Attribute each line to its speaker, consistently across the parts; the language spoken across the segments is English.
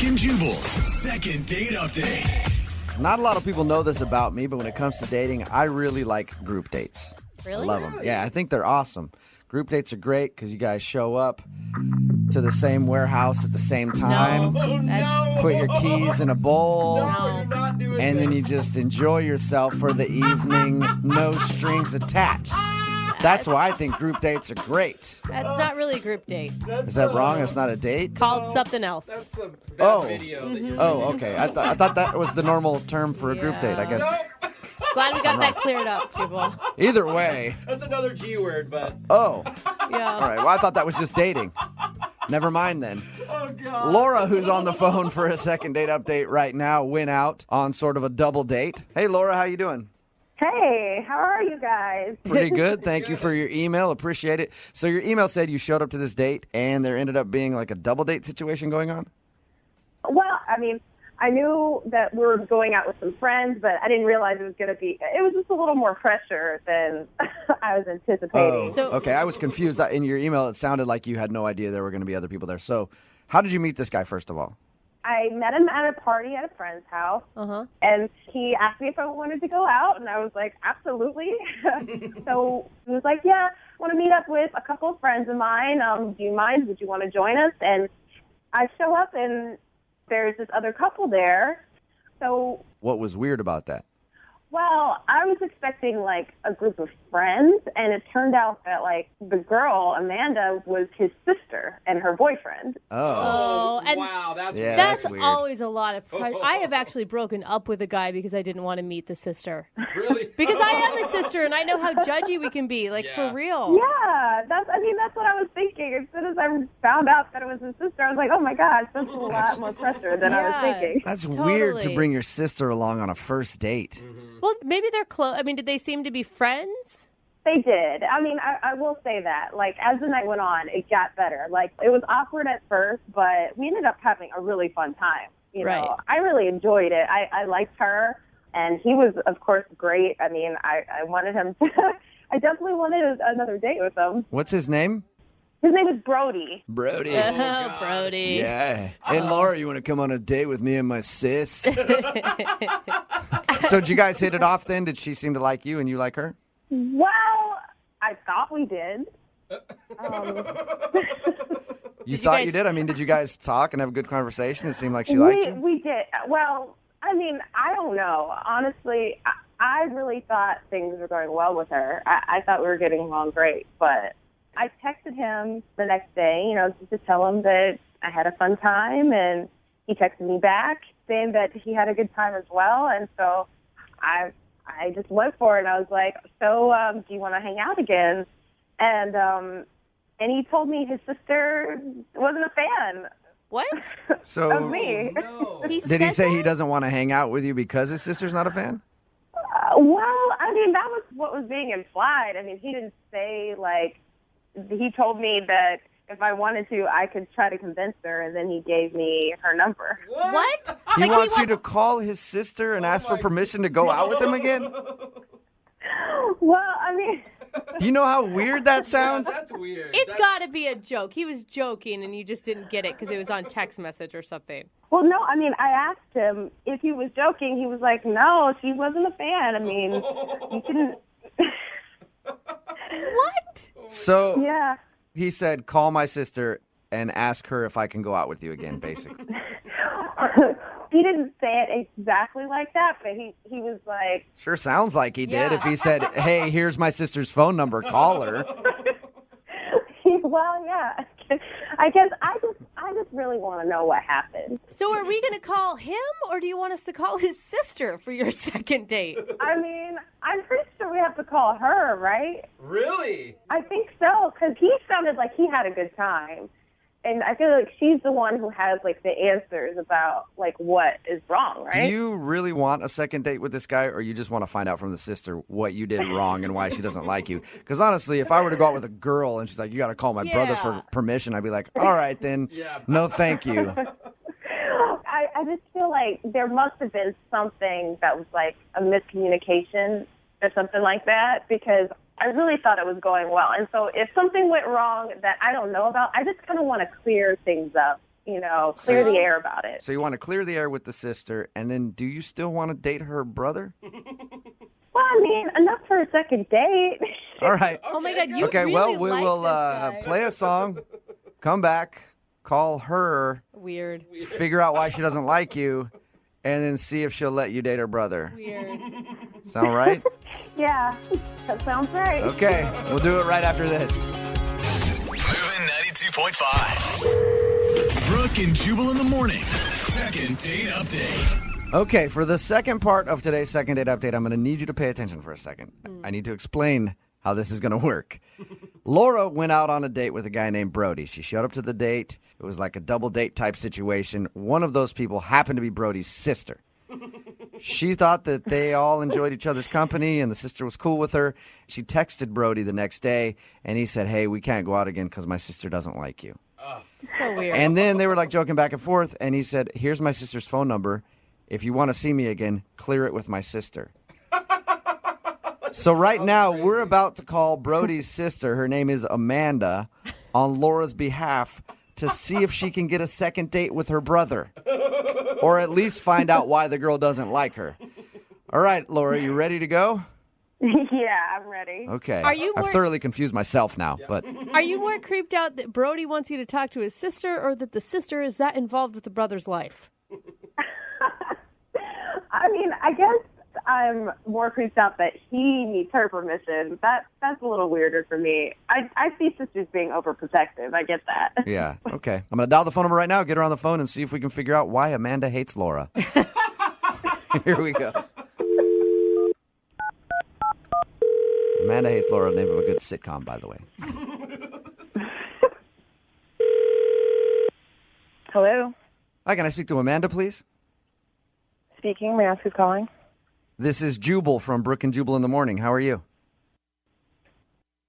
Speaker 1: Brooke and Jubal's second date update.
Speaker 2: Not a lot of people know this about me, but when it comes to dating, I really like group dates.
Speaker 3: Really?
Speaker 2: I love them. Yeah, I think they're awesome. Group dates are great because you guys show up to the same warehouse at the same time. Put your keys in a bowl.
Speaker 4: You're not doing
Speaker 2: And then you
Speaker 4: this.
Speaker 2: just enjoy yourself for the evening, no strings attached. That's why I think group dates are great.
Speaker 3: That's not really a group date.
Speaker 2: Is that wrong? It's not a date?
Speaker 3: Called something else.
Speaker 4: That's a bad
Speaker 2: Oh.
Speaker 4: video. That you're
Speaker 2: Oh, okay. I thought that was the normal term for a group date, I guess.
Speaker 3: Glad we got that cleared up, Jubal.
Speaker 2: Either way.
Speaker 4: That's another G word, but
Speaker 2: Oh,
Speaker 3: Yeah.
Speaker 2: all right. Well, I thought that was just dating. Never mind then.
Speaker 4: oh god.
Speaker 2: Laura, who's on the phone for a second date update right now, went out on sort of a double date. Hey, Laura, how you doing?
Speaker 5: Hey, how are you guys?
Speaker 2: Pretty good. Thank you for your email. Appreciate it. So your email said you showed up to this date and there ended up being like a double date situation going on?
Speaker 5: Well, I mean, I knew that we were going out with some friends, but I didn't realize it was just a little more pressure than I was anticipating.
Speaker 3: So-
Speaker 2: Okay. I was confused. In your email, it sounded like you had no idea there were going to be other people there. So how did you meet this guy, first of all?
Speaker 5: I met him at a party at a friend's house, and he asked me if I wanted to go out, and I was like, absolutely. So he was like, yeah, I want to meet up with a couple of friends of mine. Do you mind? Would you want to join us? And I show up, and there's this other couple there. So,
Speaker 2: What was weird about that?
Speaker 5: well, I was expecting, like, a group of friends, and it turned out that, like, the girl, Amanda, was his sister and her boyfriend.
Speaker 3: Oh, and
Speaker 4: wow, that's
Speaker 2: Yeah,
Speaker 3: that's
Speaker 2: that's weird.
Speaker 3: always a lot of pressure. I have actually broken up with a guy because I didn't want to meet the sister.
Speaker 4: really
Speaker 3: Because I am a sister, and I know how judgy we can be, like,
Speaker 4: Yeah.
Speaker 3: for real.
Speaker 5: Yeah, that's what I was thinking. As soon as I found out that it was his sister, I was like, oh my gosh, that's a lot more pressure than I
Speaker 3: Yeah.
Speaker 5: was thinking.
Speaker 2: That's weird to
Speaker 3: Totally.
Speaker 2: bring your sister along on a first date.
Speaker 3: Well, maybe they're close. I mean, did they seem to be friends?
Speaker 5: They did. I mean, I will say that. Like, as the night went on, it got better. Like, it was awkward at first, but we ended up having a really fun time. You
Speaker 3: Right.
Speaker 5: know, I really enjoyed it. I liked her, and he was, of course, great. I mean, I wanted him to, I definitely wanted another date with him.
Speaker 2: What's his name?
Speaker 5: His name is Brody.
Speaker 2: Brody.
Speaker 3: Oh, Brody.
Speaker 2: Yeah. Hey, Laura, you want to come on a date with me and my sis? So did you guys hit it off then? Did she seem to like you and you like her?
Speaker 5: Well, I thought we did.
Speaker 2: You
Speaker 3: you
Speaker 2: thought
Speaker 3: guys-
Speaker 2: you did? I mean, did you guys talk and have a good conversation? It seemed like she liked you.
Speaker 5: We did. Well, I mean, I don't know. Honestly, I really thought things were going well with her. I thought we were getting along great, but I texted him the next day, you know, just to tell him that I had a fun time, and he texted me back saying that he had a good time as well, and so I just went for it, and I was like, so do you want to hang out again? And he told me his sister wasn't a fan
Speaker 3: What?
Speaker 2: So
Speaker 5: of me.
Speaker 4: no.
Speaker 3: He
Speaker 2: did he
Speaker 3: said
Speaker 2: say he
Speaker 3: that?
Speaker 2: doesn't want to hang out with you because his sister's not a fan?
Speaker 5: Well, I mean, that was what was being implied. I mean, he didn't say, like, he told me that if I wanted to, I could try to convince her, and then he gave me her number.
Speaker 3: What?
Speaker 2: He
Speaker 3: Like,
Speaker 2: wants you to call his sister and ask for
Speaker 4: my
Speaker 2: permission to go out with him again?
Speaker 5: Well, I mean,
Speaker 2: Do you know how weird that sounds?
Speaker 4: That's weird.
Speaker 3: It's
Speaker 4: That's-
Speaker 3: got to be a joke. He was joking, and you just didn't get it because it was on text message or something.
Speaker 5: well, no, I mean, I asked him if he was joking. He was like, no, she wasn't a fan. I mean, you couldn't,
Speaker 3: What?
Speaker 2: So
Speaker 5: yeah.
Speaker 2: he said, call my sister and ask her if I can go out with you again, basically.
Speaker 5: He didn't say it exactly like that, but he was like,
Speaker 2: Sure sounds like he did.
Speaker 3: Yeah.
Speaker 2: If he said, hey, here's my sister's phone number, call her.
Speaker 5: well, yeah. I guess I just really want to know what happened.
Speaker 3: So are we going to call him, or do you want us to call his sister for your second date?
Speaker 5: I mean, I'm pretty sure we have to call her, right?
Speaker 4: Really?
Speaker 5: I think so, because he sounded like he had a good time. And I feel like she's the one who has, like, the answers about, like, what is wrong,
Speaker 2: Do
Speaker 5: right?
Speaker 2: you really want a second date with this guy, or you just want to find out from the sister what you did wrong and why she doesn't like you? Because honestly, if I were to go out with a girl and she's like, you got to call my brother for
Speaker 3: Yeah.
Speaker 2: permission, I'd be like, all right, then,
Speaker 4: Yeah.
Speaker 2: no thank you.
Speaker 5: I just feel like there must have been something that was, like, a miscommunication or something like that, because I really thought it was going well. And so if something went wrong that I don't know about, I just kind of want to clear things up. clear the air about it.
Speaker 2: So you want to clear the air with the sister, and then do you still want to date her brother?
Speaker 5: Well, I mean, enough for a second date.
Speaker 2: All right.
Speaker 3: Oh my God, you
Speaker 2: Okay,
Speaker 3: really
Speaker 2: well, we
Speaker 3: like
Speaker 2: will
Speaker 3: this guy.
Speaker 2: play a song, come back, call her,
Speaker 3: Weird.
Speaker 2: figure out why she doesn't like you, and then see if she'll let you date her brother.
Speaker 3: Weird.
Speaker 2: Sound right?
Speaker 5: Yeah, that sounds right.
Speaker 2: Okay, we'll do it right after this.
Speaker 1: Moving 92.5. Brooke and Jubal in the mornings. Second date update.
Speaker 2: Okay, for the second part of today's second date update, I'm going to need you to pay attention for a second. I need to explain how this is going to work. Laura went out on a date with a guy named Brody. She showed up to the date. It was like a double date type situation. One of those people happened to be Brody's sister. She thought that they all enjoyed each other's company and the sister was cool with her. She texted Brody the next day and he said, "Hey, we can't go out again because my sister doesn't like you."
Speaker 3: So weird.
Speaker 2: And then they were like joking back and forth and he said, "Here's my sister's phone number. If you want to see me again, clear it with my sister." So right now, we're about to call Brody's sister, her name is Amanda, on Laura's behalf to see if she can get a second date with her brother. Or at least find out why the girl doesn't like her. All right, Laura, you ready to go?
Speaker 5: Yeah, I'm ready.
Speaker 2: Okay.
Speaker 3: Are you
Speaker 2: I've
Speaker 3: more-
Speaker 2: thoroughly confused myself now, but
Speaker 3: Are you more creeped out that Brody wants you to talk to his sister or that the sister is that involved with the brother's life?
Speaker 5: I mean, I guess I'm more creeped out that he needs her permission. That's a little weirder for me. I see sisters being overprotective. I get that.
Speaker 2: yeah, okay. I'm going to dial the phone number right now, get her on the phone, and see if we can figure out why Amanda hates Laura. Here we go. Amanda hates Laura, name of a good sitcom, by the way.
Speaker 5: Hello?
Speaker 2: Hi, can I speak to Amanda, please?
Speaker 5: Speaking. May I ask who's calling?
Speaker 2: This is Jubal from Brooke and Jubal in the morning. How are you?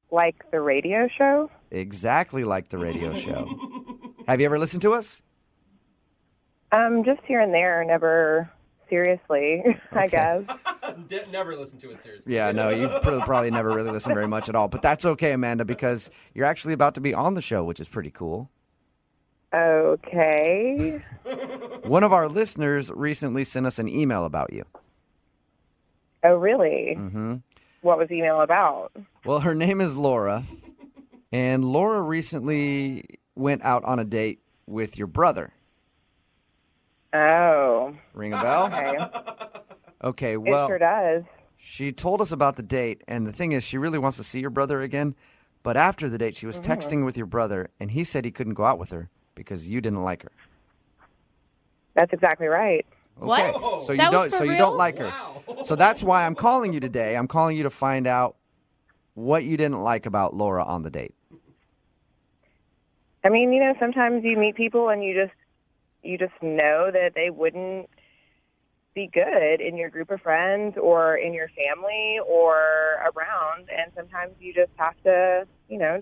Speaker 5: Like the radio show?
Speaker 2: Exactly like the radio show. Have you ever listened to us?
Speaker 5: Just here and there, never seriously, I guess.
Speaker 4: Never listen to it seriously.
Speaker 2: Yeah, no, you've probably never really listened very much at all. But that's okay, Amanda, because you're actually about to be on the show, which is pretty cool.
Speaker 5: Okay.
Speaker 2: One of our listeners recently sent us an email about you.
Speaker 5: Oh, really?
Speaker 2: Mm-hmm.
Speaker 5: What was the email about?
Speaker 2: Well, her name is Laura, and Laura recently went out on a date with your brother.
Speaker 5: Oh.
Speaker 2: Ring a bell?
Speaker 5: Okay.
Speaker 2: Okay, well,
Speaker 5: It sure does.
Speaker 2: she told us about the date, and the thing is, she really wants to see your brother again. But after the date, she was texting with your brother, and he said he couldn't go out with her because you didn't like her.
Speaker 5: That's exactly right.
Speaker 2: Okay.
Speaker 3: What?
Speaker 2: So you
Speaker 3: That was
Speaker 2: don't.
Speaker 3: for
Speaker 2: So you
Speaker 3: real?
Speaker 2: don't like her. So that's why I'm calling you today. I'm calling you to find out what you didn't like about Laura on the date.
Speaker 5: I mean, sometimes you meet people and you just know that they wouldn't be good in your group of friends or in your family or around, and sometimes you just have to,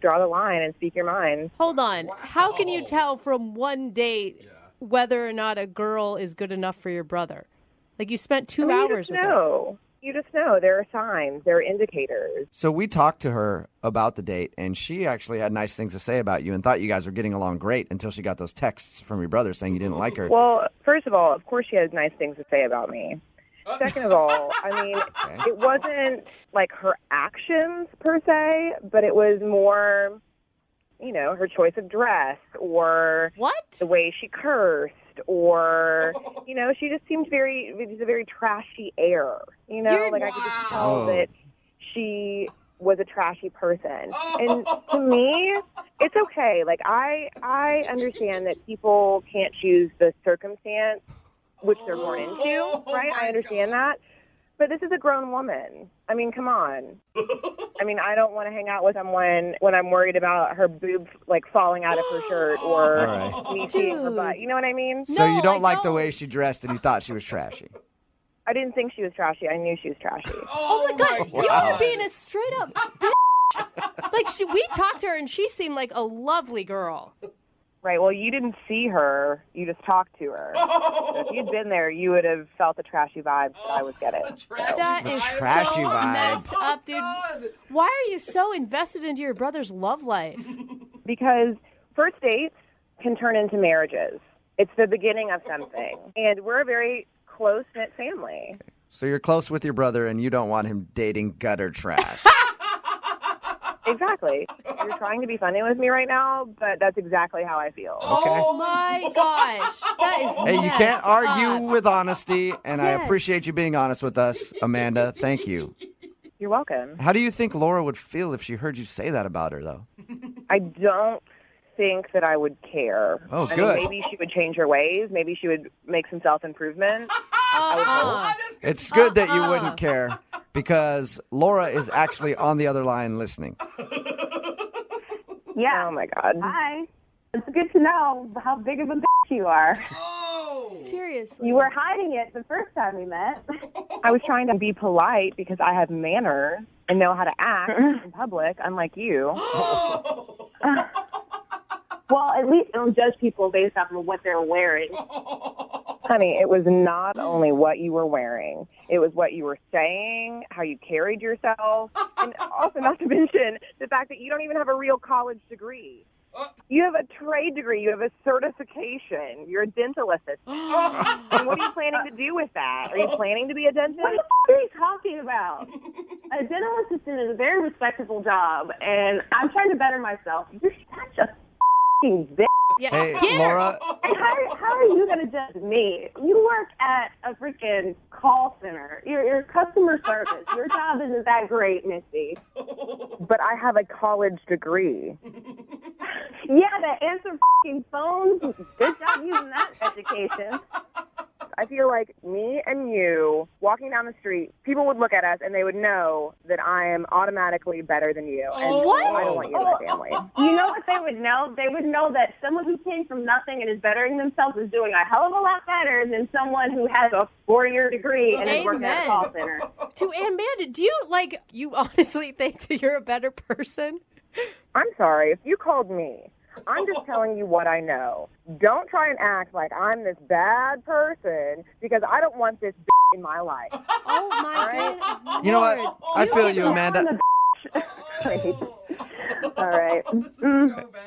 Speaker 5: draw the line and speak your mind.
Speaker 3: Hold on. How can you tell from one date whether or not a girl is good enough for your brother? Like, you spent 2 hours
Speaker 5: you
Speaker 3: with her.
Speaker 5: know. You just know. There are signs. There are indicators.
Speaker 2: So we talked to her about the date, and she actually had nice things to say about you and thought you guys were getting along great until she got those texts from your brother saying you didn't like her.
Speaker 5: Well, first of all, of course she has nice things to say about me. Second of all, I mean, it wasn't like her actions per se, but it was more, her choice of dress or
Speaker 3: What?
Speaker 5: the way she cursed or, she just seemed it was a very trashy air, like I could just tell
Speaker 2: Oh.
Speaker 5: that she was a trashy person. And to me, it's okay. Like, I understand that people can't choose the circumstance which they're born into, right? I understand that. But this is a grown woman. I mean, come on. I mean, I don't want to hang out with someone when I'm worried about her boob, like, falling out of her shirt or
Speaker 2: All right.
Speaker 5: me seeing her
Speaker 3: Dude.
Speaker 5: butt. You know what I mean?
Speaker 2: So you
Speaker 3: No,
Speaker 2: don't
Speaker 3: I
Speaker 2: like the
Speaker 3: don't.
Speaker 2: way she dressed and you thought she was trashy.
Speaker 5: I didn't think she was trashy. I knew she was trashy.
Speaker 3: Oh my God. You
Speaker 2: Wow.
Speaker 3: were being a straight up bitch. Like, we talked to her and she seemed like a lovely girl.
Speaker 5: Right. Well, you didn't see her. You just talked to her. So if you'd been there, you would have felt the trashy vibes that I was getting.
Speaker 3: That is
Speaker 2: trashy
Speaker 3: so
Speaker 2: vibe.
Speaker 3: messed up, dude. Why are you so invested into your brother's love life?
Speaker 5: Because first dates can turn into marriages. It's the beginning of something. And we're a very close-knit family.
Speaker 2: So you're close with your brother, and you don't want him dating gutter trash.
Speaker 5: Exactly. You're trying to be funny with me right now, but that's exactly how I feel.
Speaker 2: Okay.
Speaker 3: Oh my gosh. That is
Speaker 2: Hey, you can't
Speaker 3: messed
Speaker 2: argue
Speaker 3: up.
Speaker 2: with honesty, and I
Speaker 3: Yes.
Speaker 2: appreciate you being honest with us, Amanda. Thank you.
Speaker 5: You're welcome.
Speaker 2: How do you think Laura would feel if she heard you say that about her, though?
Speaker 5: I don't think that I would care.
Speaker 2: Oh,
Speaker 5: I
Speaker 2: good.
Speaker 5: mean, maybe she would change her ways. Maybe she would make some self-improvement.
Speaker 2: It's good that you wouldn't care because Laura is actually on the other line listening.
Speaker 5: Yeah. Oh, my God.
Speaker 6: Hi. It's good to know how big of a bitch you are.
Speaker 3: Seriously.
Speaker 6: You were hiding it the first time we met.
Speaker 5: I was trying to be polite because I have manners and know how to act in public, unlike you.
Speaker 6: Well, at least don't judge people based off of what they're wearing.
Speaker 5: Honey, it was not only what you were wearing. It was what you were saying, how you carried yourself, and also not to mention the fact that you don't even have a real college degree. You have a trade degree. You have a certification. You're a dental assistant. And what are you planning to do with that? Are you planning to be a dentist?
Speaker 6: What the are you talking about? A dental assistant is a very respectable job, and I'm trying to better myself. You're such a f***ing bitch.
Speaker 3: Yeah.
Speaker 2: Hey,
Speaker 3: Get her.
Speaker 2: Laura,
Speaker 6: And how are you going to judge me? You work at a freaking call center. You're customer service. Your job isn't that great, Misty.
Speaker 5: But I have a college degree.
Speaker 6: Yeah, to answer f***ing phones. Good job using that education.
Speaker 5: I feel like me and you walking down the street, people would look at us and they would know that I am automatically better than you. And
Speaker 3: What?
Speaker 5: I don't want you in my family.
Speaker 6: You know what they would know? They would know that someone who came from nothing and is bettering themselves is doing a hell of a lot better than someone who has a 4-year degree and is working at a call center.
Speaker 3: To Amanda, do you honestly think that you're a better person?
Speaker 5: I'm sorry. If you called me, I'm just telling you what I know. Don't try and act like I'm this bad person because I don't want this in my life.
Speaker 3: Oh my god.
Speaker 2: you know what? I feel you, Amanda.
Speaker 5: All right.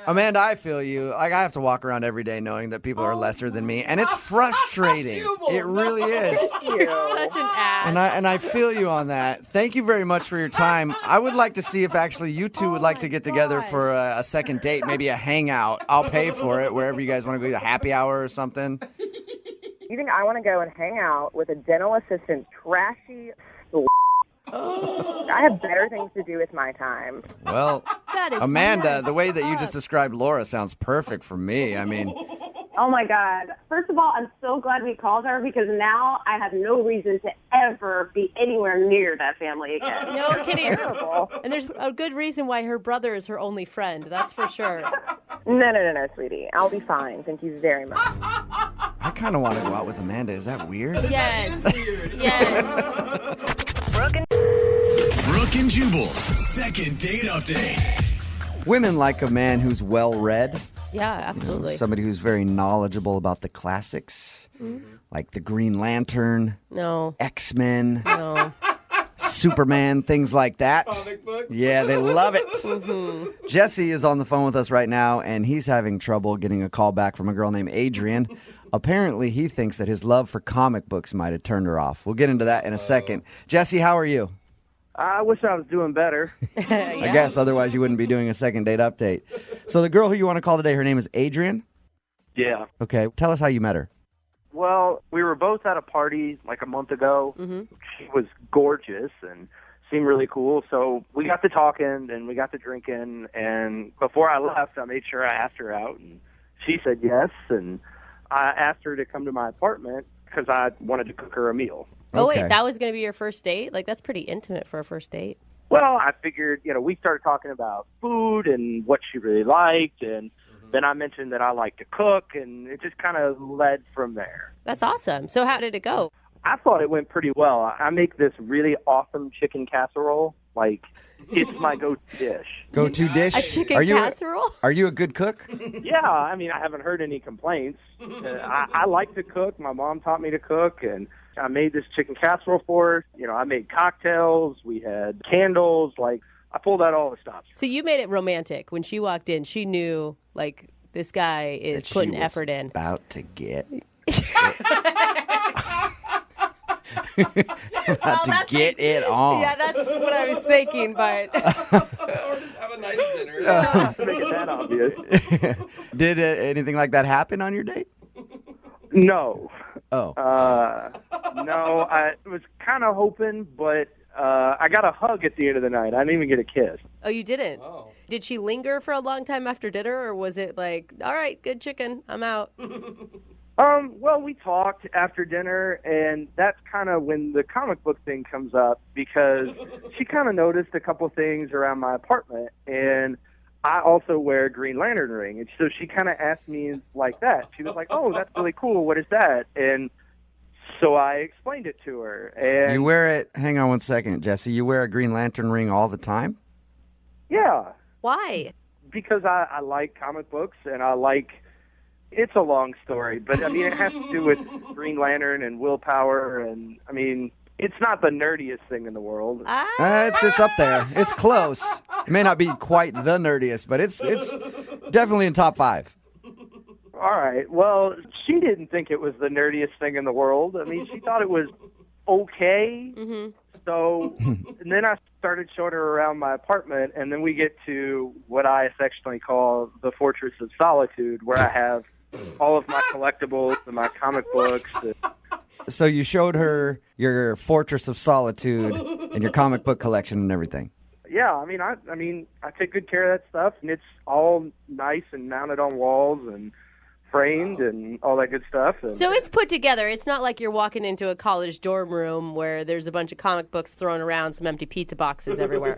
Speaker 2: Amanda, I feel you. Like, I have to walk around every day knowing that people are lesser than me, and it's frustrating. It really is.
Speaker 3: You're such an ass.
Speaker 2: And I feel you on that. Thank you very much for your time. I would like to see if actually you two would like to get together for a second date, maybe a hangout. I'll pay for it wherever you guys want to go, a happy hour or something.
Speaker 5: You think I want to go and hang out with a dental assistant trashy I have better things to do with my time.
Speaker 2: Well,
Speaker 3: That is
Speaker 2: Amanda,
Speaker 3: messed
Speaker 2: the way that you
Speaker 3: up.
Speaker 2: just described Laura sounds perfect for me. I mean,
Speaker 6: Oh, my God. First of all, I'm so glad we called her because now I have no reason to ever be anywhere near that family again.
Speaker 3: No kidding.
Speaker 5: Terrible.
Speaker 3: And there's a good reason why her brother is her only friend. That's for sure.
Speaker 5: No, sweetie. I'll be fine. Thank you very much.
Speaker 2: I kind of want to go out with Amanda. Is that weird?
Speaker 3: Yes. Yes.
Speaker 1: Brooke and Jubal's second date update.
Speaker 2: Women like a man who's well-read,
Speaker 3: Yeah, absolutely.
Speaker 2: somebody who's very knowledgeable about the classics, like the Green Lantern,
Speaker 3: No.
Speaker 2: X-Men,
Speaker 3: No.
Speaker 2: Superman, things like that. Yeah, they love it. Jesse is on the phone with us right now, and he's having trouble getting a call back from a girl named Adrian. Apparently, he thinks that his love for comic books might have turned her off. We'll get into that in a second. Jesse, how are you?
Speaker 7: I wish I was doing better.
Speaker 2: I guess, otherwise you wouldn't be doing a second date update. So the girl who you want to call today, her name is Adrian?
Speaker 7: Yeah.
Speaker 2: Okay, tell us how you met her.
Speaker 7: Well, we were both at a party like a month ago. She was gorgeous and seemed really cool. So we got to talking and we got to drinking. And before I left, I made sure I asked her out. And she said yes. And I asked her to come to my apartment because I wanted to cook her a meal.
Speaker 3: Oh,
Speaker 2: Okay.
Speaker 3: wait, that was going to be your first date? Like, that's pretty intimate for a first date.
Speaker 7: Well, I figured, we started talking about food and what she really liked. And then I mentioned that I like to cook. And it just kind of led from there.
Speaker 3: That's awesome. So how did it go?
Speaker 7: I thought it went pretty well. I make this really awesome chicken casserole. Like, it's my go-to dish.
Speaker 2: Go-to dish?
Speaker 3: A chicken
Speaker 2: are you
Speaker 3: casserole?
Speaker 2: Are you a good cook?
Speaker 7: Yeah, I mean, I haven't heard any complaints. I like to cook. My mom taught me to cook, and I made this chicken casserole for her. I made cocktails. We had candles. Like, I pulled out all the stops.
Speaker 3: So you made it romantic. When she walked in, she knew, like, this guy is
Speaker 2: that
Speaker 3: putting
Speaker 2: she was
Speaker 3: effort in.
Speaker 2: About to get. Get it on.
Speaker 3: Yeah, that's what I was thinking, but
Speaker 4: Or just have a nice dinner.
Speaker 7: To make it that obvious.
Speaker 2: Did anything like that happen on your date?
Speaker 7: No.
Speaker 2: Oh.
Speaker 7: No, I was kind of hoping, but I got a hug at the end of the night. I didn't even get a kiss.
Speaker 3: oh, you didn't?
Speaker 4: Oh.
Speaker 3: Did she linger for a long time after dinner, or was it like, all right, good chicken, I'm out?
Speaker 7: Well, we talked after dinner, and that's kind of when the comic book thing comes up, because she kind of noticed a couple things around my apartment, and I also wear a Green Lantern ring, and so she kind of asked me like that. She was like, "Oh, that's really cool. What is that?" And so I explained it to her. And
Speaker 2: You wear it. Hang on one second, Jesse. You wear a Green Lantern ring all the time?
Speaker 7: yeah,
Speaker 3: Why?
Speaker 7: because I like comic books, and I like. It's a long story, but I mean, it has to do with Green Lantern and willpower, and I mean, it's not the nerdiest thing in the world.
Speaker 2: It's up there. It's close. It may not be quite the nerdiest, but it's definitely in top 5.
Speaker 7: All right. Well, she didn't think it was the nerdiest thing in the world. I mean, she thought it was okay.
Speaker 3: Mm-hmm.
Speaker 7: So, and then I started showing her around my apartment, and then we get to what I affectionately call the Fortress of Solitude, where I have all of my collectibles and my comic books.
Speaker 2: So you showed her your Fortress of Solitude and your comic book collection and everything.
Speaker 7: Yeah, I mean, I take good care of that stuff, and it's all nice and mounted on walls and framed and all that good stuff. And
Speaker 3: So it's put together. It's not like you're walking into a college dorm room where there's a bunch of comic books thrown around, some empty pizza boxes everywhere.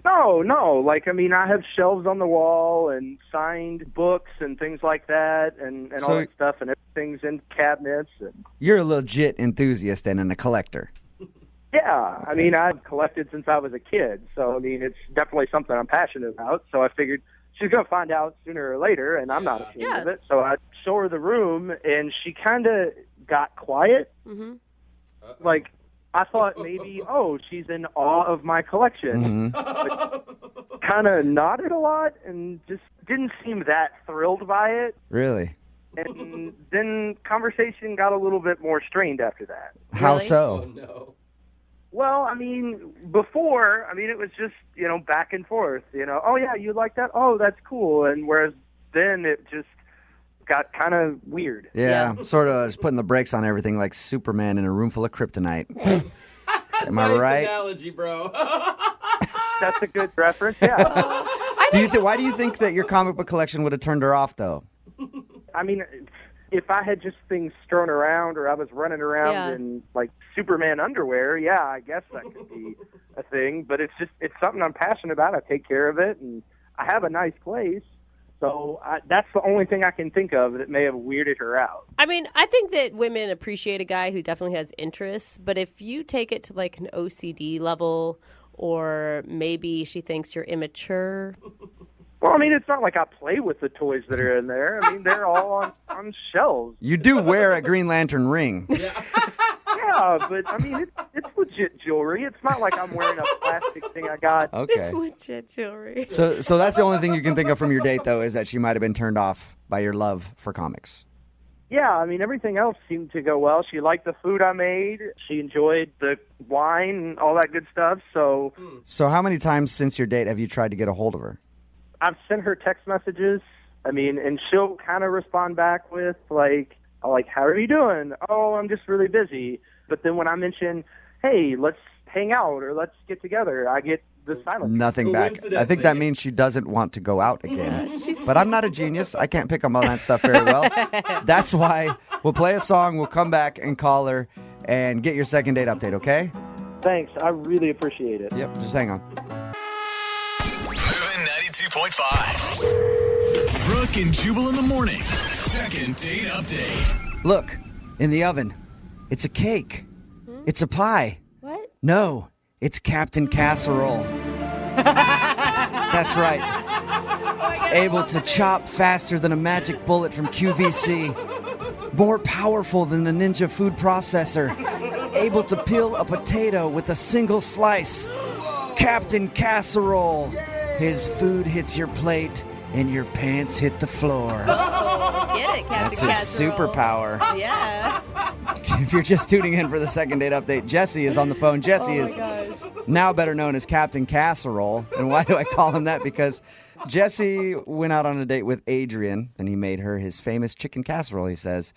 Speaker 7: No. Like, I mean, I have shelves on the wall and signed books and things like that and
Speaker 2: So-
Speaker 7: all that stuff, and everything's in cabinets. And
Speaker 2: You're a legit enthusiast and a collector.
Speaker 7: yeah, I mean, I've collected since I was a kid, so, I mean, it's definitely something I'm passionate about. So I figured she's going to find out sooner or later, and I'm not ashamed of it. So I show her the room, and she kind of got quiet.
Speaker 3: Mm-hmm.
Speaker 7: Like, I thought maybe, oh, she's in awe of my collection. Kind of nodded a lot and just didn't seem that thrilled by it.
Speaker 2: Really?
Speaker 7: And then conversation got a little bit more strained after that.
Speaker 2: How
Speaker 3: Really?
Speaker 2: so?
Speaker 4: Oh, no.
Speaker 7: Well, I mean, before, I mean, it was just, back and forth, oh, yeah, you like that? Oh, that's cool. And whereas then it just got kind of weird.
Speaker 2: Yeah, sort of just putting the brakes on everything like Superman in a room full of kryptonite. Am I
Speaker 4: Nice
Speaker 2: right?
Speaker 4: analogy, bro.
Speaker 7: That's a good reference, yeah.
Speaker 2: Why do you think that your comic book collection would have turned her off, though?
Speaker 7: I mean, if I had just things strewn around or I was running around
Speaker 3: Yeah.
Speaker 7: in, like, Superman underwear, yeah, I guess that could be a thing. But it's something I'm passionate about. I take care of it, and I have a nice place. So that's the only thing I can think of that may have weirded her out.
Speaker 3: I mean, I think that women appreciate a guy who definitely has interests, but if you take it to like an OCD level, or maybe she thinks you're immature.
Speaker 7: Well, I mean, it's not like I play with the toys that are in there. I mean, they're all on shelves.
Speaker 2: You do wear a Green Lantern ring.
Speaker 7: Yeah, but I mean, it's legit jewelry. It's not like I'm wearing a plastic thing I got.
Speaker 2: Okay.
Speaker 3: It's legit jewelry.
Speaker 2: So that's the only thing you can think of from your date, though, is that she might have been turned off by your love for comics.
Speaker 7: Yeah, I mean, everything else seemed to go well. She liked the food I made. She enjoyed the wine and all that good stuff. So
Speaker 2: So how many times since your date have you tried to get a hold of her?
Speaker 7: I've sent her text messages. I mean, and she'll kind of respond back with, like, how are you doing? Oh, I'm just really busy. But then when I mention, hey, let's hang out or let's get together, I get the silence.
Speaker 2: Nothing back. I think that means she doesn't want to go out again. But I'm not a genius. I can't pick up on that stuff very well. That's why we'll play a song, we'll come back and call her and get your second date update, okay?
Speaker 7: Thanks. I really appreciate it.
Speaker 2: Yep, just hang on.
Speaker 1: Moving 92.5. Brooke and Jubal in the mornings. Second date update.
Speaker 2: Look, in the oven. It's a cake. It's a pie.
Speaker 3: What?
Speaker 2: No, it's Captain Casserole. That's right. Able to chop faster than a magic bullet from QVC. More powerful than a ninja food processor. Able to peel a potato with a single slice. Captain Casserole. His food hits your plate and your pants hit the floor.
Speaker 3: Oh, get it, Captain
Speaker 2: That's his
Speaker 3: Casserole.
Speaker 2: superpower.
Speaker 3: Yeah.
Speaker 2: If you're just tuning in for the second date update, Jesse is on the phone. Jesse is now better known as Captain Casserole. And why do I call him that? Because Jesse went out on a date with Adrian, and he made her his famous chicken casserole, he says.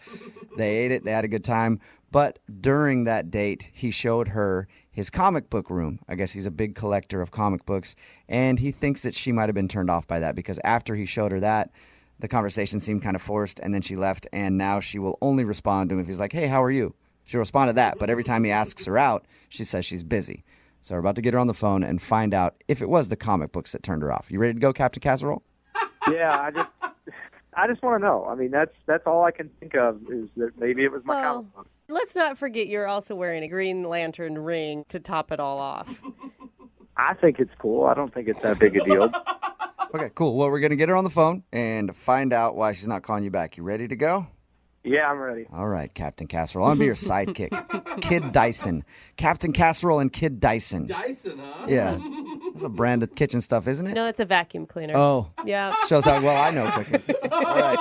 Speaker 2: They ate it. They had a good time. But during that date, he showed her his comic book room. I guess he's a big collector of comic books, and he thinks that she might have been turned off by that because after he showed her that, the conversation seemed kind of forced, and then she left, and now she will only respond to him if he's like, hey, how are you? She'll respond to that, but every time he asks her out, she says she's busy. So we're about to get her on the phone and find out if it was the comic books that turned her off. You ready to go, Captain Casserole?
Speaker 7: Yeah, I just want to know. I mean, that's all I can think of is that maybe it was my comic book.
Speaker 3: Let's not forget you're also wearing a Green Lantern ring to top it all off.
Speaker 7: I think it's cool. I don't think it's that big a deal.
Speaker 2: Okay, cool. Well, we're going to get her on the phone and find out why she's not calling you back. You ready to go?
Speaker 7: Yeah, I'm ready.
Speaker 2: All right, Captain Casserole. I'm going to be your sidekick. Kid Dyson. Captain Casserole and Kid Dyson.
Speaker 4: Dyson, huh?
Speaker 2: Yeah. That's a brand of kitchen stuff, isn't it?
Speaker 3: No, it's a vacuum cleaner.
Speaker 2: Oh.
Speaker 3: Yeah.
Speaker 2: Shows how well I know cooking. All right.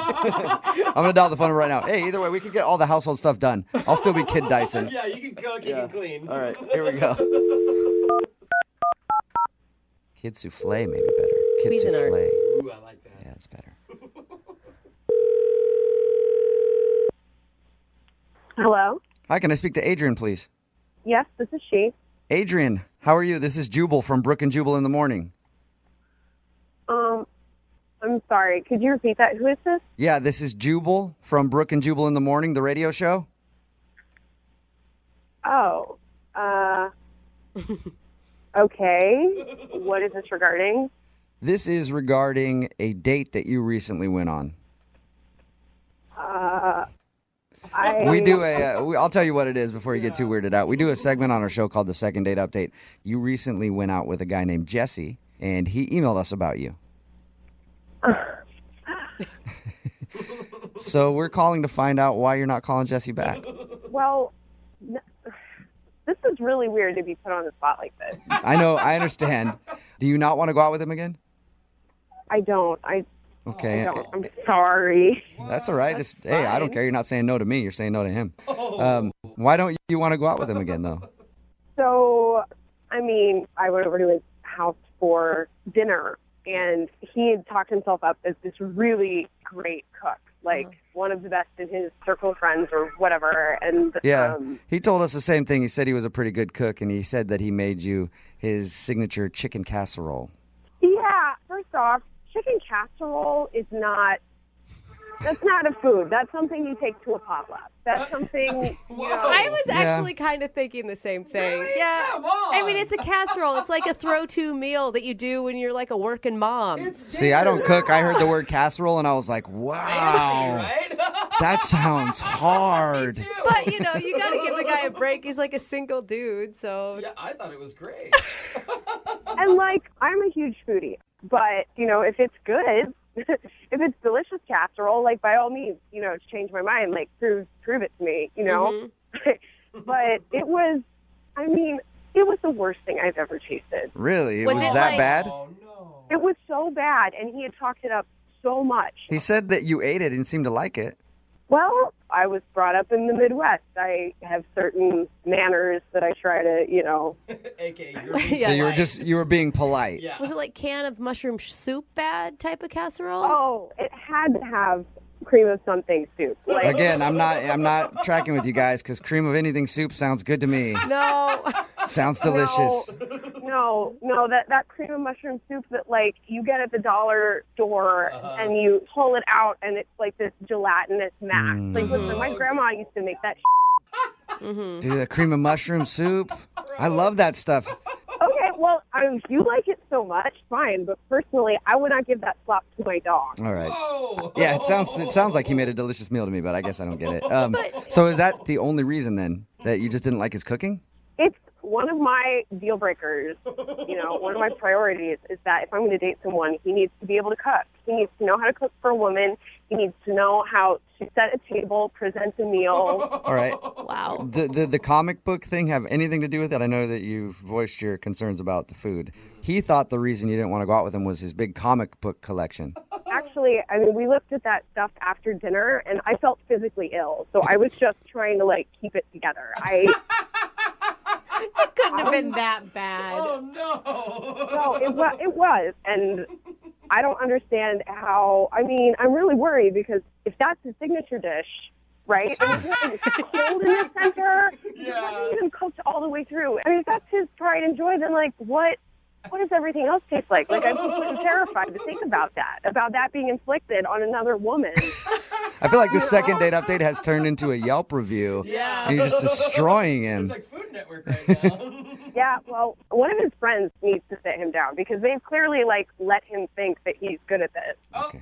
Speaker 2: I'm going to dial the phone right now. Hey, either way, we can get all the household stuff done. I'll still be Kid Dyson.
Speaker 4: Yeah, you can cook, you can clean.
Speaker 2: All right, here we go. Kid souffle, maybe better. Kid
Speaker 3: Cuisinart.
Speaker 2: souffle.
Speaker 4: Ooh, I like that.
Speaker 2: Yeah, that's better.
Speaker 5: Hello?
Speaker 2: Hi, can I speak to Adrian, please?
Speaker 5: Yes, this is she.
Speaker 2: Adrian, how are you? This is Jubal from Brooke and Jubal in the morning.
Speaker 5: I'm sorry. Could you repeat that? Who is this?
Speaker 2: Yeah, this is Jubal from Brooke and Jubal in the morning, the radio show.
Speaker 5: Oh, okay. What is this regarding?
Speaker 2: This is regarding a date that you recently went on. We do I'll tell you what it is before you get too weirded out. We do a segment on our show called the Second Date Update. You recently went out with a guy named Jesse, and he emailed us about you. So we're calling to find out why you're not calling Jesse back.
Speaker 5: Well, this is really weird to be put on the spot like this.
Speaker 2: I know, I understand. Do you not want to go out with him again?
Speaker 5: I don't.
Speaker 2: Okay.
Speaker 5: I'm sorry.
Speaker 2: That's all right. Hey, I don't care. You're not saying no to me. You're saying no to him. Why don't you want to go out with him again, though?
Speaker 5: So, I mean, I went over to his house for dinner, and he had talked himself up as this really great cook, like one of the best in his circle of friends or whatever. And
Speaker 2: yeah, he told us the same thing. He said he was a pretty good cook, and he said that he made you his signature chicken casserole.
Speaker 5: Yeah, first off, chicken casserole is not. That's not a food. That's something you take to a potluck. That's something.
Speaker 3: I was actually kind of thinking the same thing.
Speaker 4: Really?
Speaker 3: Yeah.
Speaker 4: Come on.
Speaker 3: I mean, it's a casserole. It's like a throw-to meal that you do when you're like a working mom.
Speaker 2: See, I don't cook. I heard the word casserole, and I was like, wow.
Speaker 4: Fancy, right?
Speaker 2: That sounds hard.
Speaker 3: But, you know, you got to give the guy a break. He's like a single dude, so.
Speaker 4: Yeah, I thought it was great.
Speaker 5: And, like, I'm a huge foodie. But, you know, if it's good, if it's delicious casserole, like, by all means, you know, change my mind. Like, prove it to me, you know? Mm-hmm. But it was, I mean, it was the worst thing I've ever tasted.
Speaker 2: Really? It
Speaker 3: Was
Speaker 2: was
Speaker 3: it
Speaker 2: that
Speaker 3: like-
Speaker 2: bad?
Speaker 4: Oh, no.
Speaker 5: It was so bad, and he had talked it up so much.
Speaker 2: He said that you ate it and seemed to like it.
Speaker 5: Well, I was brought up in the Midwest. I have certain manners that I try to, you know.
Speaker 4: AKA, you're being
Speaker 3: Yeah.
Speaker 2: So you were being polite.
Speaker 4: Yeah.
Speaker 3: Was it like can of mushroom soup bad type of casserole?
Speaker 5: Oh, it had to have cream of something soup. Like,
Speaker 2: Again, I'm not tracking with you guys because cream of anything soup sounds good to me.
Speaker 3: No.
Speaker 2: Sounds delicious.
Speaker 5: No, that cream of mushroom soup that, like, you get at the dollar store and you pull it out and it's like this gelatinous mass. Like, listen, my grandma used to make that
Speaker 2: Dude, the cream of mushroom soup. I love that stuff.
Speaker 5: Okay, well, if you like it so much, fine. But personally, I would not give that slop to my dog.
Speaker 2: All right.
Speaker 4: Oh.
Speaker 2: Yeah, it sounds like he made a delicious meal to me, but I guess I don't get it. So is that the only reason then that you just didn't like his cooking?
Speaker 5: It's one of my deal breakers. You know, one of my priorities is that if I'm going to date someone, he needs to be able to cook. He needs to know how to cook for a woman. He needs to know how to set a table, present a meal.
Speaker 2: All right.
Speaker 3: Wow.
Speaker 2: The comic book thing have anything to do with it? I know that you voiced your concerns about the food. He thought the reason you didn't want to go out with him was his big comic book collection.
Speaker 6: especially, I mean, we looked at that stuff after dinner, and I felt physically ill. So I was just trying to, like, keep it together.
Speaker 3: It couldn't have been that bad.
Speaker 4: Oh, no.
Speaker 6: No, it was. And I don't understand how, I mean, I'm really worried because if that's his signature dish, right? I mean, it's cold in the center. It wasn't even cooked all the way through. I mean, if that's his pride and joy, then, like, what does everything else taste like? Like, I'm completely terrified to think about that being inflicted on another woman.
Speaker 2: I feel like the second date update has turned into a Yelp review.
Speaker 4: Yeah.
Speaker 2: And you're just destroying him.
Speaker 4: It's like Food Network right now.
Speaker 6: Yeah, well, one of his friends needs to sit him down because they've clearly, like, let him think that he's good at this.
Speaker 2: Okay.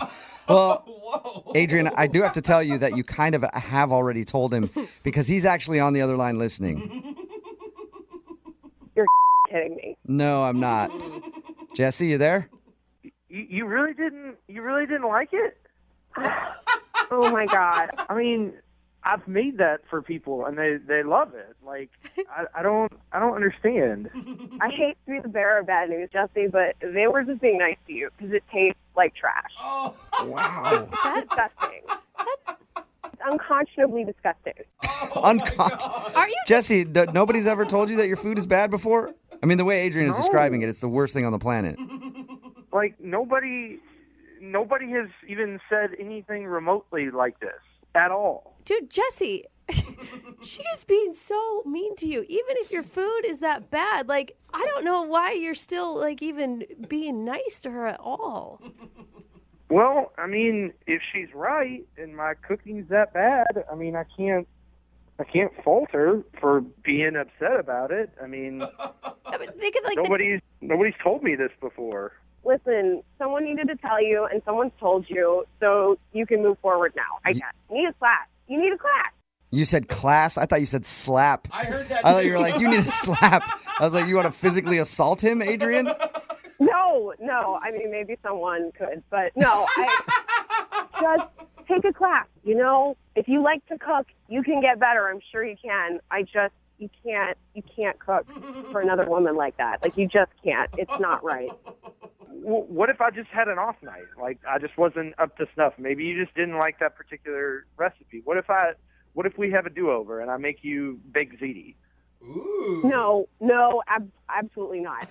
Speaker 2: Well,
Speaker 4: Whoa.
Speaker 2: Adrian, I do have to tell you that you kind of have already told him because he's actually on the other line listening.
Speaker 6: You're kidding me.
Speaker 2: No, I'm not. Jesse, you there?
Speaker 7: You really didn't like it?
Speaker 6: Oh, my God.
Speaker 7: I mean, I've made that for people, and they love it. Like, I don't understand.
Speaker 6: I hate to be the bearer of bad news, Jesse, but they were just being nice to you because it tastes like trash.
Speaker 4: Oh.
Speaker 2: Wow.
Speaker 6: That's disgusting. It's unconscionably disgusting.
Speaker 3: Are you
Speaker 2: Jesse, nobody's ever told you that your food is bad before? I mean, the way Adrian is describing it, it's the worst thing on the planet.
Speaker 7: Like, nobody has even said anything remotely like this at all.
Speaker 3: Dude, Jesse, she's being so mean to you. Even if your food is that bad, like, I don't know why you're still, like, even being nice to her at all.
Speaker 7: Well, I mean, if she's right and my cooking's that bad, I mean, I can't fault her for being upset about it. I mean,
Speaker 3: I mean, think of, like,
Speaker 7: nobody's told me this before.
Speaker 6: Listen, someone needed to tell you, and someone's told you, so you can move forward now, I guess. You need a class. You need a class.
Speaker 2: You said class? I thought you said slap.
Speaker 4: I heard that.
Speaker 2: I thought you were like, you need a slap. I was like, you want to physically assault him, Adrian?
Speaker 6: No. I mean, maybe someone could, but no. Just take a class. You know, if you like to cook, you can get better. I'm sure you can. You can't cook for another woman like that. Like, you just can't. It's not right.
Speaker 7: What if I just had an off night? Like, I just wasn't up to snuff. Maybe you just didn't like that particular recipe. What if we have a do-over and I make you baked ziti?
Speaker 4: Ooh.
Speaker 6: No, absolutely not.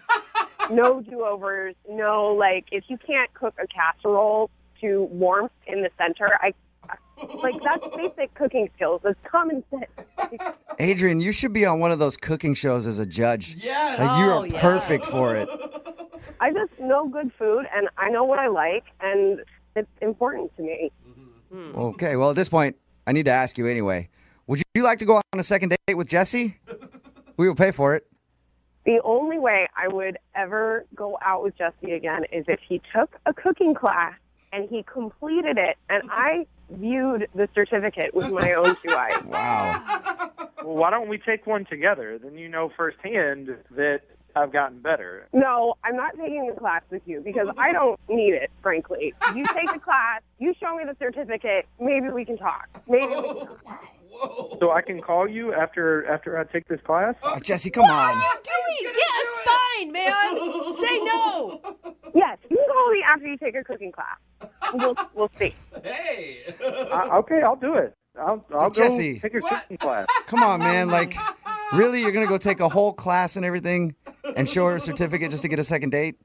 Speaker 6: No do-overs. No, like, if you can't cook a casserole to warmth in the center, that's basic cooking skills. That's common sense.
Speaker 2: Adrian, you should be on one of those cooking shows as a judge.
Speaker 4: Yes.
Speaker 2: Like, you are
Speaker 3: yeah.
Speaker 2: perfect for it.
Speaker 6: I just know good food, and I know what I like, and it's important to me.
Speaker 2: Okay, well, at this point, I need to ask you anyway. Would you like to go on a second date with Jesse? We will pay for it.
Speaker 6: The only way I would ever go out with Jesse again is if he took a cooking class and he completed it, and I viewed the certificate with my own two eyes.
Speaker 2: Wow.
Speaker 7: Well, why don't we take one together? Then you know firsthand that I've gotten better.
Speaker 6: No, I'm not taking a class with you because I don't need it, frankly. You take the class, you show me the certificate, maybe we can talk.
Speaker 4: Whoa.
Speaker 7: So I can call you after I take this class?
Speaker 2: Oh, Jesse, come on.
Speaker 3: Doing? Get a spine, man. Say no.
Speaker 6: Yes, you can call me after you take a cooking class. We'll see.
Speaker 4: Hey.
Speaker 7: Okay, I'll do it. I'll go
Speaker 2: Jesse.
Speaker 7: take a cooking class.
Speaker 2: Come on, man. Like, really? You're going to go take a whole class and everything and show her a certificate just to get a second date?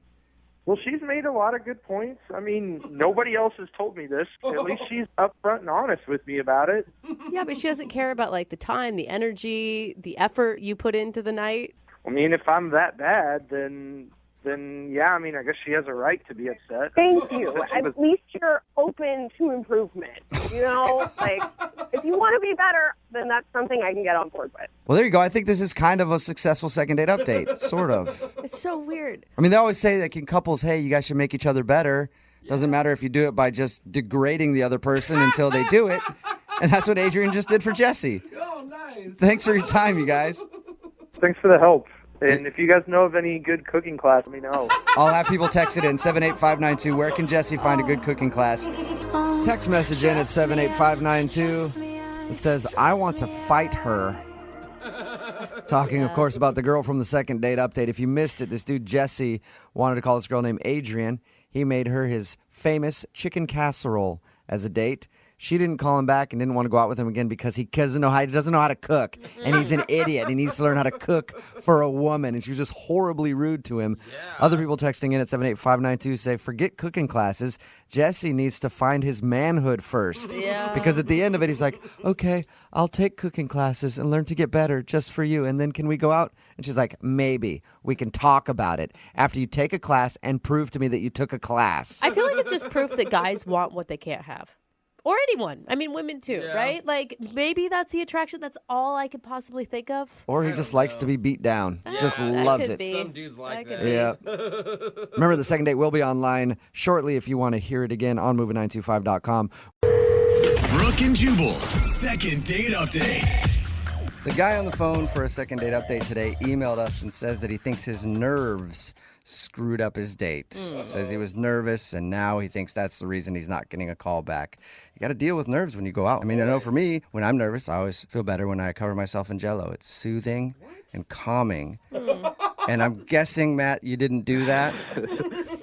Speaker 7: Well, she's made a lot of good points. I mean, nobody else has told me this. At least she's upfront and honest with me about it.
Speaker 3: Yeah, but she doesn't care about, like, the time, the energy, the effort you put into the night.
Speaker 7: I mean, if I'm that bad, then yeah, I mean, I guess she has a right to be upset.
Speaker 6: Thank you. At least you're open to improvement. You know, like, if you want to be better, then that's something I can get on board with.
Speaker 2: Well, there you go. I think this is kind of a successful second date update, sort of.
Speaker 3: It's so weird.
Speaker 2: I mean, they always say, like, in couples, hey, you guys should make each other better. Doesn't matter if you do it by just degrading the other person until they do it. And that's what Adrian just did for Jesse.
Speaker 4: Oh, nice.
Speaker 2: Thanks for your time, you guys.
Speaker 7: Thanks for the help. And if you guys know of any good cooking class, let me know.
Speaker 2: I'll have people text it in 78592. Where can Jesse find a good cooking class? Text message in at 78592. It says, I want to fight her. Talking, of course, about the girl from the second date update. If you missed it, this dude Jesse wanted to call this girl named Adrian. he made her his famous chicken casserole as a date. She didn't call him back and didn't want to go out with him again because he doesn't know how to cook, and he's an idiot. He needs to learn how to cook for a woman, and she was just horribly rude to him.
Speaker 4: Yeah.
Speaker 2: Other people texting in at 78592 say, forget cooking classes. Jesse needs to find his manhood first.
Speaker 3: Yeah.
Speaker 2: Because at the end of it, he's like, okay, I'll take cooking classes and learn to get better just for you, and then can we go out? And she's like, maybe. We can talk about it after you take a class and prove to me that you took a class.
Speaker 3: I feel like it's just proof that guys want what they can't have. Or anyone. I mean, women too,
Speaker 4: Yeah.
Speaker 3: right? Like, maybe that's the attraction. That's all I could possibly think of.
Speaker 2: Or he just likes to be beat down. Just
Speaker 3: that
Speaker 2: loves
Speaker 3: could
Speaker 2: it.
Speaker 3: be.
Speaker 4: Some dudes like
Speaker 3: That
Speaker 4: that.
Speaker 3: could
Speaker 2: Yeah. Remember, the second date will be online shortly if you want to hear it again on moving925.com.
Speaker 1: Brooke and Jubal's second date update.
Speaker 2: The guy on the phone for a second date update today emailed us and says that he thinks his nerves screwed up his date. Says he was nervous, and now he thinks that's the reason he's not getting a call back. You got to deal with nerves when you go out. I mean, I know for me, when I'm nervous, I always feel better when I cover myself in Jell-O. It's soothing and calming. And I'm guessing, Matt, you didn't do that?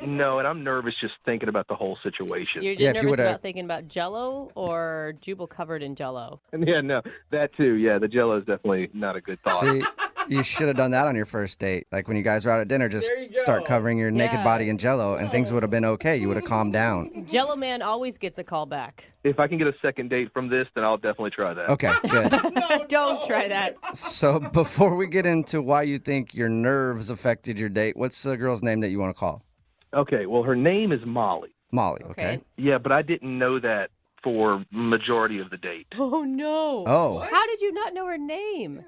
Speaker 8: No, and I'm nervous just thinking about the whole situation.
Speaker 3: You're
Speaker 2: Yeah, if you
Speaker 3: nervous
Speaker 2: would've-
Speaker 3: about thinking about Jell-O or Jubal covered in Jell-O?
Speaker 8: Yeah, no, that too. Yeah, the Jell-O is definitely not a good thought.
Speaker 2: See, you should have done that on your first date. Like when you guys were out at dinner, just
Speaker 4: There you go.
Speaker 2: start covering your naked
Speaker 3: Yeah.
Speaker 2: body in Jell-O, and things would have been okay. You would have calmed down.
Speaker 3: Jell-O man always gets a call back.
Speaker 8: If I can get a second date from this, then I'll definitely try that.
Speaker 2: Okay, good.
Speaker 3: Don't try that.
Speaker 2: So before we get into why you think your nerves affected your date, what's the girl's name that you want to call?
Speaker 8: Okay, well, her name is Molly.
Speaker 2: Molly, okay?
Speaker 8: Yeah, but I didn't know that for majority of the date.
Speaker 3: Oh, no.
Speaker 2: Oh,
Speaker 3: How did you not know her name?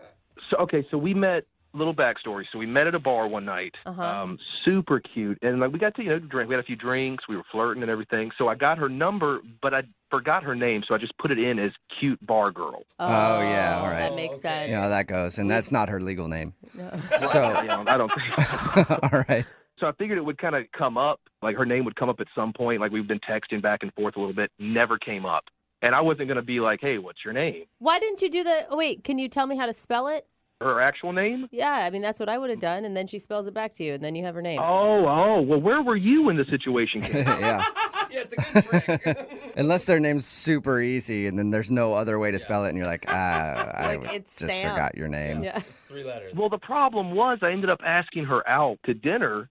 Speaker 8: So we met. Little backstory. So we met at a bar one night.
Speaker 3: Uh-huh.
Speaker 8: Super cute, and like we got to drink. We had a few drinks. We were flirting and everything. So I got her number, but I forgot her name. So I just put it in as cute bar girl.
Speaker 2: Oh, yeah, all right.
Speaker 3: That makes sense.
Speaker 2: you know how that goes, and that's not her legal name.
Speaker 3: No.
Speaker 2: So,
Speaker 8: I don't think.
Speaker 2: all right.
Speaker 8: So I figured it would kind of come up, like her name would come up at some point. Like we've been texting back and forth a little bit. Never came up, and I wasn't going to be like, "Hey, what's your name?"
Speaker 3: Why didn't you do the... Oh, wait, can you tell me how to spell it?
Speaker 8: Her actual name?
Speaker 3: Yeah, I mean, that's what I would have done, and then she spells it back to you, and then you have her name.
Speaker 8: Oh, well, where were you when the situation came?
Speaker 2: Yeah.
Speaker 4: Yeah, it's a good trick.
Speaker 2: Unless their name's super easy, and then there's no other way to spell it, and you're like, I
Speaker 3: Like, it's
Speaker 2: just
Speaker 3: Sam.
Speaker 2: forgot your name.
Speaker 3: Yeah.
Speaker 4: It's 3 letters.
Speaker 8: Well, the problem was I ended up asking her out to dinner.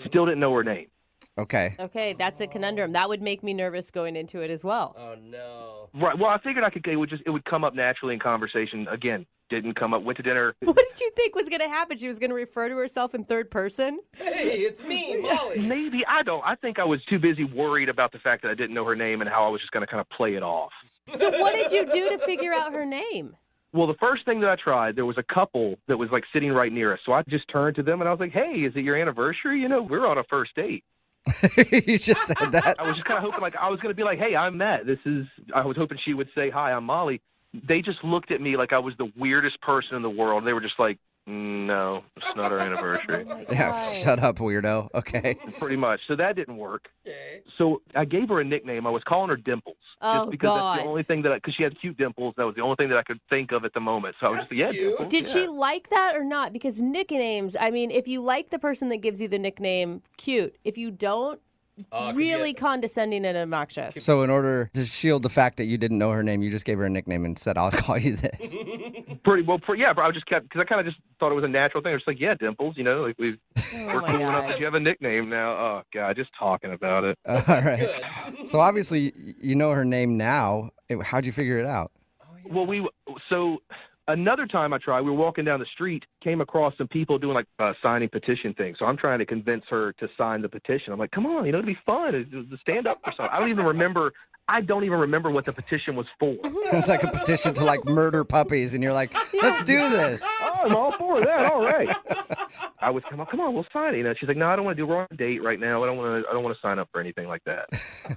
Speaker 8: Still didn't know her name.
Speaker 2: Okay.
Speaker 3: Okay, that's a conundrum. That would make me nervous going into it as well.
Speaker 4: Oh, no.
Speaker 8: Right. Well, I figured it would come up naturally in conversation. Again, didn't come up. Went to dinner.
Speaker 3: What did you think was going to happen? She was going to refer to herself in third person?
Speaker 4: Hey, it's me, Molly.
Speaker 8: Maybe I don't. I think I was too busy worried about the fact that I didn't know her name and how I was just going to kind of play it off.
Speaker 3: So what did you do to figure out her name?
Speaker 8: Well, the first thing that I tried, there was a couple that was like sitting right near us. So I just turned to them and I was like, "Hey, is it your anniversary? We're on a first date."
Speaker 2: You just said that.
Speaker 8: I was just kind of hoping, like, I was going to be like, "Hey, I'm Matt. I was hoping she would say, "Hi, I'm Molly." They just looked at me like I was the weirdest person in the world. They were just like, "No, it's not our anniversary."
Speaker 2: Yeah, shut up, weirdo. Okay.
Speaker 8: Pretty much. So that didn't work.
Speaker 4: Okay.
Speaker 8: So I gave her a nickname. I was calling her Dimples.
Speaker 3: Oh,
Speaker 8: just because that's
Speaker 3: God.
Speaker 8: the only thing because she had cute dimples. That was the only thing that I could think of at the moment. So I was
Speaker 4: That's
Speaker 8: just, yeah,
Speaker 4: cute.
Speaker 8: Dimples.
Speaker 3: Did
Speaker 8: yeah.
Speaker 3: she like that or not? Because nicknames, I mean, if you like the person that gives you the nickname, cute. If you don't,
Speaker 4: Could
Speaker 3: really
Speaker 4: get-
Speaker 3: condescending and obnoxious.
Speaker 2: So in order to shield the fact that you didn't know her name, you just gave her a nickname and said, I'll call you this.
Speaker 8: Pretty well, yeah. But I just kept because I kind of just thought it was a natural thing. I was just like, yeah, Dimples. Like we're
Speaker 3: Oh,
Speaker 8: cool
Speaker 3: my
Speaker 8: enough
Speaker 3: God.
Speaker 8: that you have a nickname now. Oh God, just talking about it.
Speaker 2: All right.
Speaker 4: Good.
Speaker 2: So obviously you know her name now. How'd you figure it out?
Speaker 8: Well, so another time I tried, we were walking down the street, came across some people doing like signing petition things. So I'm trying to convince her to sign the petition. I'm like, come on, it'd be fun to stand up for something. I don't even remember what the petition was for.
Speaker 2: It's like a petition to like murder puppies, and you're like, let's do this.
Speaker 8: Oh, I'm all for that. All right. I was come on, we'll sign it. She's like, no, I don't want to do. We're on a date right now. I don't want to sign up for anything like that.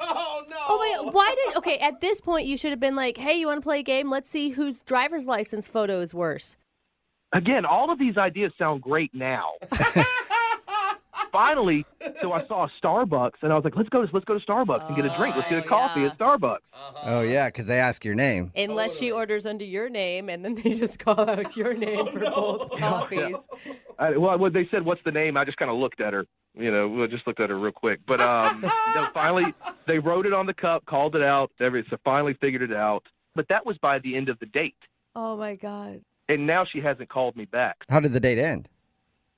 Speaker 4: Oh, no.
Speaker 3: Oh, wait, okay, at this point, you should have been like, hey, you want to play a game? Let's see whose driver's license photo is worse.
Speaker 8: Again, all of these ideas sound great now. Finally, so I saw a Starbucks, and I was like, let's go to Starbucks and get a drink. Let's get a coffee at Starbucks.
Speaker 2: Oh, yeah, because they ask your name.
Speaker 3: Unless she orders under your name, and then they just call out your name for both coffees.
Speaker 8: Well, when they said, what's the name, I just kind of looked at her. I just looked at her real quick. But no, finally, they wrote it on the cup, called it out. So finally figured it out. But that was by the end of the date.
Speaker 3: Oh, my God.
Speaker 8: And now she hasn't called me back.
Speaker 2: How did the date end?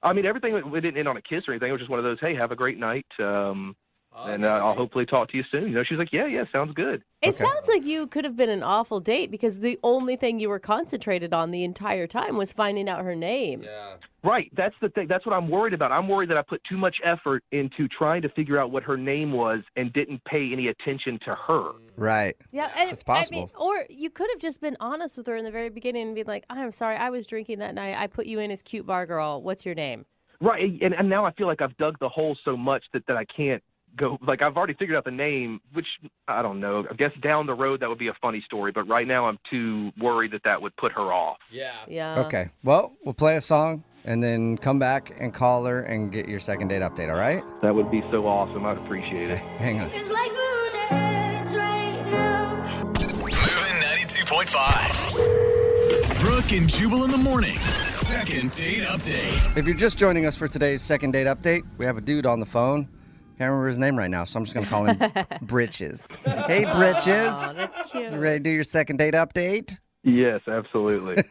Speaker 8: I mean, everything, it didn't end on a kiss or anything. It was just one of those, hey, have a great night. I'll hopefully talk to you soon. She's like, yeah, sounds good.
Speaker 3: It sounds like you could have been an awful date because the only thing you were concentrated on the entire time was finding out her name.
Speaker 4: Yeah.
Speaker 8: Right. That's the thing. That's what I'm worried about. I'm worried that I put too much effort into trying to figure out what her name was and didn't pay any attention to her.
Speaker 2: Right.
Speaker 3: Yeah, and
Speaker 2: It's possible.
Speaker 3: or you could have just been honest with her in the very beginning and be like, I'm sorry, I was drinking that night. I put you in as cute bar girl. What's your name?
Speaker 8: Right. And now I feel like I've dug the hole so much that I can't go. Like, I've already figured out the name, which I don't know. I guess down the road that would be a funny story. But right now I'm too worried that would put her off.
Speaker 4: Yeah.
Speaker 3: Yeah.
Speaker 2: Okay. Well, we'll play a song and then come back and call her and get your second date update, all right?
Speaker 8: That would be so awesome. I'd appreciate it.
Speaker 2: Hang on.
Speaker 9: It's like moonlight right now.
Speaker 1: Moving 92.5. Brooke and Jubal in the mornings. Second date update.
Speaker 2: If you're just joining us for today's second date update, we have a dude on the phone. Can't remember his name right now, so I'm just going to call him Britches. Hey, Britches.
Speaker 3: Oh, that's cute.
Speaker 2: You ready to do your second date update?
Speaker 8: Yes, absolutely.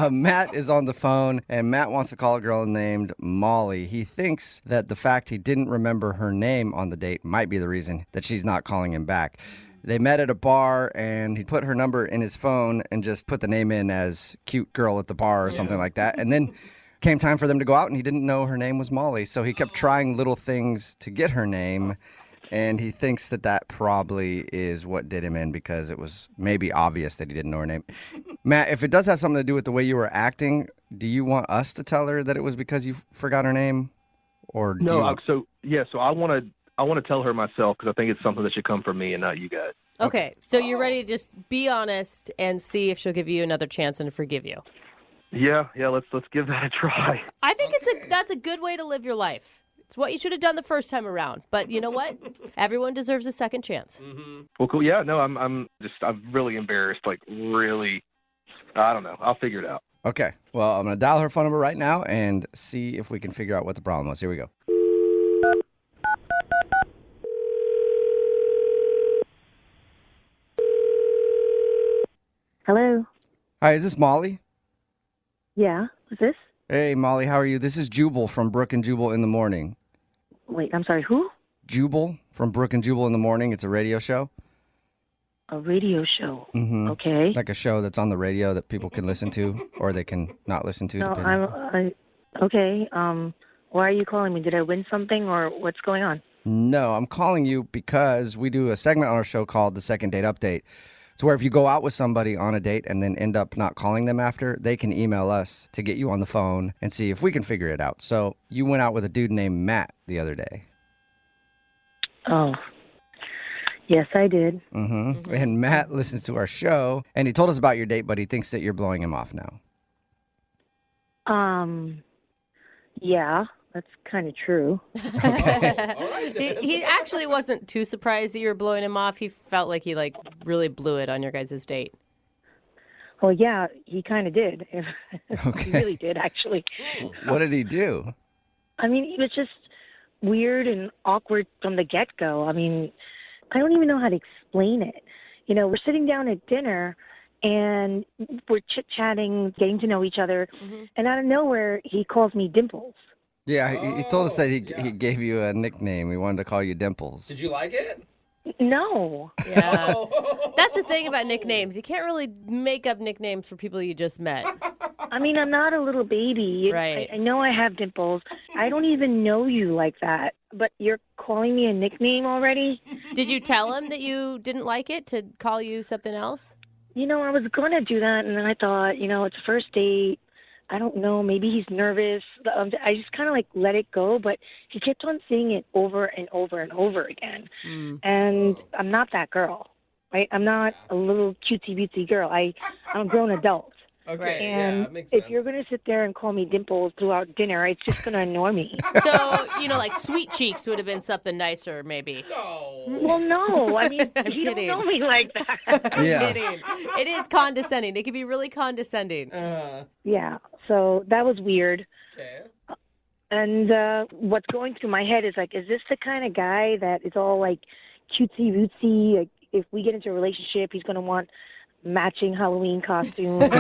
Speaker 2: Matt is on the phone, and Matt wants to call a girl named Molly. He thinks that the fact he didn't remember her name on the date might be the reason that she's not calling him back. They met at a bar, and he put her number in his phone and just put the name in as cute girl at the bar or something like that. And then came time for them to go out, and he didn't know her name was Molly. So he kept trying little things to get her name, and he thinks that probably is what did him in because it was maybe obvious that he didn't know her name. Matt, if it does have something to do with the way you were acting, do you want us to tell her that it was because you forgot her name? Or do you
Speaker 8: No,
Speaker 2: want...
Speaker 8: so I want to tell her myself because I think it's something that should come from me and not you guys.
Speaker 3: Okay, so you're ready to just be honest and see if she'll give you another chance and forgive you.
Speaker 8: Yeah, let's give that a try.
Speaker 3: I think that's a good way to live your life. It's what you should have done the first time around. But you know what? Everyone deserves a second chance.
Speaker 4: Mm-hmm.
Speaker 8: Well, cool. Yeah, no, I'm really embarrassed. Like, really, I don't know. I'll figure it out.
Speaker 2: Okay, well, I'm going to dial her phone number right now and see if we can figure out what the problem was. Here we go.
Speaker 6: Hello.
Speaker 2: Hi, is this Molly?
Speaker 6: Yeah. Who's this?
Speaker 2: Hey, Molly, how are you? This is Jubal from Brooke and Jubal in the Morning.
Speaker 6: Wait, I'm sorry. Who?
Speaker 2: Jubal from Brooke and Jubal in the Morning. It's a radio show.
Speaker 6: A radio show.
Speaker 2: Mm-hmm.
Speaker 6: Okay.
Speaker 2: Like a show that's on the radio that people can listen to or they can not listen to.
Speaker 6: No,
Speaker 2: depending.
Speaker 6: okay. Why are you calling me? Did I win something or what's going on?
Speaker 2: No, I'm calling you because we do a segment on our show called The Second Date Update. It's where if you go out with somebody on a date and then end up not calling them after, they can email us to get you on the phone and see if we can figure it out. So you went out with a dude named Matt the other day.
Speaker 6: Oh. Yes, I did.
Speaker 2: Mm-hmm. And Matt listens to our show, and he told us about your date, but he thinks that you're blowing him off now.
Speaker 6: Yeah, that's kind of true.
Speaker 2: Okay.
Speaker 4: All right, then.
Speaker 3: He actually wasn't too surprised that you were blowing him off. He felt like he really blew it on your guys' date.
Speaker 6: Well, yeah, he kind of did.
Speaker 2: Okay.
Speaker 6: He really did, actually.
Speaker 2: What did he do?
Speaker 6: I mean, it was just weird and awkward from the get-go. I mean, I don't even know how to explain it. You know, we're sitting down at dinner, and we're chit-chatting, getting to know each other, and out of nowhere, he calls me Dimples.
Speaker 2: Yeah, he told us that he
Speaker 4: yeah.
Speaker 2: gave you a nickname. He wanted to call you Dimples.
Speaker 4: Did you like it?
Speaker 6: No.
Speaker 3: Yeah.
Speaker 4: Oh.
Speaker 3: That's the thing about nicknames. You can't really make up nicknames for people you just met.
Speaker 6: I mean, I'm not a little baby.
Speaker 3: Right.
Speaker 6: I know I have dimples. I don't even know you like that. But you're calling me a nickname already?
Speaker 3: Did you tell him that you didn't like it to call you something else?
Speaker 6: You know, I was going to do that, and then I thought, you know, it's a first date. I don't know. Maybe he's nervous. I just kind of let it go, but he kept on saying it over and over and over again. And I'm not that girl, right? I'm not a little cutesy-bootsy girl. I'm a grown adult.
Speaker 4: Okay,
Speaker 6: And
Speaker 4: yeah, that makes sense.
Speaker 6: if you're going to sit there and call me Dimples throughout dinner, it's just going to annoy me.
Speaker 3: So, like Sweet Cheeks would have been something nicer, maybe.
Speaker 4: No.
Speaker 6: Well, no. I mean, you don't
Speaker 3: kidding.
Speaker 6: know me like that.
Speaker 2: Yeah.
Speaker 3: Kidding. It is condescending. It can be really condescending.
Speaker 6: Yeah. So that was weird.
Speaker 4: Okay.
Speaker 10: And what's going through my head is like, is this the kind of guy that is all like cutesy rootsy? Like, if we get into a relationship, he's going to want matching Halloween costumes. In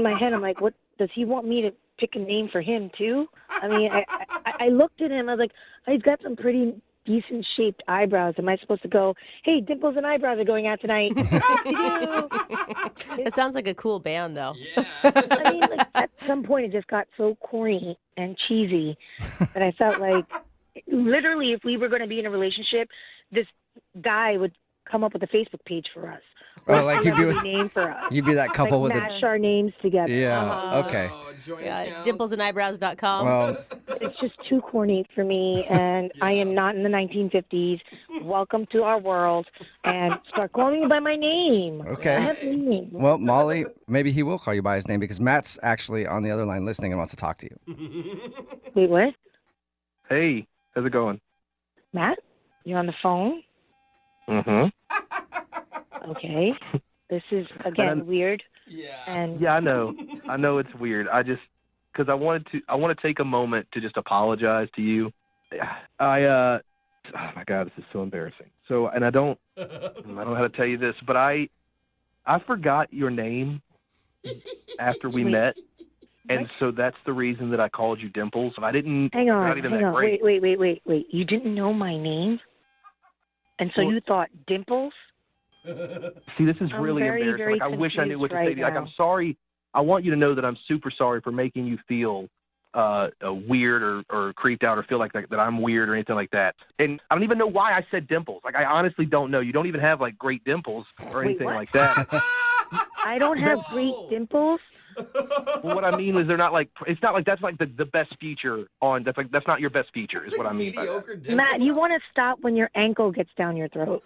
Speaker 10: my head, I'm like, what does he want me to pick a name for him too? I mean, I looked at him. I was like, oh, he's got some pretty decent shaped eyebrows. Am I supposed to go, hey, dimples and eyebrows are going out tonight?
Speaker 3: It sounds like a cool band, though.
Speaker 4: Yeah.
Speaker 10: I mean, like, at some point, it just got so corny and cheesy that I felt like, literally, if we were going to be in a relationship, this guy would come up with a Facebook page for us.
Speaker 2: Oh, like you'd be
Speaker 10: a name for us.
Speaker 2: You'd be that couple
Speaker 10: Like,
Speaker 2: with
Speaker 10: match our names together.
Speaker 2: Yeah. Okay.
Speaker 4: Oh, joint
Speaker 3: Yeah,
Speaker 4: accounts.
Speaker 3: dimplesandeyebrows.com.
Speaker 2: Well,
Speaker 10: It's just too corny for me, and I am not in the 1950s. Welcome to our world, and start calling me by my name.
Speaker 2: Okay.
Speaker 10: I have a name.
Speaker 2: well, Molly, maybe he will call you by his name because Matt's actually on the other line listening and wants to talk to you.
Speaker 10: Wait, what?
Speaker 8: Hey, how's it going?
Speaker 10: Matt? You're on the phone?
Speaker 8: Mm-hmm.
Speaker 10: Okay. This is, again, weird.
Speaker 4: Yeah.
Speaker 10: And
Speaker 8: Yeah, I know. I know it's weird. Because I want to take a moment to just apologize to you. Oh my God, this is so embarrassing. So, and I don't know how to tell you this, but I forgot your name after we
Speaker 10: Wait.
Speaker 8: met. And
Speaker 10: What?
Speaker 8: so that's the reason that I called you Dimples. I didn't.
Speaker 10: hang
Speaker 8: you're
Speaker 10: on,
Speaker 8: not even
Speaker 10: hang
Speaker 8: that
Speaker 10: on.
Speaker 8: great.
Speaker 10: Wait. You didn't know my name? And so
Speaker 8: Well-
Speaker 10: you thought Dimples?
Speaker 8: See, this is
Speaker 10: I'm
Speaker 8: really
Speaker 10: very,
Speaker 8: embarrassing.
Speaker 10: very
Speaker 8: Like, I wish I knew what to
Speaker 10: confused
Speaker 8: say to you.
Speaker 10: right
Speaker 8: Like, I'm
Speaker 10: now.
Speaker 8: sorry. I want you to know that I'm super sorry for making you feel weird or creeped out or feel like that I'm weird or anything like that. And I don't even know why I said dimples. Like, I honestly don't know. You don't even have, like, great dimples or
Speaker 10: Wait,
Speaker 8: anything
Speaker 10: what?
Speaker 8: like that.
Speaker 10: I don't have great dimples?
Speaker 8: Well, what I mean is they're not like, it's not like that's like the best feature on, that's not your best feature is what I mean by that.
Speaker 4: Mediocre dimples.
Speaker 10: Matt, you want to stop when your ankle gets down your throat.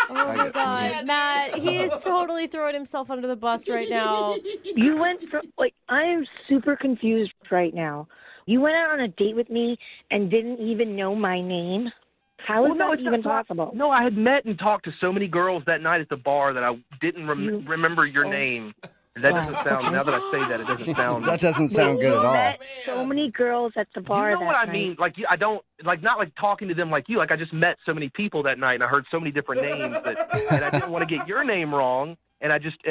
Speaker 3: Oh, my God. Matt, he is totally throwing himself under the bus right now.
Speaker 10: You went from, like, I am super confused right now. You went out on a date with me and didn't even know my name? How is
Speaker 8: Well, no,
Speaker 10: that
Speaker 8: it's
Speaker 10: even
Speaker 8: not-
Speaker 10: possible?
Speaker 8: No, I had met and talked to so many girls that night at the bar that I didn't
Speaker 10: You-
Speaker 8: remember your
Speaker 10: Oh.
Speaker 8: name. That
Speaker 10: Wow.
Speaker 8: doesn't sound, now that I say that, it doesn't sound.
Speaker 2: That doesn't sound
Speaker 10: Wait,
Speaker 2: good at
Speaker 10: you
Speaker 2: all.
Speaker 10: met so many girls at the bar
Speaker 8: You know
Speaker 10: that
Speaker 8: what I
Speaker 10: night.
Speaker 8: mean? Like, I don't, like, not like talking to them like you. Like, I just met so many people that night and I heard so many different names and I didn't want to get your name wrong. And I just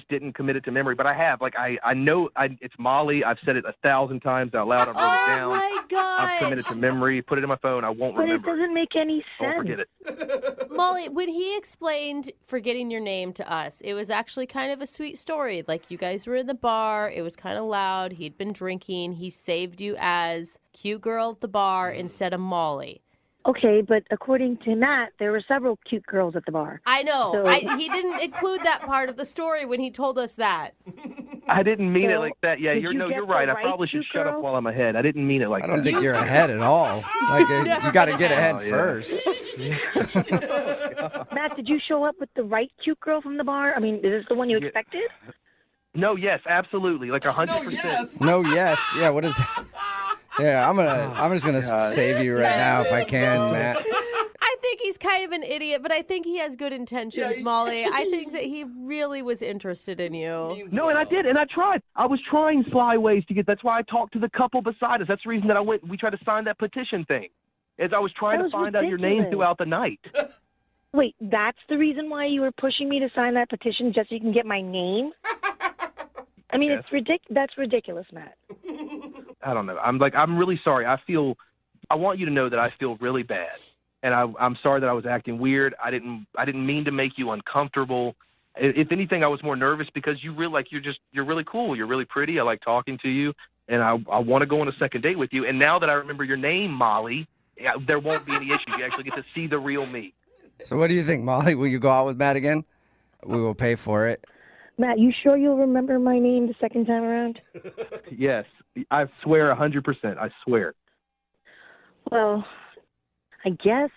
Speaker 8: didn't commit it to memory. But I have, like, I know it's Molly. I've said it 1,000 times out loud. I've wrote it
Speaker 3: Oh,
Speaker 8: down.
Speaker 3: my
Speaker 8: I've committed
Speaker 3: gosh.
Speaker 8: to memory. Put it in my phone. I won't
Speaker 10: But it
Speaker 8: remember.
Speaker 10: doesn't make any
Speaker 8: I won't
Speaker 10: sense.
Speaker 8: forget it.
Speaker 3: Molly, when he explained forgetting your name to us, it was actually kind of a sweet story. Like, you guys were in the bar. It was kind of loud. He'd been drinking. He saved you as cute girl at the bar instead of Molly.
Speaker 10: Okay, but according to Matt, there were several cute girls at the bar.
Speaker 3: I know.
Speaker 10: So-
Speaker 3: He didn't include that part of the story when he told us that.
Speaker 8: I didn't mean it
Speaker 10: So,
Speaker 8: like that. Yeah,
Speaker 10: did
Speaker 8: you're
Speaker 10: you
Speaker 8: no,
Speaker 10: get
Speaker 8: you're
Speaker 10: the
Speaker 8: right. I
Speaker 10: right
Speaker 8: probably should
Speaker 10: cute
Speaker 8: shut up
Speaker 10: girl?
Speaker 8: while I'm ahead. I didn't mean it like
Speaker 2: I don't
Speaker 8: that.
Speaker 2: think you're ahead at all. Like,
Speaker 3: Never
Speaker 2: you got to
Speaker 3: been
Speaker 2: get ahead
Speaker 8: ahead.
Speaker 2: first.
Speaker 10: Matt, did you show up with the right cute girl from the bar? I mean, is this the one you
Speaker 8: Yeah.
Speaker 10: expected?
Speaker 8: No, yes, absolutely, like
Speaker 4: No,
Speaker 8: 100%.
Speaker 4: yes.
Speaker 2: No, yes. Yeah, what is that? Yeah, I'm just gonna
Speaker 8: God.
Speaker 2: save you right now if I can, Matt.
Speaker 3: I think he's kind of an idiot, but I think he has good intentions,
Speaker 4: Yeah,
Speaker 3: Molly. I think that he really was interested in you.
Speaker 4: Means
Speaker 8: No, and I
Speaker 4: well.
Speaker 8: did, and I tried. I was trying sly ways to get. That's why I talked to the couple beside us. That's the reason that I went. We tried to sign that petition thing, as I was trying
Speaker 10: That
Speaker 8: to
Speaker 10: was
Speaker 8: find out your name
Speaker 10: ridiculous.
Speaker 8: throughout the night.
Speaker 10: Wait, that's the reason why you were pushing me to sign that petition just so you can get my name? I mean,
Speaker 8: Yes.
Speaker 10: that's ridiculous, Matt.
Speaker 8: I don't know. I'm really sorry. I want you to know that I feel really bad, and I'm sorry that I was acting weird. I didn't mean to make you uncomfortable. If anything, I was more nervous because you're really cool. You're really pretty. I like talking to you, and I want to go on a second date with you. And now that I remember your name, Molly, there won't be any issue. You actually get to see the real me.
Speaker 2: So what do you think, Molly? Will you go out with Matt again? We will pay for it.
Speaker 10: Matt, you sure you'll remember my name the second time around?
Speaker 8: Yes, I swear 100%. I swear.
Speaker 10: Well, I guess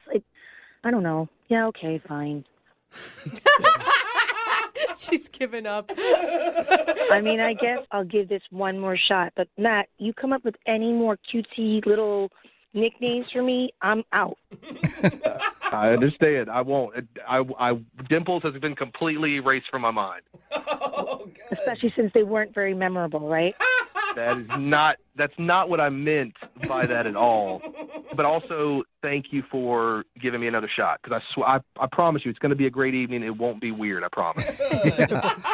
Speaker 10: I don't know. Yeah, okay, fine.
Speaker 3: She's given up.
Speaker 10: I mean, I guess I'll give this one more shot. But Matt, you come up with any more cutesy little nicknames for me, I'm out.
Speaker 8: I understand. I won't. Dimples has been completely erased from my mind.
Speaker 4: Oh, God.
Speaker 10: Especially since they weren't very memorable, right?
Speaker 8: That's not what I meant by that at all. But also, thank you for giving me another shot, because I promise you, it's going to be a great evening. It won't be weird, I promise.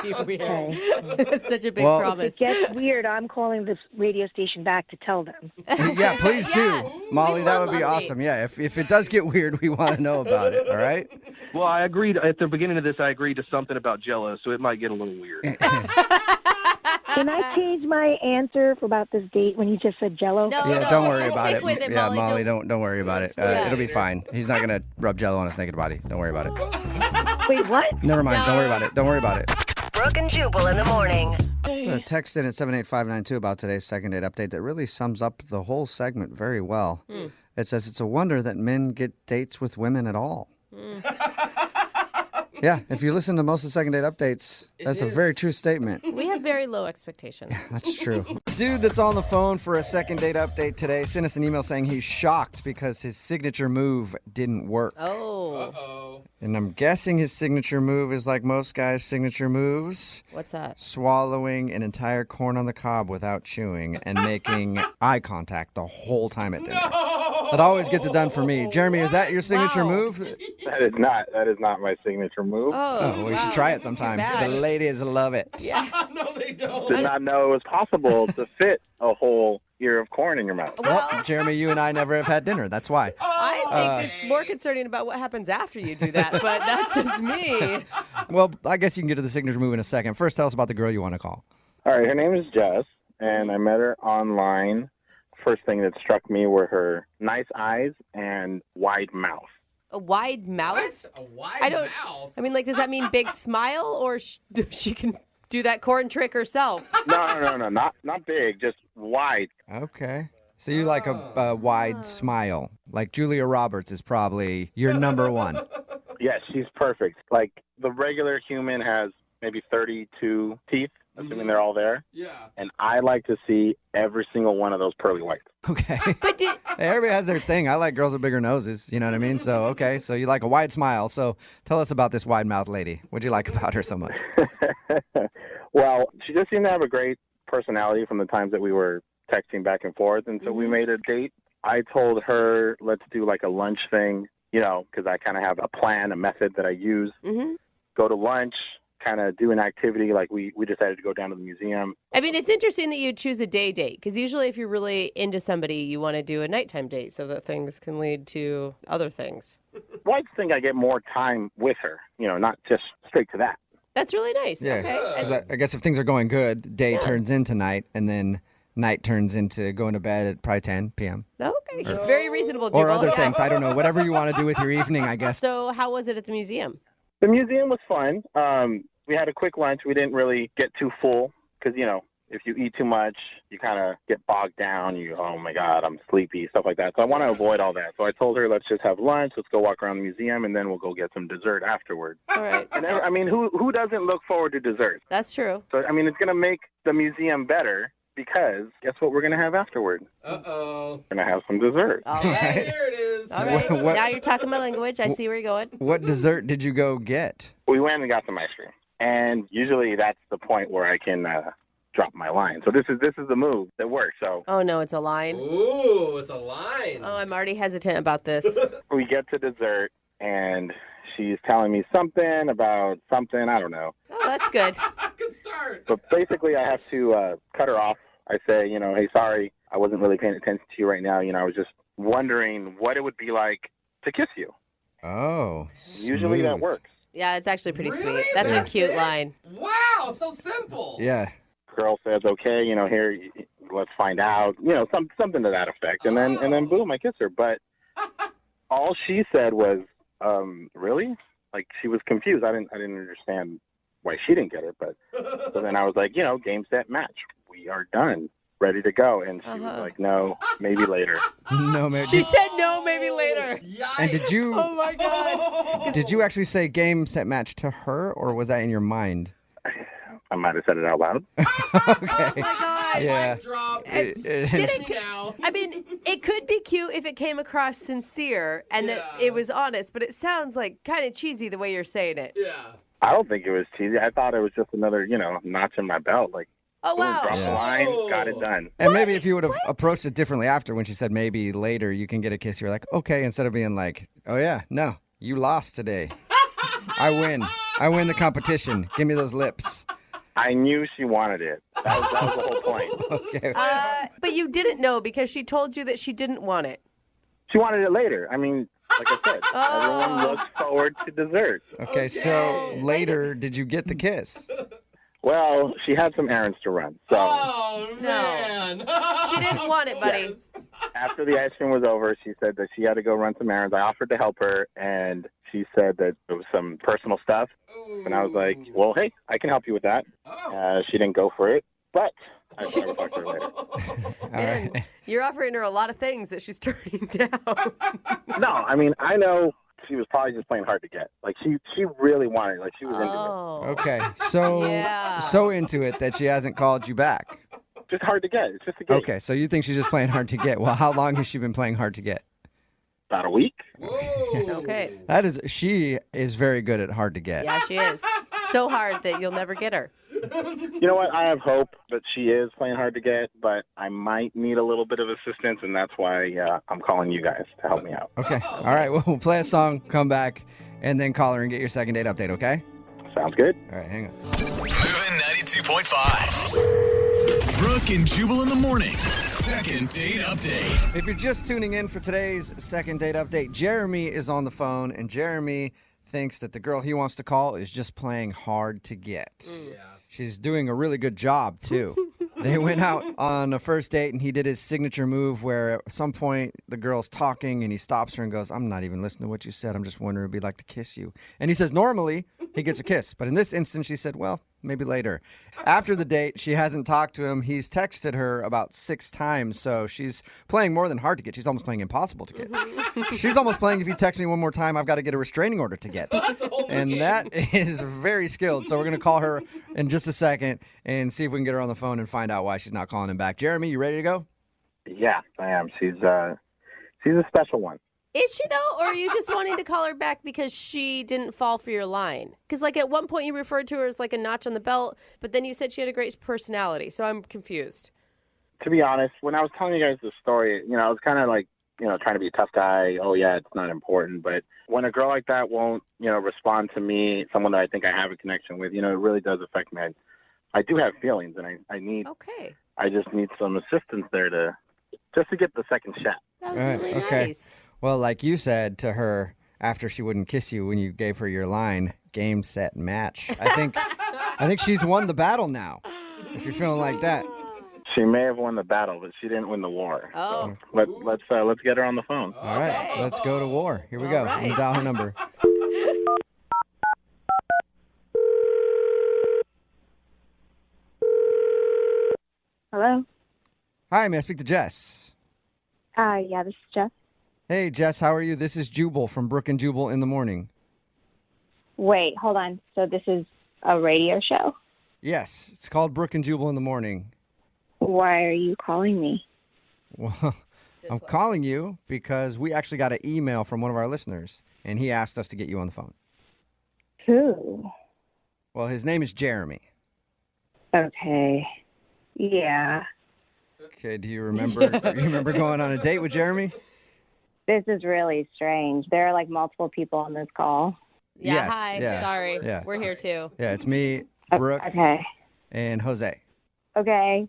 Speaker 3: It's such a big
Speaker 2: Well-
Speaker 3: promise.
Speaker 10: If it gets weird, I'm calling this radio station back to tell them.
Speaker 2: Yeah, please do. Molly, that
Speaker 3: love
Speaker 2: would be
Speaker 3: updates.
Speaker 2: awesome. Yeah, if it does get weird, we want to know about it, all right?
Speaker 8: Well, I agreed at the beginning of this. I agreed to something about Jell-O, so it might get a little weird.
Speaker 10: Can I change my answer for about this date when you just said Jell-O?
Speaker 3: No,
Speaker 2: Yeah,
Speaker 3: no,
Speaker 2: don't worry
Speaker 3: just
Speaker 2: about
Speaker 3: stick
Speaker 2: it.
Speaker 3: with it,
Speaker 2: Yeah,
Speaker 3: Molly.
Speaker 2: Molly, don't worry about it.
Speaker 3: Yeah.
Speaker 2: It'll be fine. He's not going to rub Jello on his naked body. Don't worry about it.
Speaker 10: Wait, what?
Speaker 2: Never mind. Don't worry about it. Don't worry about it.
Speaker 11: Brooke and Jubal in the morning.
Speaker 2: A text in at 78592 about today's second date update that really sums up the whole segment very well. It says it's a wonder that men get dates with women at all. Yeah, if you listen to most of the second date updates, that's a very true statement.
Speaker 3: We have very low expectations.
Speaker 2: That's true. Dude that's on the phone for a second date update today sent us an email saying he's shocked because his signature move didn't work.
Speaker 3: Oh.
Speaker 2: And I'm guessing his signature move is like most guys' signature moves.
Speaker 3: What's that?
Speaker 2: Swallowing an entire corn on the cob without chewing and making eye contact the whole time at dinner. That always gets it done for me. Jeremy, is that your signature move?
Speaker 12: That is not my signature move.
Speaker 2: Oh, well, you should try it sometime. The ladies love it.
Speaker 3: Yeah.
Speaker 4: No, they don't.
Speaker 12: Did not know it was possible to fit a whole ear of corn in your mouth.
Speaker 2: Well, Jeremy, you and I never have had dinner. That's why.
Speaker 3: I think it's more concerning about what happens after you do that, but that's just me.
Speaker 2: Well, I guess you can get to the signature move in a second. First, tell us about the girl you want to call.
Speaker 12: All right, her name is Jess, and I met her online. First thing that struck me were her nice eyes and wide mouth.
Speaker 3: A wide mouth?
Speaker 4: What? A wide mouth?
Speaker 3: I mean, like, does that mean big smile, or she can do that corn trick herself?
Speaker 12: No, not big, just wide.
Speaker 2: Okay. So you like a wide smile. Like Julia Roberts is probably your number one.
Speaker 12: Yes, she's perfect. Like the regular human has maybe 32 teeth, assuming they're all there.
Speaker 4: Yeah.
Speaker 12: And I like to see every single one of those pearly whites.
Speaker 2: Okay.
Speaker 3: But
Speaker 2: Hey, everybody has their thing. I like girls with bigger noses. You know what I mean? So, okay. So you like a wide smile. So tell us about this wide mouth lady. What'd you like about her so much?
Speaker 12: Well, she just seemed to have a great personality from the times that we were texting back and forth. And so we made a date. I told her, let's do like a lunch thing, because I kind of have a plan, a method that I use. Go to lunch, kind of do an activity. Like we decided to go down to the museum.
Speaker 3: I mean, it's interesting that you choose a day date, because usually if you're really into somebody, you want to do a nighttime date so that things can lead to other things.
Speaker 12: Well, I just think I get more time with her, not just straight to that.
Speaker 3: That's really nice.
Speaker 2: Yeah.
Speaker 3: Okay.
Speaker 2: 'Cause I guess if things are going good, day turns into night, and then night turns into going to bed at probably 10 p.m.
Speaker 3: Okay. Very reasonable, Jubal.
Speaker 2: Or other
Speaker 3: Yeah.
Speaker 2: things. I don't know. Whatever you want to do with your evening, I guess.
Speaker 3: So how was it at the museum?
Speaker 12: The museum was fun. We had a quick lunch. We didn't really get too full because, if you eat too much, you kind of get bogged down. Oh, my God, I'm sleepy, stuff like that. So I want to avoid all that. So I told her, let's just have lunch. Let's go walk around the museum, and then we'll go get some dessert afterward.
Speaker 3: All right.
Speaker 12: And who doesn't look forward to dessert?
Speaker 3: That's true.
Speaker 12: So, it's going to make the museum better because guess what we're going to have afterward?
Speaker 4: Uh-oh.
Speaker 12: We're going to have some dessert.
Speaker 3: All
Speaker 4: Hey,
Speaker 3: right.
Speaker 4: there it is.
Speaker 3: All right.
Speaker 2: What-
Speaker 3: Now you're talking my language. I see where you're going.
Speaker 2: What dessert did you go get?
Speaker 12: We went and got some ice cream. And usually that's the point where I can drop my line. So this is the move that works. So
Speaker 3: Oh, no, it's a line.
Speaker 4: Ooh, it's a line.
Speaker 3: Oh, I'm already hesitant about this.
Speaker 12: we get to dessert, and she's telling me something about something. I don't know.
Speaker 3: Oh, that's good.
Speaker 4: Good start.
Speaker 12: But basically, I have to cut her off. I say, hey, sorry, I wasn't really paying attention to you right now. I was just wondering what it would be like to kiss you.
Speaker 2: Oh,
Speaker 12: Usually that
Speaker 2: smooth.
Speaker 12: works.
Speaker 3: Yeah, it's actually pretty
Speaker 4: Really?
Speaker 3: sweet. That's a
Speaker 4: That's
Speaker 3: cute
Speaker 4: it?
Speaker 3: line.
Speaker 4: Wow, so simple.
Speaker 2: Yeah.
Speaker 12: Girl says, okay, here, let's find out, something to that effect. And then boom, I kiss her. But all she said was, really? Like, she was confused. I didn't understand why she didn't get it. But so then I was like, game, set, match. We are done. Ready to go. And she was like, no, maybe later.
Speaker 2: No, man.
Speaker 3: She said no, maybe later.
Speaker 4: Yikes.
Speaker 2: And did you
Speaker 3: Oh, my God.
Speaker 2: did you actually say game set match to her, or was that in your mind?
Speaker 12: I might have said it out loud.
Speaker 2: Okay.
Speaker 3: Oh, my God.
Speaker 2: Yeah.
Speaker 4: Mic drop.
Speaker 3: Did it?
Speaker 4: Now.
Speaker 3: I mean, it could be cute if it came across sincere and that
Speaker 4: Yeah.
Speaker 3: it was honest, but it sounds like kind of cheesy the way you're saying it.
Speaker 4: Yeah.
Speaker 12: I don't think it was cheesy. I thought it was just another, notch in my belt. Like,
Speaker 3: Oh,
Speaker 12: Boom,
Speaker 3: wow.
Speaker 12: dropped the line, got it done.
Speaker 2: And maybe if you would have approached it differently after when she said maybe later you can get a kiss, you're like, okay, instead of being like, oh, yeah, no, you lost today. I win. I win the competition. Give me those lips.
Speaker 12: I knew she wanted it. That was the whole point.
Speaker 2: Okay.
Speaker 3: But you didn't know because she told you that she didn't want it.
Speaker 12: She wanted it later. I mean, like I said, everyone looks forward to dessert.
Speaker 2: Okay, so later, did you get the kiss?
Speaker 12: Well, she had some errands to run. So
Speaker 4: Oh, man.
Speaker 3: She didn't want it, buddy.
Speaker 12: after the ice cream was over, she said that she had to go run some errands. I offered to help her, and she said that it was some personal stuff. And I was like, well, hey, I can help you with that. She didn't go for it, but I will talk to her later.
Speaker 2: All right.
Speaker 3: You're offering her a lot of things that she's turning down.
Speaker 12: No, I mean, I know she was probably just playing hard to get. Like, she really wanted it. Like, she was into it.
Speaker 2: Okay, so
Speaker 3: Yeah.
Speaker 2: so into it that she hasn't called you back.
Speaker 12: Just hard to get. It's just a game.
Speaker 2: Okay, so you think she's just playing hard to get. Well, how long has she been playing hard to get?
Speaker 12: About a week.
Speaker 3: Okay.
Speaker 2: She is very good at hard to get.
Speaker 3: Yeah, she is. So hard that you'll never get her.
Speaker 12: You know what? I have hope that she is playing hard to get, but I might need a little bit of assistance, and that's why I'm calling you guys to help me out.
Speaker 2: Okay. All right. Well, we'll play a song, come back, and then call her and get your second date update, okay?
Speaker 12: Sounds good.
Speaker 2: All right, hang on.
Speaker 1: Moving 92.5. Brooke and Jubal in the mornings. Second date update.
Speaker 2: If you're just tuning in for today's second date update, Jeremy is on the phone, and Jeremy thinks that the girl he wants to call is just playing hard to get.
Speaker 4: Yeah.
Speaker 2: She's doing a really good job, too. They went out on a first date, and he did his signature move where at some point the girl's talking, and he stops her and goes, I'm not even listening to what you said. I'm just wondering if he'd like to kiss you. And he says normally he gets a kiss. But in this instance, she said, well, maybe later. After the date, she hasn't talked to him. He's texted her about 6 times, so she's playing more than hard to get. She's almost playing impossible to get. She's almost playing, if you text me one more time, I've got to get a restraining order to get. And that is very skilled. So we're going to call her in just a second and see if we can get her on the phone and find out why she's not calling him back. Jeremy, you ready to go?
Speaker 12: Yeah, I am. She's a special one.
Speaker 3: Is she, though? Or are you just wanting to call her back because she didn't fall for your line? Because, like, at one point you referred to her as, like, a notch on the belt, but then you said she had a great personality, so I'm confused.
Speaker 12: To be honest, when I was telling you guys the story, I was kind of like, trying to be a tough guy. Oh, yeah, it's not important. But when a girl like that won't, respond to me, someone that I think I have a connection with, it really does affect me. I do have feelings, and I just need some assistance there to get the second shot.
Speaker 3: That was really nice.
Speaker 2: Well, like you said to her after she wouldn't kiss you when you gave her your line, game, set, match. I think she's won the battle now, if you're feeling like that.
Speaker 12: She may have won the battle, but she didn't win the war.
Speaker 3: Oh.
Speaker 12: So let's get her on the phone.
Speaker 2: All right, let's go to war. Here we go.
Speaker 3: right.
Speaker 2: I'm going to dial her number.
Speaker 6: Hello?
Speaker 2: Hi, may I speak to Jess?
Speaker 6: Yeah, this is Jeff.
Speaker 2: Hey, Jess, how are you? This is Jubal from Brooke and Jubal in the morning.
Speaker 6: Wait, hold on. So this is a radio show?
Speaker 2: Yes, it's called Brooke and Jubal in the morning.
Speaker 6: Why are you calling me?
Speaker 2: Well, I'm calling you because we actually got an email from one of our listeners, and he asked us to get you on the phone.
Speaker 6: Who?
Speaker 2: Well, his name is Jeremy.
Speaker 6: Okay. Yeah.
Speaker 2: Okay, do you remember going on a date with Jeremy?
Speaker 6: This is really strange. There are like multiple people on this call.
Speaker 3: Yeah,
Speaker 2: Yes,
Speaker 3: hi.
Speaker 2: yeah,
Speaker 3: Sorry.
Speaker 2: yeah.
Speaker 3: We're here, too.
Speaker 2: Yeah, it's me, Brooke,
Speaker 6: Okay.
Speaker 2: and Jose.
Speaker 6: Okay.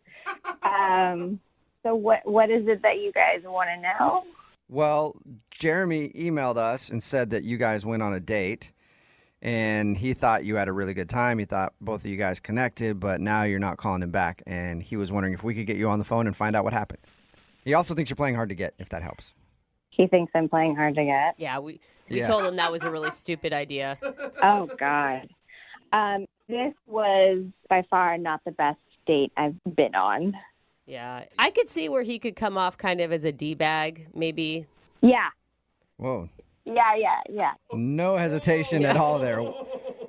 Speaker 6: So what is it that you guys want to know?
Speaker 2: Well, Jeremy emailed us and said that you guys went on a date, and he thought you had a really good time. He thought both of you guys connected, but now you're not calling him back, and he was wondering if we could get you on the phone and find out what happened. He also thinks you're playing hard to get, if that helps.
Speaker 6: He thinks I'm playing hard to get.
Speaker 3: Yeah, we
Speaker 2: Yeah.
Speaker 3: told him that was a really stupid idea.
Speaker 6: Oh, God. This was by far not the best date I've been on.
Speaker 3: Yeah. I could see where he could come off kind of as a D-bag, maybe.
Speaker 6: Yeah.
Speaker 2: Whoa.
Speaker 6: Yeah.
Speaker 2: No hesitation at all there.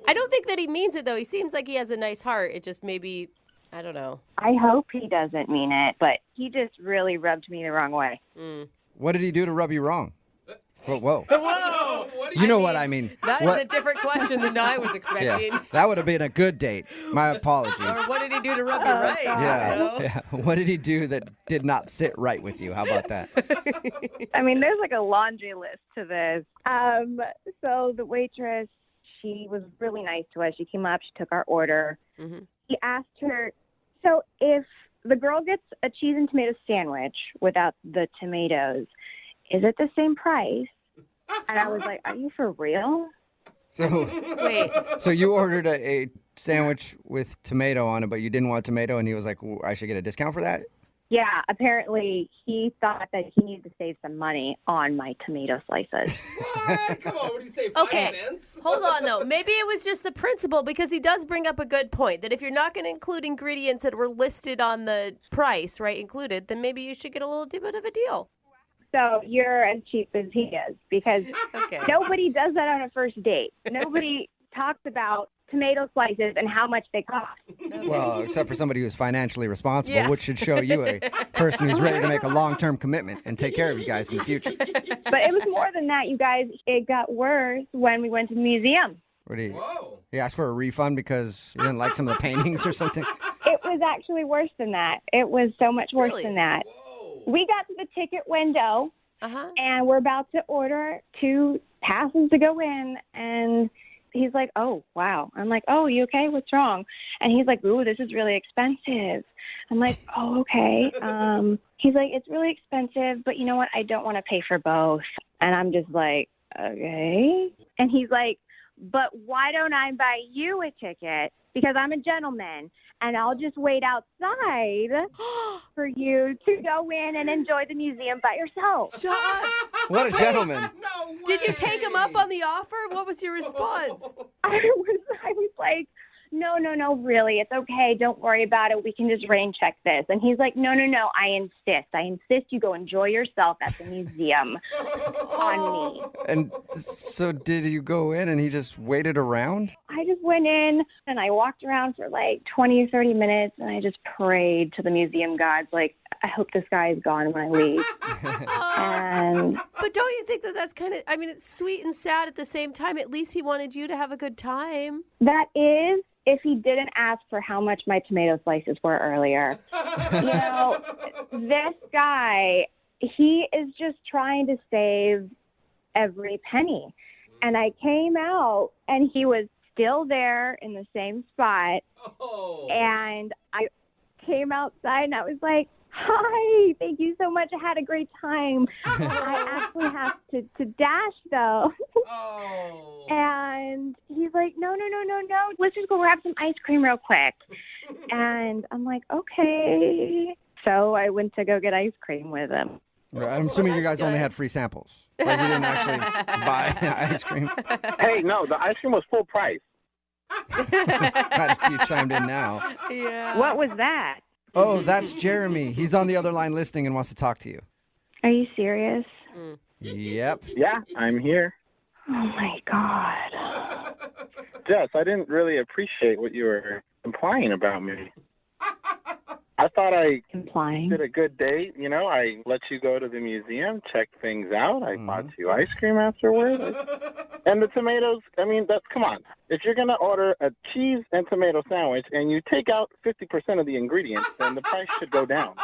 Speaker 3: I don't think that he means it, though. He seems like he has a nice heart. It just maybe, I don't know.
Speaker 6: I hope he doesn't mean it, but he just really rubbed me the wrong way.
Speaker 3: Mm.
Speaker 2: What did he do to rub you wrong? Whoa.
Speaker 4: Whoa!
Speaker 2: You know what I mean.
Speaker 3: That
Speaker 2: What-
Speaker 3: is a different question than I was expecting.
Speaker 2: Yeah, that would have been a good date. My apologies.
Speaker 3: Or what did he do to rub you right?
Speaker 2: Yeah,
Speaker 3: You know?
Speaker 2: yeah. What did he do that did not sit right with you? How about that?
Speaker 6: I mean, there's like a laundry list to this. So the waitress, she was really nice to us. She came up, she took our order.
Speaker 3: Mm-hmm.
Speaker 6: He asked her, so if the girl gets a cheese and tomato sandwich without the tomatoes, is it the same price? And I was like, are you for real?
Speaker 2: So,
Speaker 3: Wait.
Speaker 2: so you ordered a sandwich with tomato on it, but you didn't want tomato, and he was like, I should get a discount for that?
Speaker 6: Yeah, apparently he thought that he needed to save some money on my tomato slices.
Speaker 4: What? Come on, what do you say, 5
Speaker 3: Okay.
Speaker 4: cents?
Speaker 3: Hold on, though. Maybe it was just the principle, because he does bring up a good point that if you're not going to include ingredients that were listed on the price, right, included, then maybe you should get a little bit of a deal.
Speaker 6: So you're as cheap as he is, because
Speaker 3: Okay.
Speaker 6: nobody does that on a first date. Nobody talks about tomato slices and how much they cost.
Speaker 2: Well, except for somebody who's financially responsible,
Speaker 3: Yeah.
Speaker 2: which should show you a person who's ready to make a long-term commitment and take care of you guys in the future.
Speaker 6: But it was more than that, you guys. It got worse when we went to the museum.
Speaker 2: What do you?
Speaker 4: Whoa.
Speaker 2: You asked for a refund because you didn't like some of the paintings or something?
Speaker 6: It was actually worse than that. It was so much worse
Speaker 3: Really?
Speaker 6: than that.
Speaker 4: Whoa.
Speaker 6: We got to the ticket window,
Speaker 3: Uh-huh.
Speaker 6: and we're about to order 2 passes to go in, and he's like, oh, wow. I'm like, oh, you okay? What's wrong? And he's like, ooh, this is really expensive. I'm like, oh, okay. He's like, it's really expensive, but you know what? I don't want to pay for both. And I'm just like, okay. And he's like, but why don't I buy you a ticket? Because I'm a gentleman, and I'll just wait outside for you to go in and enjoy the museum by yourself.
Speaker 3: Shut up.
Speaker 2: What a gentleman.
Speaker 4: No way.
Speaker 3: Did you take him up on the offer? What was your response?
Speaker 6: I was like, no, really, it's okay. Don't worry about it. We can just rain check this. And he's like, no, I insist you go enjoy yourself at the museum on me.
Speaker 2: And so did you go in and he just waited around?
Speaker 6: I just went in and I walked around for like 20, 30 minutes, and I just prayed to the museum gods, like, I hope this guy is gone when I leave. And
Speaker 3: But don't you think that that's kind of, I mean, it's sweet and sad at the same time. At least he wanted you to have a good time.
Speaker 6: that is if he didn't ask for how much my tomato slices were earlier. You know, this guy, he is just trying to save every penny. And I came out, and he was still there in the same spot.
Speaker 4: Oh.
Speaker 6: And I came outside, and I was like, hi, thank you so much. I had a great time. I actually have to dash, though.
Speaker 4: Oh.
Speaker 6: And he's like, no. Let's just go grab some ice cream real quick. And I'm like, okay. So I went to go get ice cream with him.
Speaker 2: Right, I'm assuming you guys only had free samples. Like you didn't actually buy ice cream.
Speaker 12: Hey, no, the ice cream was full price.
Speaker 2: Glad to see you chimed in now.
Speaker 3: Yeah.
Speaker 6: What was that?
Speaker 2: Oh, that's Jeremy. He's on the other line listening and wants to talk to you.
Speaker 6: Are you serious?
Speaker 2: Yep.
Speaker 12: Yeah, I'm here.
Speaker 6: Oh, my God.
Speaker 12: Jess, I didn't really appreciate what you were implying about me. I thought I
Speaker 6: Implying?
Speaker 12: did a good date. You know, I let you go to the museum, check things out. I bought you ice cream afterwards. And the tomatoes, I mean, come on. If you're going to order a cheese and tomato sandwich and you take out 50% of the ingredients, then the price should go down.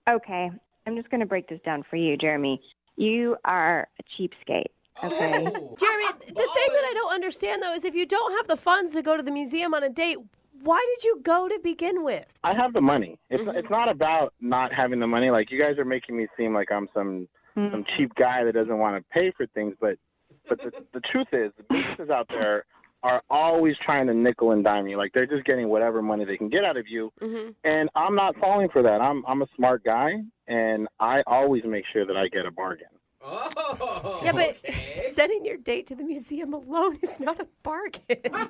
Speaker 6: Okay. I'm just going to break this down for you, Jeremy. You are a cheapskate. Okay.
Speaker 4: Oh.
Speaker 3: Jeremy, the thing that I don't understand, though, is if you don't have the funds to go to the museum on a date, why did you go to begin with?
Speaker 12: I have the money. It's not about not having the money. Like, you guys are making me seem like I'm some cheap guy that doesn't want to pay for things. But the truth is, the businesses out there are always trying to nickel and dime you. Like, they're just getting whatever money they can get out of you. And I'm not falling for that. I'm a smart guy, and I always make sure that I get a bargain.
Speaker 4: Oh.
Speaker 3: Yeah, but
Speaker 4: okay.
Speaker 3: setting your date to the museum alone is not a bargain.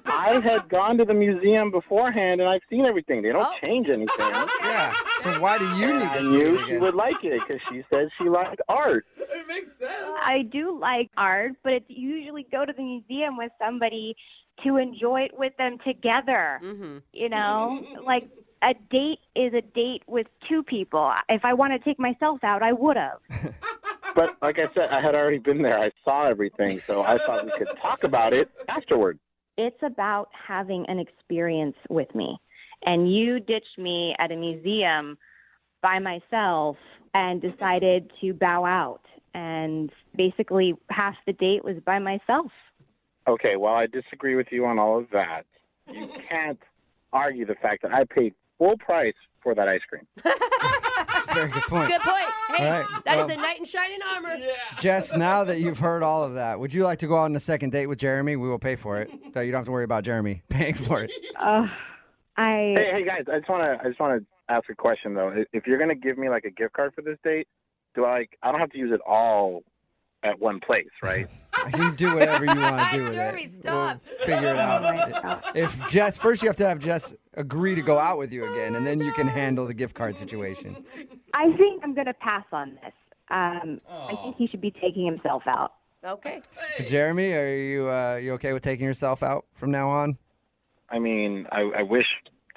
Speaker 12: I had gone to the museum beforehand, and I've seen everything. They don't
Speaker 3: Oh.
Speaker 12: change anything.
Speaker 2: Yeah. So why do you need
Speaker 12: I
Speaker 2: to see
Speaker 12: knew
Speaker 2: it
Speaker 12: she
Speaker 2: again?
Speaker 12: would like it because she said she liked art.
Speaker 4: It makes sense.
Speaker 6: I do like art, but it's usually go to the museum with somebody to enjoy it with them together. You know, like a date is a date with two people. If I want to take myself out, I would have.
Speaker 12: But like I said, I had already been there. I saw everything, so I thought we could talk about it afterward.
Speaker 13: It's about having an experience with me. And you ditched me at a museum by myself and decided to bow out. And basically half the date was by myself.
Speaker 12: Okay, well, I disagree with you on all of that. You can't argue the fact that I paid full price for that ice cream.
Speaker 2: Very good point.
Speaker 3: Good point. Hey,
Speaker 2: All right,
Speaker 3: that
Speaker 2: well-
Speaker 3: is a knight in shining armor.
Speaker 2: Jess, now that you've heard all of that, would you like to go out on a second date with Jeremy? We will pay for it. So you don't have to worry about Jeremy paying for it.
Speaker 12: Hey, guys, I just want to ask a question though. If you're gonna give me like a gift card for this date, I don't have to use it all at one place, right?
Speaker 2: You can do whatever you want to do with
Speaker 3: Jeremy,
Speaker 2: it.
Speaker 3: stop.
Speaker 2: We'll figure it out. If Jess, first you have to have Jess agree to go out with you again, and then you can handle the gift card situation.
Speaker 13: I think I'm going to pass on this. I think he should be taking himself out.
Speaker 3: Okay.
Speaker 2: Jeremy, are you okay with taking yourself out from now on?
Speaker 12: I mean, I wish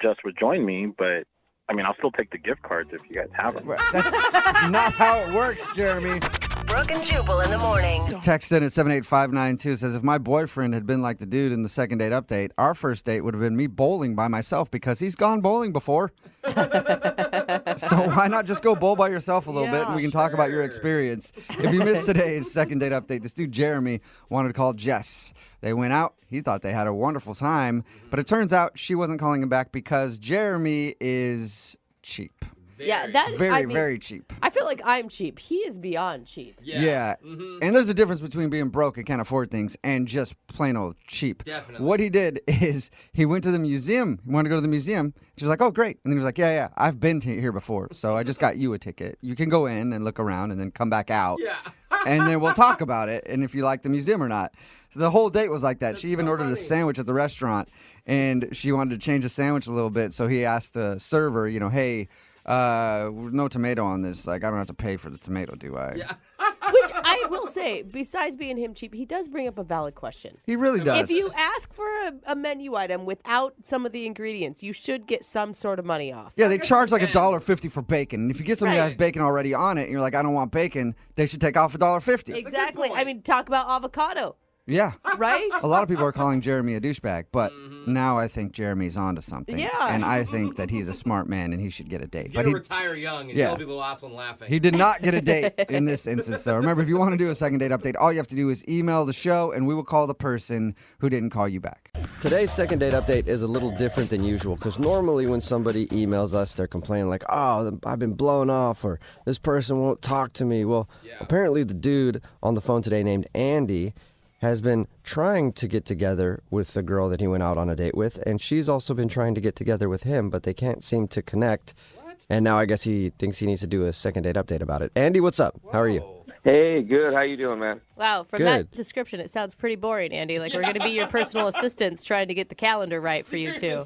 Speaker 12: Jess would join me, but I mean, I'll still take the gift cards if you guys have them.
Speaker 2: That's not how it works, Jeremy.
Speaker 11: Brooke and Jubal in the morning.
Speaker 2: Text in at 78592 says, if my boyfriend had been like the dude in the second date update, our first date would have been me bowling by myself because he's gone bowling before. So why not just go bowl by yourself a little bit and we can talk about your experience. If you missed today's second date update, this dude Jeremy wanted to call Jess. They went out. He thought they had a wonderful time, but it turns out she wasn't calling him back because Jeremy is cheap. Very cheap.
Speaker 3: I feel like I'm cheap. He is beyond cheap.
Speaker 2: Yeah. And there's a difference between being broke and can't afford things and just plain old cheap.
Speaker 4: Definitely.
Speaker 2: What he did is he went to the museum. He wanted to go to the museum. She was like, oh, great. And he was like, yeah, I've been here before, so I just got you a ticket. You can go in and look around and then come back out.
Speaker 4: Yeah.
Speaker 2: And then we'll talk about it and if you like the museum or not. So the whole date was like that. She even ordered a sandwich at the restaurant, and she wanted to change the sandwich a little bit. So he asked the server, hey, no tomato on this. Like, I don't have to pay for the tomato, do I?
Speaker 3: Yeah. Which I will say, besides being him cheap, he does bring up a valid question.
Speaker 2: He really does.
Speaker 3: If you ask for a menu item without some of the ingredients, you should get some sort of money off.
Speaker 2: Yeah, they charge like $1.50 for bacon. And if you get somebody that has
Speaker 3: Right.
Speaker 2: bacon already on it and you're like, I don't want bacon, they should take off $1.50.
Speaker 3: Exactly. I mean, talk about avocado.
Speaker 2: Yeah.
Speaker 3: Right?
Speaker 2: A lot of people are calling Jeremy a douchebag, but now I think Jeremy's onto something.
Speaker 3: Yeah.
Speaker 2: And I think that he's a smart man and he should get a date.
Speaker 4: He's
Speaker 2: But
Speaker 4: gonna
Speaker 2: he,
Speaker 4: retire young, and
Speaker 2: yeah.
Speaker 4: he'll be the last one laughing.
Speaker 2: he did not get a date in this instance. So remember, if you want to do a second date update, all you have to do is email the show and we will call the person who didn't call you back.
Speaker 14: Today's second date update is a little different than usual because normally when somebody emails us, they're complaining like, oh, I've been blown off or this person won't talk to me. Well, apparently the dude on the phone today named Andy has been trying to get together with the girl that he went out on a date with, and she's also been trying to get together with him, but they can't seem to connect. And now I guess he thinks he needs to do a second date update about it. Andy, what's up? How are you?
Speaker 15: Hey, good. How you doing, man?
Speaker 3: Wow, from that description, it sounds pretty boring, Andy. Like we're going to be your personal assistants trying to get the calendar right for you, too.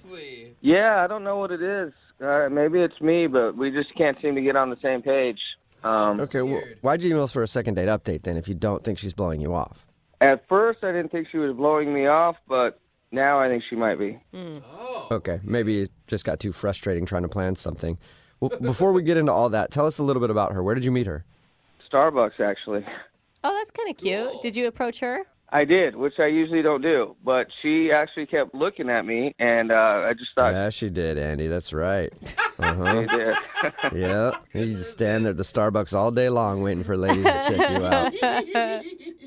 Speaker 15: Yeah, I don't know what it is. Maybe it's me, but we just can't seem to get on the same page.
Speaker 14: Okay, well, why'd you email us for a second date update then if you don't think she's blowing you off?
Speaker 15: At first, I didn't think she was blowing me off, but now I think she might be.
Speaker 14: Okay, maybe it just got too frustrating trying to plan something. Well, before we get into all that, tell us a little bit about her. Where did you meet her?
Speaker 15: Starbucks, actually.
Speaker 3: Oh, that's kind of cute. Did you approach her?
Speaker 15: I did, which I usually don't do, but she actually kept looking at me, and I just thought...
Speaker 14: Yeah, she did, Andy. That's right.
Speaker 15: She did.
Speaker 14: Yeah, you just stand there at the Starbucks all day long waiting for ladies to check you out.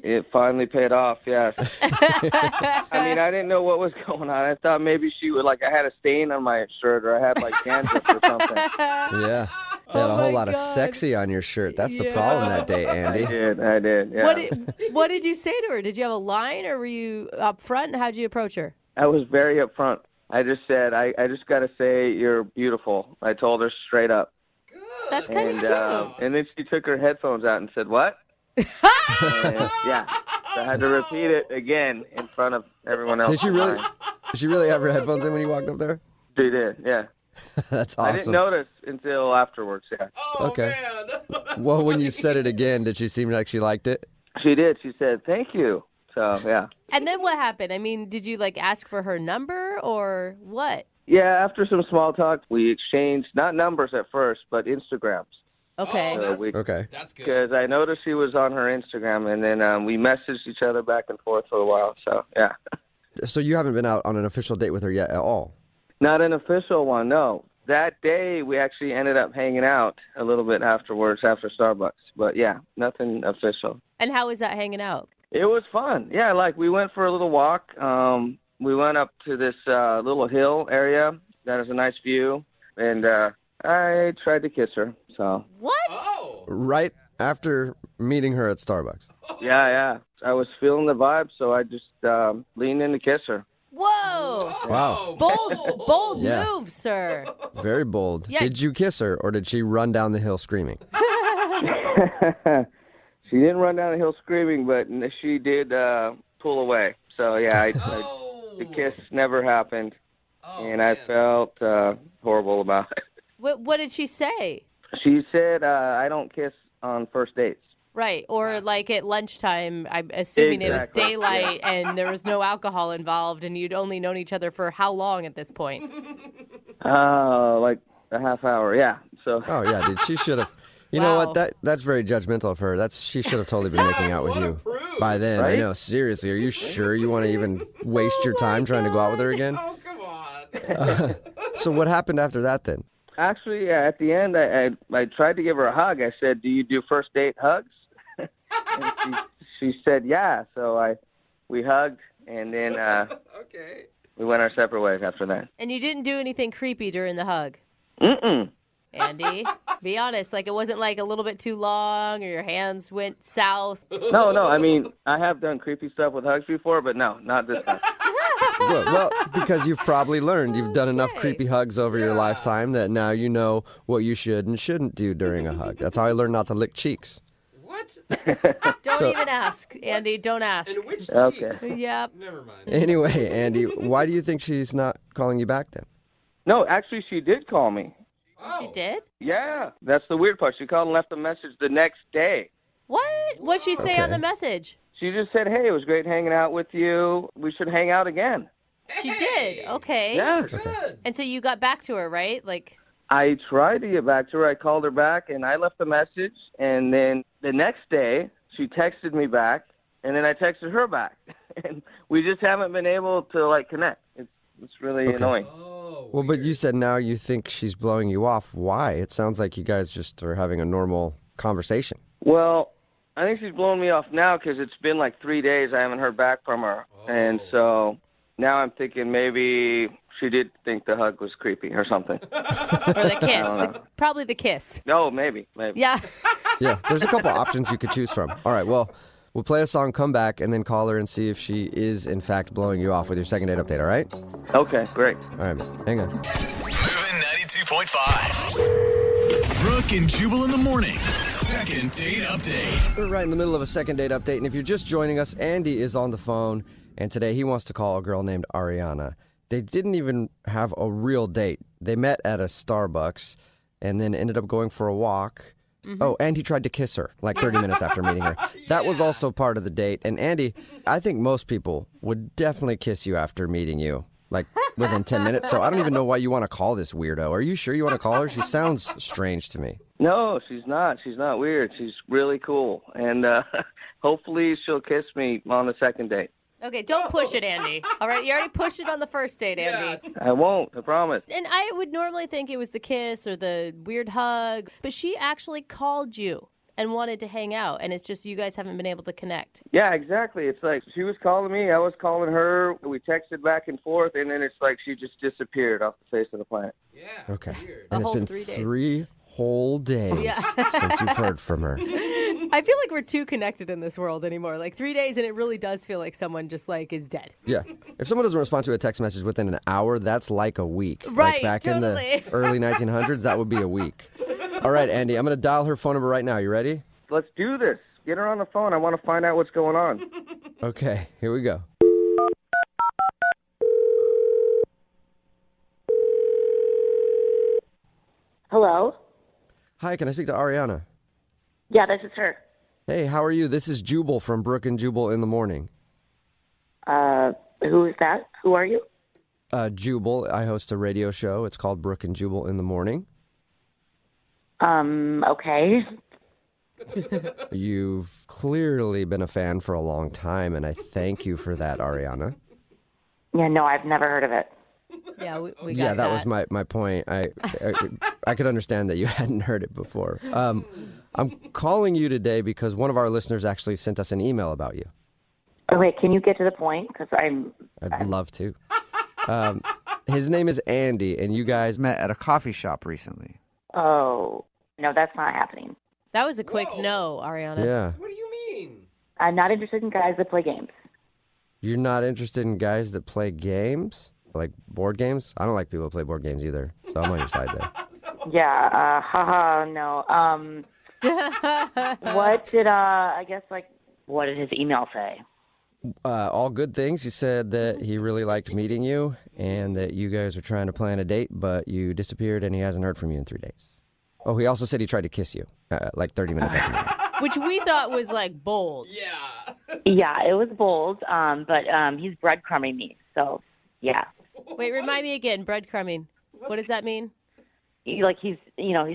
Speaker 15: It finally paid off, yes. I mean, I didn't know what was going on. I thought maybe she would, like, I had a stain on my shirt or I had, like, dandruff or something.
Speaker 14: Yeah. You had a whole lot of sexy on your shirt. That's the problem that day, Andy.
Speaker 15: I did, yeah.
Speaker 3: What did you say to her? Did you have a line or were you up front? How'd you approach her?
Speaker 15: I was very upfront. I just said, I just got to say you're beautiful. I told her straight up.
Speaker 3: That's kind of cute.
Speaker 15: And then she took her headphones out and said, what? And, yeah. So I had to repeat it again in front of everyone else.
Speaker 14: Did she really have her headphones in when you walked up there?
Speaker 15: She did, yeah.
Speaker 14: That's awesome.
Speaker 15: I didn't notice until afterwards, yeah.
Speaker 14: Okay. Well, when you said it again, did she seem like she liked it?
Speaker 15: She did. She said, thank you. So, yeah.
Speaker 3: And then what happened? I mean, did you like ask for her number or what?
Speaker 15: Yeah, after some small talk, we exchanged, not numbers at first, but Instagrams.
Speaker 3: Okay.
Speaker 14: Okay.
Speaker 4: That's good.
Speaker 15: Because I noticed she was on her Instagram, and then we messaged each other back and forth for a while. So, yeah.
Speaker 14: So you haven't been out on an official date with her yet at all?
Speaker 15: Not an official one, no. That day, we actually ended up hanging out a little bit afterwards after Starbucks. But, yeah, nothing official.
Speaker 3: And how was that hanging out?
Speaker 15: It was fun. Yeah, like we went for a little walk. We went up to this little hill area that has a nice view, and I tried to kiss her. So
Speaker 3: What?
Speaker 4: Oh.
Speaker 14: Right after meeting her at Starbucks.
Speaker 15: yeah, I was feeling the vibe, so I just leaned in to kiss her.
Speaker 3: Whoa.
Speaker 14: Wow.
Speaker 3: Bold
Speaker 14: Yeah.
Speaker 3: move, sir.
Speaker 14: Very bold.
Speaker 3: Yeah.
Speaker 14: Did you kiss her, or did she run down the hill screaming?
Speaker 15: She didn't run down the hill screaming, but she did pull away. So yeah, the kiss never happened, and I felt horrible about it.
Speaker 3: What did she say?
Speaker 15: She said, "I don't kiss on first dates."
Speaker 3: Right, or like at lunchtime, I'm assuming it was
Speaker 15: Exactly.
Speaker 3: daylight and there was no alcohol involved, and you'd only known each other for how long at this point?
Speaker 15: Like a half hour, yeah. So.
Speaker 14: Oh yeah, dude. She should have. You know what? That's very judgmental of her. She should have totally been making out with you by then.
Speaker 15: Right?
Speaker 14: I know. Seriously, are you sure you want to even waste your time trying to go out with her again?
Speaker 4: Oh, come on.
Speaker 14: So what happened after that then?
Speaker 15: Actually, at the end, I tried to give her a hug. I said, "Do you do first date hugs?" And she said, "Yeah." So we hugged, and then
Speaker 4: Okay.
Speaker 15: we went our separate ways after that.
Speaker 3: And you didn't do anything creepy during the hug?
Speaker 15: Mm-mm.
Speaker 3: Andy, be honest. Like, it wasn't like a little bit too long or your hands went south?
Speaker 15: No. I mean, I have done creepy stuff with hugs before, but no, not this time.
Speaker 14: Well, because you've probably learned. You've done enough creepy hugs over your lifetime that now you know what you should and shouldn't do during a hug. That's how I learned not to lick cheeks.
Speaker 4: What?
Speaker 3: Don't even ask, Andy. Don't ask.
Speaker 4: And which
Speaker 15: Okay.
Speaker 4: cheeks?
Speaker 3: Yep.
Speaker 4: Never mind.
Speaker 14: Anyway, Andy, why do you think she's not calling you back then?
Speaker 15: No, actually, she did call me.
Speaker 3: She did?
Speaker 15: Yeah, that's the weird part. She called and left a message the next day.
Speaker 3: What? What'd she say on
Speaker 14: Okay.
Speaker 3: the message?
Speaker 15: She just said, "Hey, it was great hanging out with you. We should hang out again."
Speaker 3: She did. Okay.
Speaker 15: Yeah.
Speaker 4: Good.
Speaker 3: And so you got back to her, right? Like,
Speaker 15: I tried to get back to her. I called her back, and I left a message. And then the next day, she texted me back, and then I texted her back. And we just haven't been able to, like, connect. It's really annoying.
Speaker 4: Oh.
Speaker 14: Well, but you said now you think she's blowing you off. Why? It sounds like you guys just are having a normal conversation.
Speaker 15: Well, I think she's blowing me off now because it's been like 3 days I haven't heard back from her. And so now I'm thinking maybe she did think the hug was creepy or something.
Speaker 3: or the kiss. Probably the kiss.
Speaker 15: No, maybe.
Speaker 3: Yeah.
Speaker 14: Yeah, there's a couple options you could choose from. All right, well, we'll play a song, come back, and then call her and see if she is, in fact, blowing you off with your second date update, all right?
Speaker 15: Okay, great.
Speaker 14: All right, hang on.
Speaker 1: Moving 92.5. Brooke and Jubal in the mornings. Second date update.
Speaker 14: We're right in the middle of a second date update, and if you're just joining us, Andy is on the phone, and today he wants to call a girl named Ariana. They didn't even have a real date. They met at a Starbucks and then ended up going for a walk. Mm-hmm. Oh, and he tried to kiss her like 30 minutes after meeting her. That was also part of the date. And Andy, I think most people would definitely kiss you after meeting you, like within 10 minutes. So I don't even know why you want to call this weirdo. Are you sure you want to call her? She sounds strange to me.
Speaker 15: No, she's not. She's not weird. She's really cool. And hopefully she'll kiss me on the second date.
Speaker 3: Okay, don't push it, Andy. All right, you already pushed it on the first date, Andy.
Speaker 15: I won't, I promise.
Speaker 3: And I would normally think it was the kiss or the weird hug, but she actually called you and wanted to hang out, and it's just you guys haven't been able to connect.
Speaker 15: Yeah, exactly. It's like she was calling me, I was calling her, we texted back and forth, and then it's like she just disappeared off the face of the planet.
Speaker 4: Yeah.
Speaker 14: Okay.
Speaker 4: Weird.
Speaker 14: And
Speaker 3: A
Speaker 14: it's
Speaker 3: whole
Speaker 14: been
Speaker 3: 3 days.
Speaker 14: 3 whole days since you've heard from her.
Speaker 3: I feel like we're too connected in this world anymore. Like 3 days, and it really does feel like someone just like is dead.
Speaker 14: Yeah. If someone doesn't respond to a text message within an hour, that's like a week.
Speaker 3: Right,
Speaker 14: Like back
Speaker 3: totally.
Speaker 14: in the early 1900s, that would be a week. All right, Andy, I'm going to dial her phone number right now. You ready?
Speaker 15: Let's do this. Get her on the phone. I want to find out what's going on.
Speaker 14: Okay, here we go.
Speaker 10: Hello?
Speaker 14: Hi, can I speak to Ariana?
Speaker 10: Yeah, this is her.
Speaker 14: Hey, how are you? This is Jubal from Brooke and Jubal in the morning.
Speaker 10: Who is that? Who are you?
Speaker 14: Jubal, I host a radio show. It's called Brooke and Jubal in the morning.
Speaker 13: Okay.
Speaker 14: You've clearly been a fan for a long time, and I thank you for that, Ariana.
Speaker 13: Yeah, no, I've never heard of it.
Speaker 3: Yeah, we got
Speaker 14: Yeah, that was my point. I could understand that you hadn't heard it before. I'm calling you today because one of our listeners actually sent us an email about you.
Speaker 13: Okay, can you get to the point? Because
Speaker 14: I'd love to. His name is Andy, and you guys
Speaker 2: met at a coffee shop recently.
Speaker 13: Oh, no, that's not happening.
Speaker 3: That was a quick no, Ariana.
Speaker 14: Yeah.
Speaker 4: What do you mean?
Speaker 13: I'm not interested in guys that play games.
Speaker 14: You're not interested in guys that play games? Like board games? I don't like people who play board games either, so I'm on your side there.
Speaker 13: Yeah, haha, no. What did, what did his email say?
Speaker 14: All good things. He said that he really liked meeting you and that you guys were trying to plan a date, but you disappeared and he hasn't heard from you in 3 days. Oh, he also said he tried to kiss you like 30 minutes after that.
Speaker 3: Which we thought was like bold.
Speaker 4: Yeah.
Speaker 13: Yeah, it was bold, but he's breadcrumbing me, so yeah.
Speaker 3: Wait, remind me again, breadcrumbing. What does that mean?
Speaker 13: He's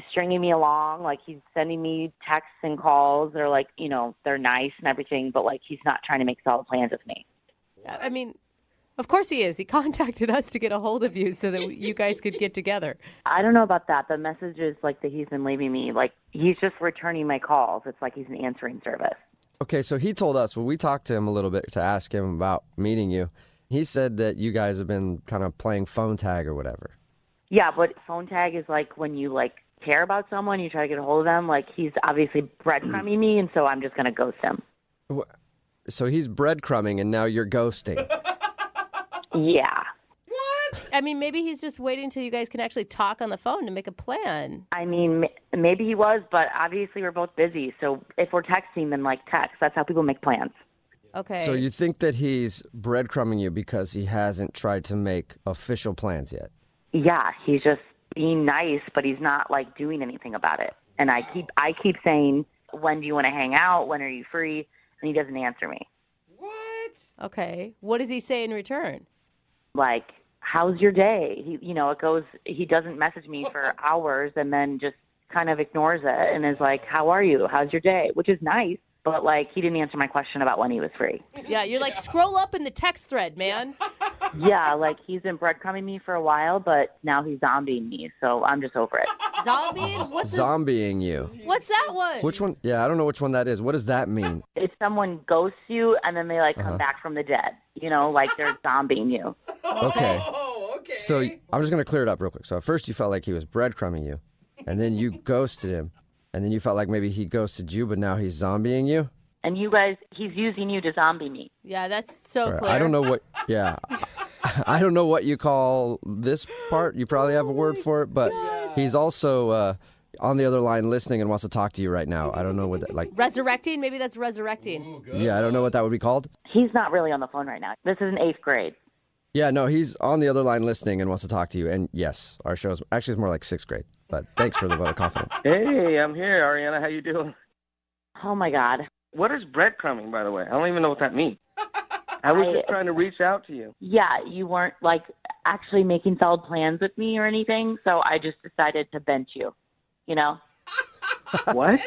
Speaker 13: stringing me along, like he's sending me texts and calls. They're like, they're nice and everything, but like he's not trying to make solid plans with me.
Speaker 3: I mean, of course he is. He contacted us to get a hold of you so that you guys could get together.
Speaker 13: I don't know about that. The messages like that he's been leaving me, like he's just returning my calls. It's like he's an answering service.
Speaker 14: Okay, so he told us, when we talked to him a little bit to ask him about meeting you, he said that you guys have been kind of playing phone tag or whatever.
Speaker 13: Yeah, but phone tag is like when you like care about someone, you try to get a hold of them. Like he's obviously breadcrumbing me, and so I'm just going to ghost him.
Speaker 14: So he's breadcrumbing, and now you're ghosting.
Speaker 13: Yeah.
Speaker 4: What?
Speaker 3: I mean, maybe he's just waiting till you guys can actually talk on the phone to make a plan.
Speaker 13: I mean, maybe he was, but obviously we're both busy. So if we're texting, then like text. That's how people make plans.
Speaker 3: Okay.
Speaker 14: So you think that he's breadcrumbing you because he hasn't tried to make official plans yet?
Speaker 13: Yeah, he's just being nice, but he's not like doing anything about it. And I keep saying, when do you want to hang out? When are you free? And he doesn't answer me.
Speaker 4: What?
Speaker 3: Okay. What does he say in return?
Speaker 13: Like, how's your day? He doesn't message me for hours and then just kind of ignores it and is like, how are you? How's your day? Which is nice. But, like, he didn't answer my question about when he was free.
Speaker 3: Yeah, you're like, scroll up in the text thread, man.
Speaker 13: Yeah, like, he's been breadcrumbing me for a while, but now he's zombieing me, so I'm just over it.
Speaker 3: Zombieing?
Speaker 14: Zombieing you.
Speaker 3: What's that one?
Speaker 14: Which one? Yeah, I don't know which one that is. What does that mean?
Speaker 13: If someone ghosts you and then they, like, come back from the dead, like they're zombieing you.
Speaker 14: Okay.
Speaker 4: Oh, okay.
Speaker 14: So I'm just going to clear it up real quick. So at first you felt like he was breadcrumbing you, and then you ghosted him, and then you felt like maybe he ghosted you, but now he's zombieing you?
Speaker 13: And you guys, he's using you to zombie me.
Speaker 3: Yeah, that's so
Speaker 14: Right,
Speaker 3: clear.
Speaker 14: I don't know what, yeah. I don't know what you call this part. You probably have a word for it, but he's also on the other line listening and wants to talk to you right now. I don't know what that, like.
Speaker 3: Resurrecting? Maybe that's resurrecting.
Speaker 4: Ooh, good.
Speaker 14: Yeah, I don't know what that would be called.
Speaker 13: He's not really on the phone right now. This is in 8th grade.
Speaker 14: Yeah, no, he's on the other line listening and wants to talk to you. And yes, our show's actually it's more like 6th grade. But thanks for the vote of confidence.
Speaker 15: Hey, I'm here, Ariana. How you doing?
Speaker 13: Oh, my God.
Speaker 15: What is breadcrumbing, by the way? I don't even know what that means. I was just trying to reach out to you.
Speaker 13: Yeah, you weren't, like, actually making solid plans with me or anything, so I just decided to bench you,
Speaker 15: What?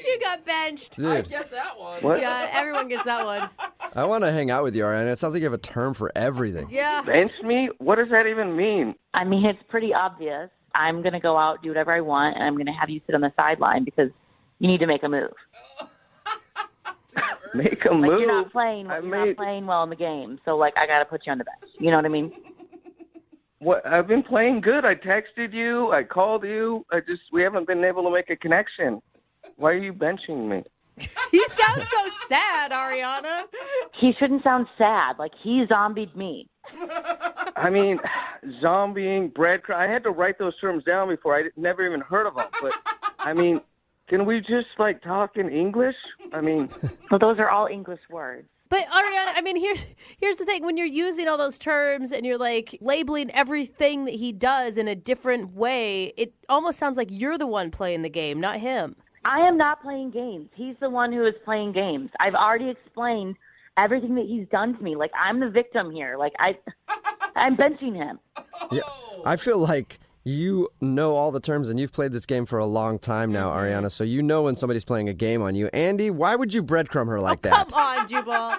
Speaker 3: You got benched.
Speaker 14: Dude,
Speaker 4: I get that one.
Speaker 15: What?
Speaker 3: Yeah, everyone gets that one.
Speaker 14: I want to hang out with you, Ariana. It sounds like you have a term for everything.
Speaker 3: Yeah.
Speaker 15: Bench me? What does that even mean?
Speaker 13: I mean, it's pretty obvious. I'm going to go out, do whatever I want, and I'm going to have you sit on the sideline because you need to make a move.
Speaker 15: Make a
Speaker 13: Like,
Speaker 15: move.
Speaker 13: you're not playing well in the game, so, like, I got to put you on the bench. You know what I mean?
Speaker 15: What? I've been playing good. I texted you. I called you. We haven't been able to make a connection. Why are you benching me?
Speaker 3: You sound so sad, Ariana.
Speaker 13: He shouldn't sound sad. Like, he zombied me.
Speaker 15: I mean, zombieing, breadcrumb. I had to write those terms down before. I never even heard of them. But, I mean, can we just, like, talk in English? I mean.
Speaker 13: Well, those are all English words.
Speaker 3: But Ariana, I mean, here's the thing. When you're using all those terms and you're like labeling everything that he does in a different way, it almost sounds like you're the one playing the game, not him.
Speaker 13: I am not playing games. He's the one who is playing games. I've already explained everything that he's done to me. Like, I'm the victim here. Like, I'm benching him.
Speaker 14: Yeah, I feel like You know all the terms, and you've played this game for a long time now, Ariana, so you know when somebody's playing a game on you. Andy, why would you breadcrumb her like that?
Speaker 3: Come on, Jubal.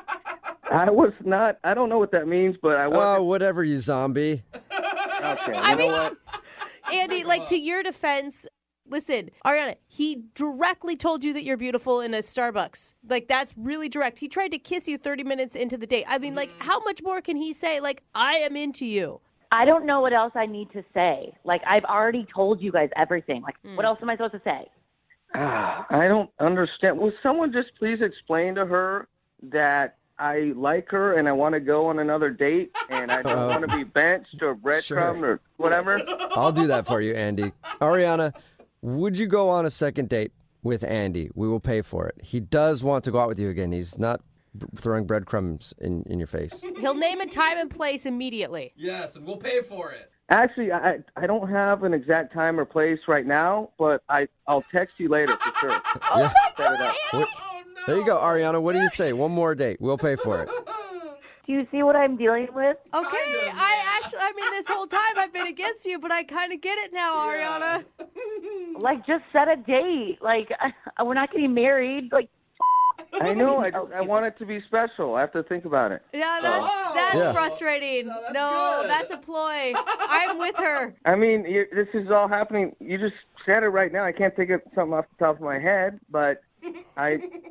Speaker 15: I was not. I don't know what that means, but I was.
Speaker 14: Oh, whatever, you zombie.
Speaker 15: Okay,
Speaker 3: I
Speaker 15: you know
Speaker 3: mean,
Speaker 15: what?
Speaker 3: Andy, like, to your defense, listen, Ariana, he directly told you that you're beautiful in a Starbucks. Like, that's really direct. He tried to kiss you 30 minutes into the date. I mean, like, how much more can he say? Like, I am into you.
Speaker 10: I don't know what else I need to say. Like, I've already told you guys everything. Like, what else am I supposed to say?
Speaker 15: I don't understand. Will someone just please explain to her that I like her and I want to go on another date and I don't want to be benched or breadcrumbed or whatever?
Speaker 14: I'll do that for you, Andy. Ariana, would you go on a second date with Andy? We will pay for it. He does want to go out with you again. He's not throwing breadcrumbs in your face.
Speaker 3: He'll name a time and place immediately.
Speaker 4: Yes, and we'll pay for it.
Speaker 15: Actually, I don't have an exact time or place right now, but I'll text you later for sure.
Speaker 14: Yeah.
Speaker 15: Set it up.
Speaker 14: There you go, Ariana. What do you say? One more date. We'll pay for it.
Speaker 10: Do you see what I'm dealing with?
Speaker 3: Okay, I mean, this whole time I've been against you, but I kind of get it now, Ariana.
Speaker 10: Like, just set a date. Like, we're not getting married. Like,
Speaker 15: I know. I want it to be special. I have to think about it.
Speaker 3: Yeah, that's frustrating. No, that's a ploy. I'm with her.
Speaker 15: I mean, this is all happening. You just said it right now. I can't think of something off the top of my head, but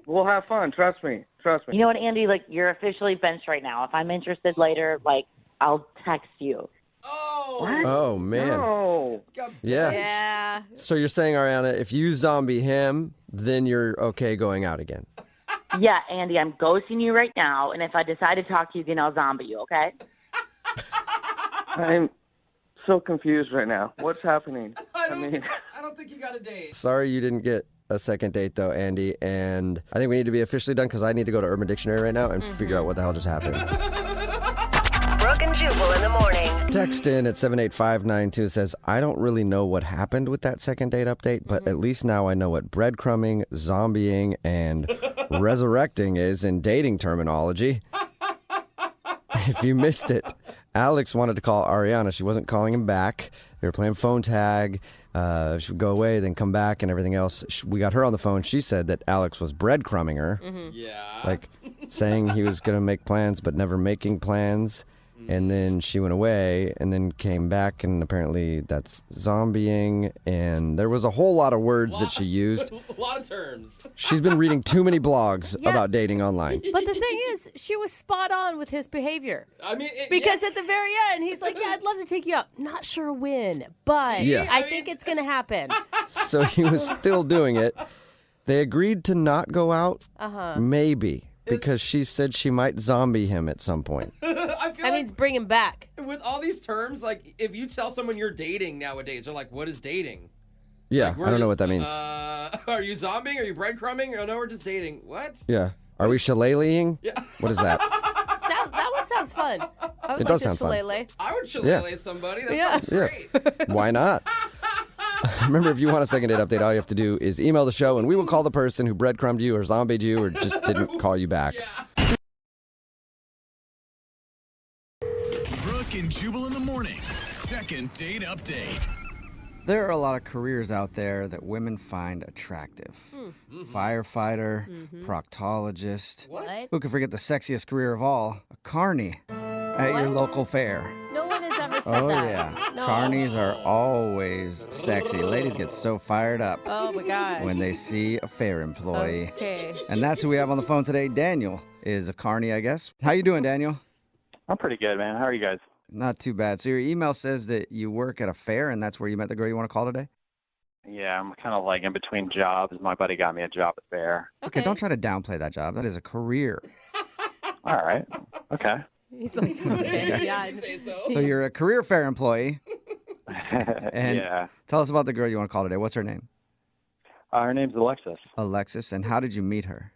Speaker 15: we'll have fun. Trust me.
Speaker 10: You know what, Andy? Like, you're officially benched right now. If I'm interested later, like, I'll text you.
Speaker 15: What?
Speaker 14: Oh, man.
Speaker 15: No.
Speaker 3: Yeah.
Speaker 14: So you're saying, Ariana, if you zombie him, then you're okay going out again?
Speaker 10: Yeah, Andy, I'm ghosting you right now, and if I decide to talk to you again, I'll zombie you, okay?
Speaker 15: I'm so confused right now. What's happening?
Speaker 4: I don't think you got a date.
Speaker 14: Sorry you didn't get a second date, though, Andy. And I think we need to be officially done because I need to go to Urban Dictionary right now and figure out what the hell just happened.
Speaker 11: Brooke and Jubal in the morning.
Speaker 14: Text in at 78592 says, I don't really know what happened with that second date update, but at least now I know what breadcrumbing, zombieing, and resurrecting is in dating terminology. If you missed it, Alex wanted to call Ariana. She wasn't calling him back. They were playing phone tag. She would go away, then come back and everything else. We got her on the phone. She said that Alex was breadcrumbing her.
Speaker 4: Yeah.
Speaker 14: Like saying he was going to make plans but never making plans. And then she went away and then came back, and apparently that's zombieing. And there was a whole lot of words that she used.
Speaker 4: A lot of terms.
Speaker 14: She's been reading too many blogs about dating online.
Speaker 3: But the thing is, she was spot on with his behavior.
Speaker 4: I mean,
Speaker 3: because at the very end, he's like, yeah, I'd love to take you out. Not sure when, but I think it's going to happen.
Speaker 14: So he was still doing it. They agreed to not go out. Maybe. Because she said she might zombie him at some point.
Speaker 4: I feel
Speaker 3: that means bring him back.
Speaker 4: With all these terms, like, if you tell someone you're dating nowadays, they're like, what is dating?
Speaker 14: Yeah,
Speaker 4: Like,
Speaker 14: I don't know what that means.
Speaker 4: Are you zombieing? Are you breadcrumbing? Oh, no, we're just dating. What?
Speaker 14: Yeah. Are we shillelaghing?
Speaker 4: Yeah.
Speaker 14: What is that?
Speaker 3: That one sounds fun. I would
Speaker 14: It
Speaker 3: like
Speaker 14: does
Speaker 3: to
Speaker 14: sound fun.
Speaker 3: shillelagh.
Speaker 4: I would shillelagh somebody. That sounds
Speaker 14: Yeah.
Speaker 4: great.
Speaker 14: Why not? Remember, if you want a second date update, all you have to do is email the show, and we will call the person who breadcrumbed you or zombied you or just didn't call you back.
Speaker 1: Brooke and Jubal in the mornings. Second date update.
Speaker 2: There are a lot of careers out there that women find attractive. Firefighter, proctologist.
Speaker 3: What?
Speaker 2: Who can forget the sexiest career of all? A carny at your local fair.
Speaker 3: No one has ever said
Speaker 2: Oh,
Speaker 3: that.
Speaker 2: yeah.
Speaker 3: No.
Speaker 2: Carnies are always sexy. Ladies get so fired up
Speaker 3: Oh, my gosh.
Speaker 2: when they see a fair employee.
Speaker 3: Okay.
Speaker 2: And that's who we have on the phone today. Daniel is a carny, I guess. How you doing, Daniel?
Speaker 12: I'm pretty good, man. How are you guys?
Speaker 2: Not too bad. So your email says that you work at a fair, and that's where you met the girl you want to call today?
Speaker 12: Yeah, I'm kind of like in between jobs. My buddy got me a job at fair.
Speaker 2: Okay, don't try to downplay that job. That is a career.
Speaker 12: All right. Okay.
Speaker 3: He's like, okay, yeah.
Speaker 2: So you're a career fair employee. And
Speaker 12: yeah.
Speaker 2: tell us about the girl you want to call today. What's her name?
Speaker 12: Her name's Alexis.
Speaker 2: Alexis. And how did you meet her?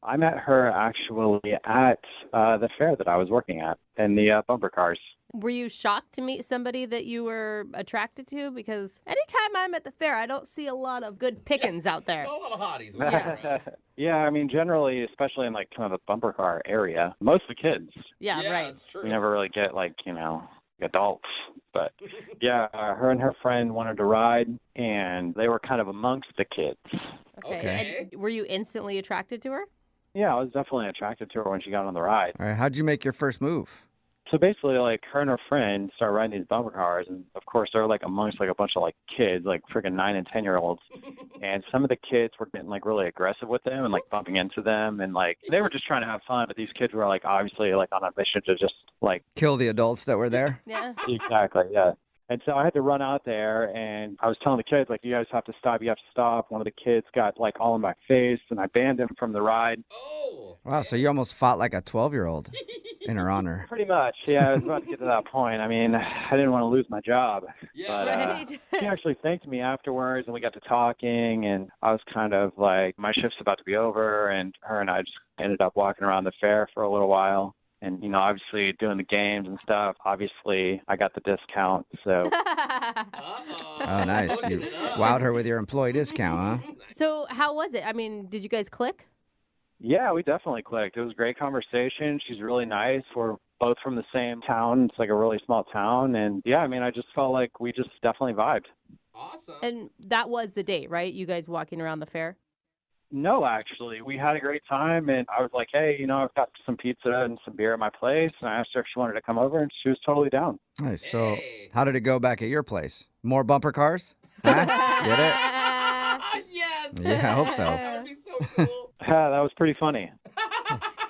Speaker 12: I met her actually at the fair that I was working at in the bumper cars.
Speaker 3: Were you shocked to meet somebody that you were attracted to? Because anytime I'm at the fair, I don't see a lot of good pickings out there.
Speaker 4: A lot of hotties.
Speaker 3: Yeah.
Speaker 12: Yeah, I mean, generally, especially in like kind of the bumper car area, most of the kids.
Speaker 3: Yeah, right.
Speaker 4: That's true.
Speaker 12: You never really get like, you know,
Speaker 16: adults. But yeah, her and her friend wanted to ride, and they were kind of amongst the kids.
Speaker 3: Okay. And were you instantly attracted to her?
Speaker 16: Yeah, I was definitely attracted to her when she got on the ride.
Speaker 2: All right, how'd you make your first move?
Speaker 16: So basically, like, her and her friend started riding these bumper cars, and of course they're like amongst like a bunch of like kids, like freaking 9 and 10-year-olds. And some of the kids were getting like really aggressive with them and like bumping into them, and like they were just trying to have fun, but these kids were like obviously like on a mission to just like
Speaker 2: kill the adults that were there.
Speaker 3: Yeah.
Speaker 16: Exactly, yeah. And so I had to run out there, and I was telling the kids, like, you guys have to stop, you have to stop. One of the kids got, like, all in my face, and I banned him from the ride.
Speaker 2: Wow, so you almost fought like a 12-year-old in her honor.
Speaker 16: Pretty much, yeah. I was about to get to that point. I mean, I didn't want to lose my job.
Speaker 3: Yeah,
Speaker 16: but
Speaker 3: right.
Speaker 16: She actually thanked me afterwards, and we got to talking, and I was kind of like, my shift's about to be over, and her and I just ended up walking around the fair for a little while. And, you know, obviously doing the games and stuff, obviously I got the discount, so.
Speaker 2: Oh, nice. You wowed her with your employee discount, huh?
Speaker 3: So how was it? I mean, did you guys click?
Speaker 16: Yeah, we definitely clicked. It was a great conversation. She's really nice. We're both from the same town. It's like a really small town. And yeah, I mean, I just felt like we just definitely vibed.
Speaker 4: Awesome.
Speaker 3: And that was the date, right? You guys walking around the fair?
Speaker 16: No, actually. We had a great time, and I was like, hey, you know, I've got some pizza and some beer at my place. And I asked her if she wanted to come over, and she was totally down.
Speaker 2: Nice. So how did it go back at your place? More bumper cars? Huh? Get it?
Speaker 4: Yes.
Speaker 2: Yeah, I hope so.
Speaker 4: That would be so cool.
Speaker 16: Yeah, that was pretty funny.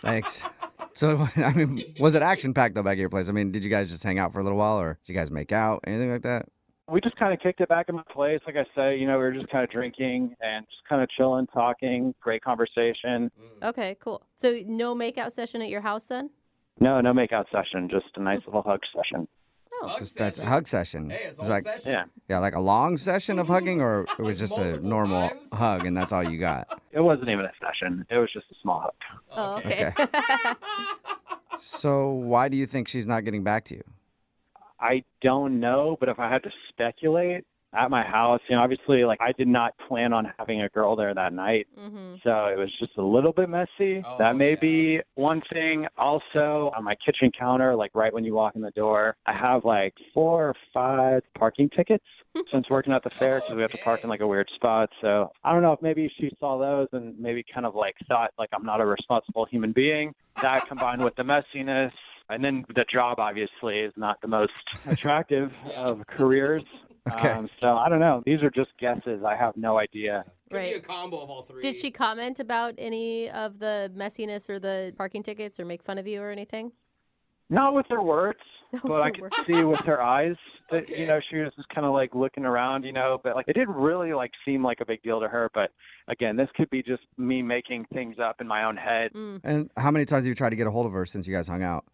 Speaker 2: Thanks. So, I mean, was it action-packed, though, back at your place? I mean, did you guys just hang out for a little while, or did you guys make out, anything like that?
Speaker 16: We just kind of kicked it back in my place. Like I said, you know, we were just kind of drinking and just kind of chilling, talking, great conversation.
Speaker 3: Okay, cool. So no makeout session at your house then?
Speaker 16: No makeout session, just a nice little hug session.
Speaker 3: Oh.
Speaker 2: That's a hug session.
Speaker 4: Hey, it's
Speaker 2: It
Speaker 4: all
Speaker 2: was like,
Speaker 4: session.
Speaker 2: yeah, like a long session of hugging, or it was just a normal hug, and that's all you got?
Speaker 16: It wasn't even a session. It was just a small hug.
Speaker 3: Oh, okay.
Speaker 2: So why do you think she's not getting back to you?
Speaker 16: I don't know, but if I had to speculate, at my house, you know, obviously, like, I did not plan on having a girl there that night.
Speaker 3: Mm-hmm.
Speaker 16: So it was just a little bit messy. That may be one thing. Also, on my kitchen counter, like right when you walk in the door, I have like 4 or 5 parking tickets since working at the fair, because we have to park in like a weird spot. So I don't know if maybe she saw those and maybe kind of like thought like I'm not a responsible human being. That combined with the messiness. And then the job, obviously, is not the most attractive of careers.
Speaker 2: Okay.
Speaker 16: So I don't know. These are just guesses. I have no idea.
Speaker 4: Could be a combo of all three.
Speaker 3: Did she comment about any of the messiness or the parking tickets or make fun of you or anything?
Speaker 16: Not with her words, but I
Speaker 3: her
Speaker 16: could
Speaker 3: words.
Speaker 16: see with her eyes that, you know, she was just kind of like looking around, you know, but like it didn't really like seem like a big deal to her. But again, this could be just me making things up in my own head.
Speaker 2: And how many times have you tried to get a hold of her since you guys hung out?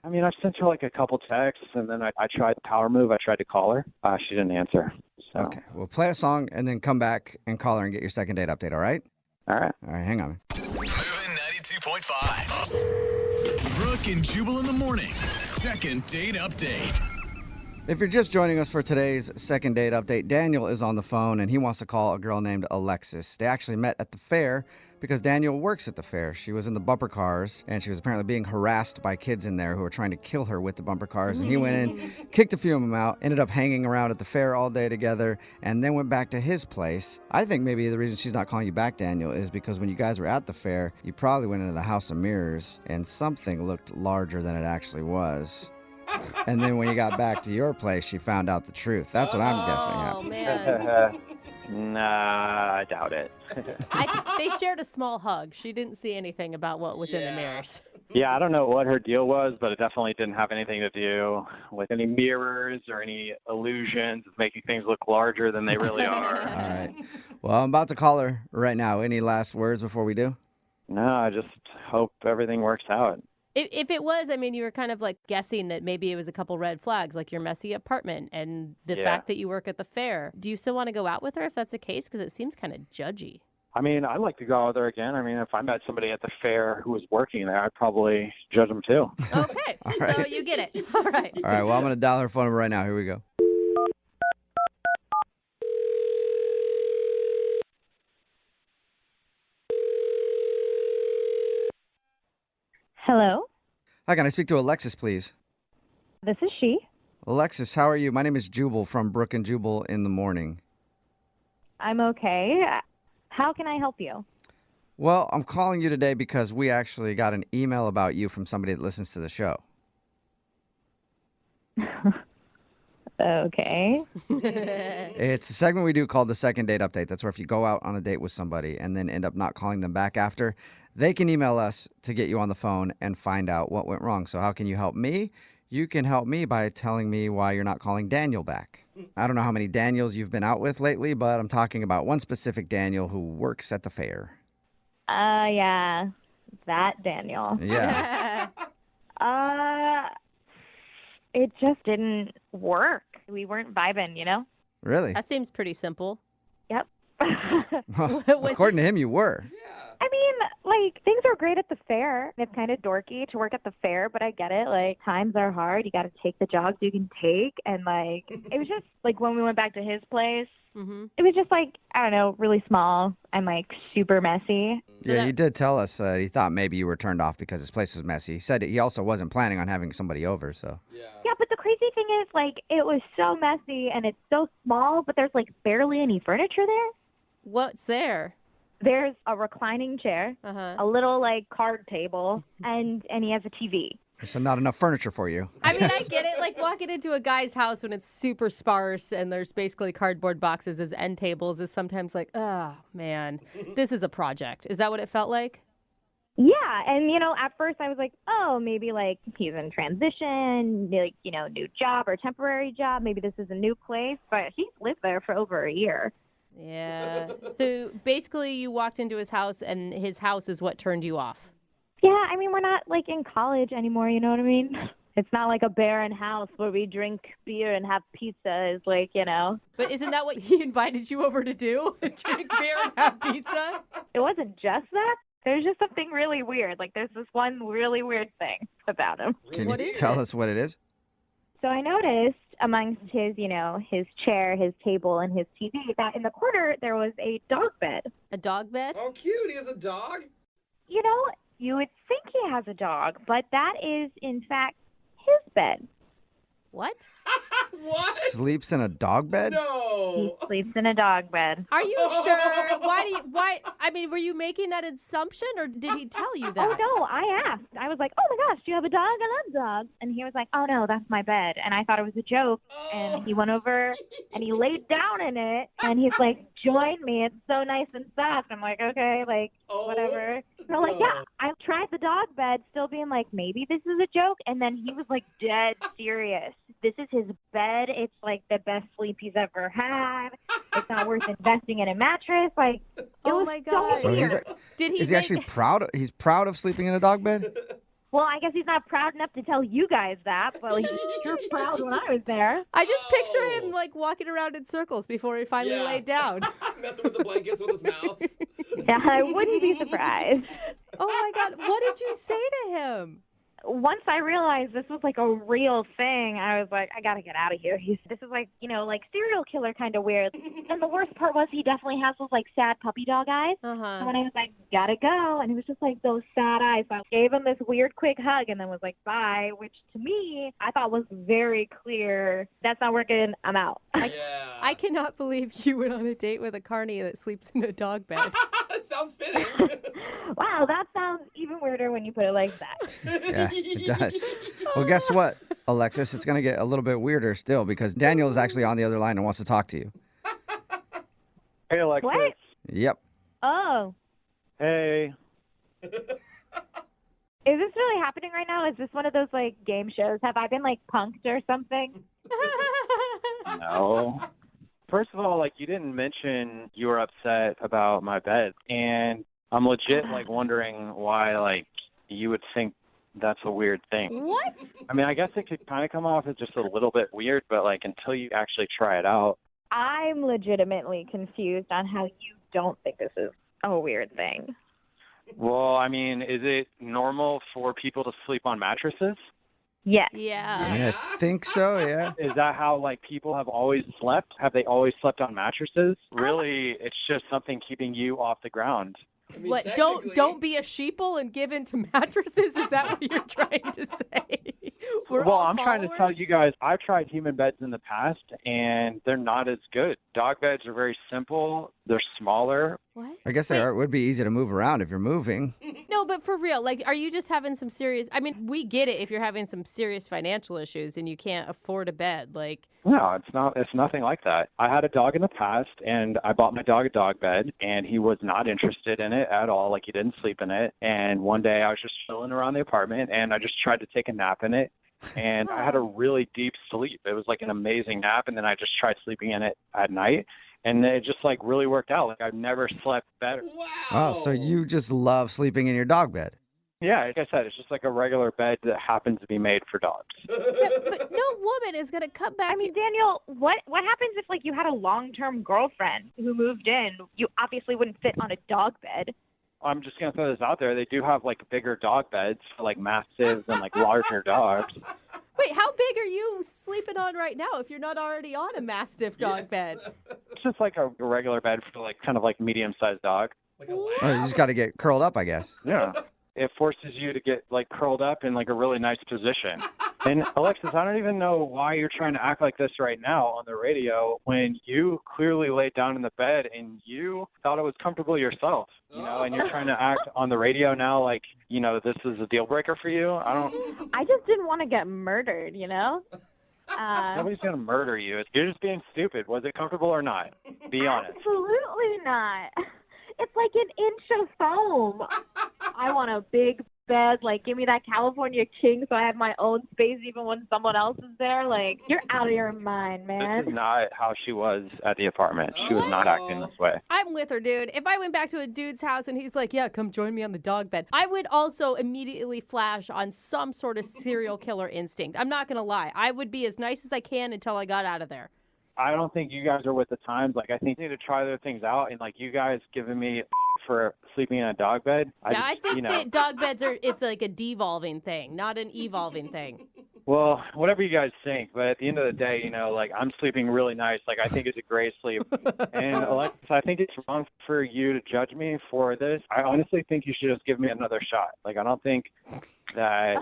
Speaker 16: I mean, I sent her like a couple texts, and then I tried the power move. I tried to call her. She didn't answer. So.
Speaker 2: Okay, we'll play a song and then come back and call her and get your second date update, all right?
Speaker 16: All right.
Speaker 2: All right, hang on.
Speaker 1: Moving 92.5. Brooke and Jubal in the mornings. Second date update.
Speaker 2: If you're just joining us for today's second date update, Daniel is on the phone and he wants to call a girl named Alexis. They actually met at the fair because Daniel works at the fair. She was in the bumper cars and she was apparently being harassed by kids in there who were trying to kill her with the bumper cars. And he went in, kicked a few of them out, ended up hanging around at the fair all day together, and then went back to his place. I think maybe the reason she's not calling you back, Daniel, is because when you guys were at the fair, you probably went into the House of Mirrors and something looked larger than it actually was. And then when you got back to your place, she found out the truth. That's what I'm guessing happened.
Speaker 3: Man.
Speaker 16: Nah, I doubt it.
Speaker 3: They shared a small hug. She didn't see anything about what was in the mirrors.
Speaker 16: Yeah, I don't know what her deal was, but it definitely didn't have anything to do with any mirrors or any illusions of making things look larger than they really are.
Speaker 2: All right. Well, I'm about to call her right now. Any last words before we do?
Speaker 16: No, I just hope everything works out.
Speaker 3: If it was, I mean, you were kind of like guessing that maybe it was a couple red flags, like your messy apartment and the fact that you work at the fair. Do you still want to go out with her if that's the case? Because it seems kind of judgy.
Speaker 16: I mean, I'd like to go out there again. I mean, if I met somebody at the fair who was working there, I'd probably judge them too.
Speaker 3: Okay,
Speaker 2: right.
Speaker 3: So you get it. All right.
Speaker 2: All right, well, I'm going to dial her phone number right now. Here we go.
Speaker 17: Hello,
Speaker 2: Hi, can I speak to Alexis, please?
Speaker 17: this is she.
Speaker 2: Alexis, how are you? My name is Jubal from Brooke and Jubal in the morning.
Speaker 17: I'm okay. How can I help you?
Speaker 2: Well, I'm calling you today because we actually got an email about you from somebody that listens to the show.
Speaker 17: Okay.
Speaker 2: It's a segment we do called the Second Date Update. That's where if you go out on a date with somebody and then end up not calling them back after, they can email us to get you on the phone and find out what went wrong. So how can you help me? You can help me by telling me why you're not calling Daniel back. I don't know how many Daniels you've been out with lately, but I'm talking about one specific Daniel who works at the fair.
Speaker 17: Yeah. That Daniel.
Speaker 2: Yeah.
Speaker 17: It just didn't work. We weren't vibing, you know?
Speaker 2: Really?
Speaker 3: That seems pretty simple.
Speaker 17: Yep.
Speaker 2: According to him, you were.
Speaker 17: I mean, like, things are great at the fair. It's kind of dorky to work at the fair, but I get it. Like, times are hard. You got to take the jobs you can take. And, like, it was just, like, when we went back to his place, it was just, like, I don't know, really small and, like, super messy.
Speaker 2: Yeah, he did tell us he thought maybe you were turned off because his place was messy. He said he also wasn't planning on having somebody over, so.
Speaker 17: Yeah, but the crazy thing is, like, it was so messy and it's so small, but there's, like, barely any furniture there.
Speaker 3: What's there?
Speaker 17: There's a reclining chair, a little, like, card table, and he has a TV.
Speaker 2: So not enough furniture for you.
Speaker 3: I mean, I get it. Like, walking into a guy's house when it's super sparse and there's basically cardboard boxes as end tables is sometimes like, oh, man, this is a project. Is that what it felt like?
Speaker 17: Yeah, and, you know, at first I was like, oh, maybe, like, he's in transition, like, you know, new job or temporary job. Maybe this is a new place, but he's lived there for over a year.
Speaker 3: Yeah. So basically you walked into his house and his house is what turned you off.
Speaker 17: Yeah, I mean, we're not, like, in college anymore, you know what I mean? It's not like a barren house where we drink beer and have pizza. It's like, you know.
Speaker 3: But isn't that what he invited you over to do? Drink beer and have pizza?
Speaker 17: It wasn't just that. There's just something really weird. Like, there's this one really weird thing about him.
Speaker 2: Can you tell us what it is?
Speaker 17: So I noticed amongst his, you know, his chair, his table, and his TV that in the corner there was a dog bed.
Speaker 3: A dog bed?
Speaker 4: Oh, cute. He has a dog?
Speaker 17: You know, you would think he has a dog, but that is, in fact, his bed.
Speaker 3: What?
Speaker 4: What?
Speaker 2: Sleeps in a dog bed?
Speaker 4: No.
Speaker 17: He sleeps in a dog bed.
Speaker 3: Are you sure? Why? I mean, were you making that assumption or did he tell you that?
Speaker 17: Oh, no, I asked. I was like, oh my gosh, do you have a dog? I love dogs. And he was like, oh no, that's my bed. And I thought it was a joke. And he went over and he laid down in it. And he's like, join me. It's so nice and soft. I'm like, okay, like, whatever. So like, yeah, I tried the dog bed, still being like, maybe this is a joke. And then he was like dead serious. This is his bed. It's like the best sleep he's ever had. It's not worth investing in a mattress. Like, it was
Speaker 3: my God.
Speaker 2: So
Speaker 17: weird.
Speaker 2: is he actually proud? He's proud of sleeping in a dog bed?
Speaker 17: Well, I guess he's not proud enough to tell you guys that, but he was sure proud when I was there.
Speaker 3: I just picture him like walking around in circles before he finally laid down.
Speaker 4: Messing with the blankets with his mouth.
Speaker 17: Yeah, I wouldn't be surprised.
Speaker 3: Oh my God. What did you say to him?
Speaker 17: Once I realized this was like a real thing, I was like, I gotta get out of here. This is like, you know, like serial killer kind of weird. And the worst part was he definitely has those like sad puppy dog eyes. And when I was like, gotta go, and it was just like those sad eyes. So I gave him this weird quick hug and then was like, bye, which to me, I thought was very clear. That's not working. I'm out.
Speaker 3: I cannot believe you went on a date with a carny that sleeps in a dog bed.
Speaker 4: It sounds fitting.
Speaker 17: Wow, that sounds even weirder when you put it like that.
Speaker 2: Yeah, it does. Well, guess what, Alexis? It's going to get a little bit weirder still because Daniel is actually on the other line and wants to talk to you.
Speaker 16: Hey, Alexis.
Speaker 17: What?
Speaker 2: Yep.
Speaker 17: Oh.
Speaker 16: Hey.
Speaker 17: Is this really happening right now? Is this one of those, like, game shows? Have I been, like, punked or something?
Speaker 16: No. First of all, like, you didn't mention you were upset about my bed. And I'm legit, like, wondering why, like, you would think that's a weird thing.
Speaker 3: What?
Speaker 16: I mean, I guess it could kind of come off as just a little bit weird, but, like, until you actually try it out.
Speaker 17: I'm legitimately confused on how you don't think this is a weird thing.
Speaker 16: Well, I mean, is it normal for people to sleep on mattresses?
Speaker 17: Yes.
Speaker 3: Yeah.
Speaker 2: I think so, yeah.
Speaker 16: Is that how, like, people have always slept? Have they always slept on mattresses? Really, it's just something keeping you off the ground.
Speaker 3: What? Don't be a sheeple and give in to mattresses? Is that what you're trying to say?
Speaker 16: Well, I'm trying to tell you guys, I've tried human beds in the past, and they're not as good. Dog beds are very simple. They're smaller.
Speaker 3: What?
Speaker 2: I guess it would be easy to move around if you're moving.
Speaker 3: No, but for real, like, are you just having some serious? I mean, we get it if you're having some serious financial issues and you can't afford a bed. Like,
Speaker 16: No, it's not. It's nothing like that. I had a dog in the past, and I bought my dog a dog bed, and he was not interested in it at all. Like, he didn't sleep in it. And one day I was just chilling around the apartment, and I just tried to take a nap in it. And I had a really deep sleep. It was like an amazing nap, and then I just tried sleeping in it at night. And it just like really worked out. Like, I've never slept better.
Speaker 2: Oh, so you just love sleeping in your dog bed?
Speaker 16: Yeah, like I said, it's just like a regular bed that happens to be made for dogs.
Speaker 3: but no woman is gonna come back.
Speaker 17: I mean, Daniel, what happens if like you had a long-term girlfriend who moved in? You obviously wouldn't fit on a dog bed.
Speaker 16: I'm just going to throw this out there. They do have like bigger dog beds for like mastiffs and like larger dogs.
Speaker 3: Wait, how big are you sleeping on right now if you're not already on a Mastiff dog bed?
Speaker 16: It's just like a regular bed for like kind of like medium-sized dog.
Speaker 2: Oh, you just got to get curled up, I guess.
Speaker 16: Yeah. It forces you to get like curled up in like a really nice position. And Alexis, I don't even know why you're trying to act like this right now on the radio when you clearly laid down in the bed and you thought it was comfortable yourself, you know, and you're trying to act on the radio now like, you know, this is a deal breaker for you.
Speaker 17: I just didn't want to get murdered, you know?
Speaker 16: Nobody's going to murder you. You're just being stupid. Was it comfortable or not? Be honest.
Speaker 17: Absolutely not. It's like an inch of foam. I want a big bed. Like, give me that California king so I have my own space even when someone else is there. Like, you're out of your mind, man.
Speaker 16: This is not how she was at the apartment. She was not acting this way.
Speaker 3: I'm with her, dude. If I went back to a dude's house and he's like, yeah, come join me on the dog bed, I would also immediately flash on some sort of serial killer instinct. I'm not going to lie. I would be as nice as I can until I got out of there.
Speaker 16: I don't think you guys are with the times. Like, I think you need to try other things out. And, like, you guys giving me for sleeping in a dog bed.
Speaker 3: I think that dog beds it's like a devolving thing, not an evolving thing.
Speaker 16: Well, whatever you guys think. But at the end of the day, you know, like, I'm sleeping really nice. Like, I think it's a great sleep. And, Alexis, I think it's wrong for you to judge me for this. I honestly think you should just give me another shot. Like, I don't think that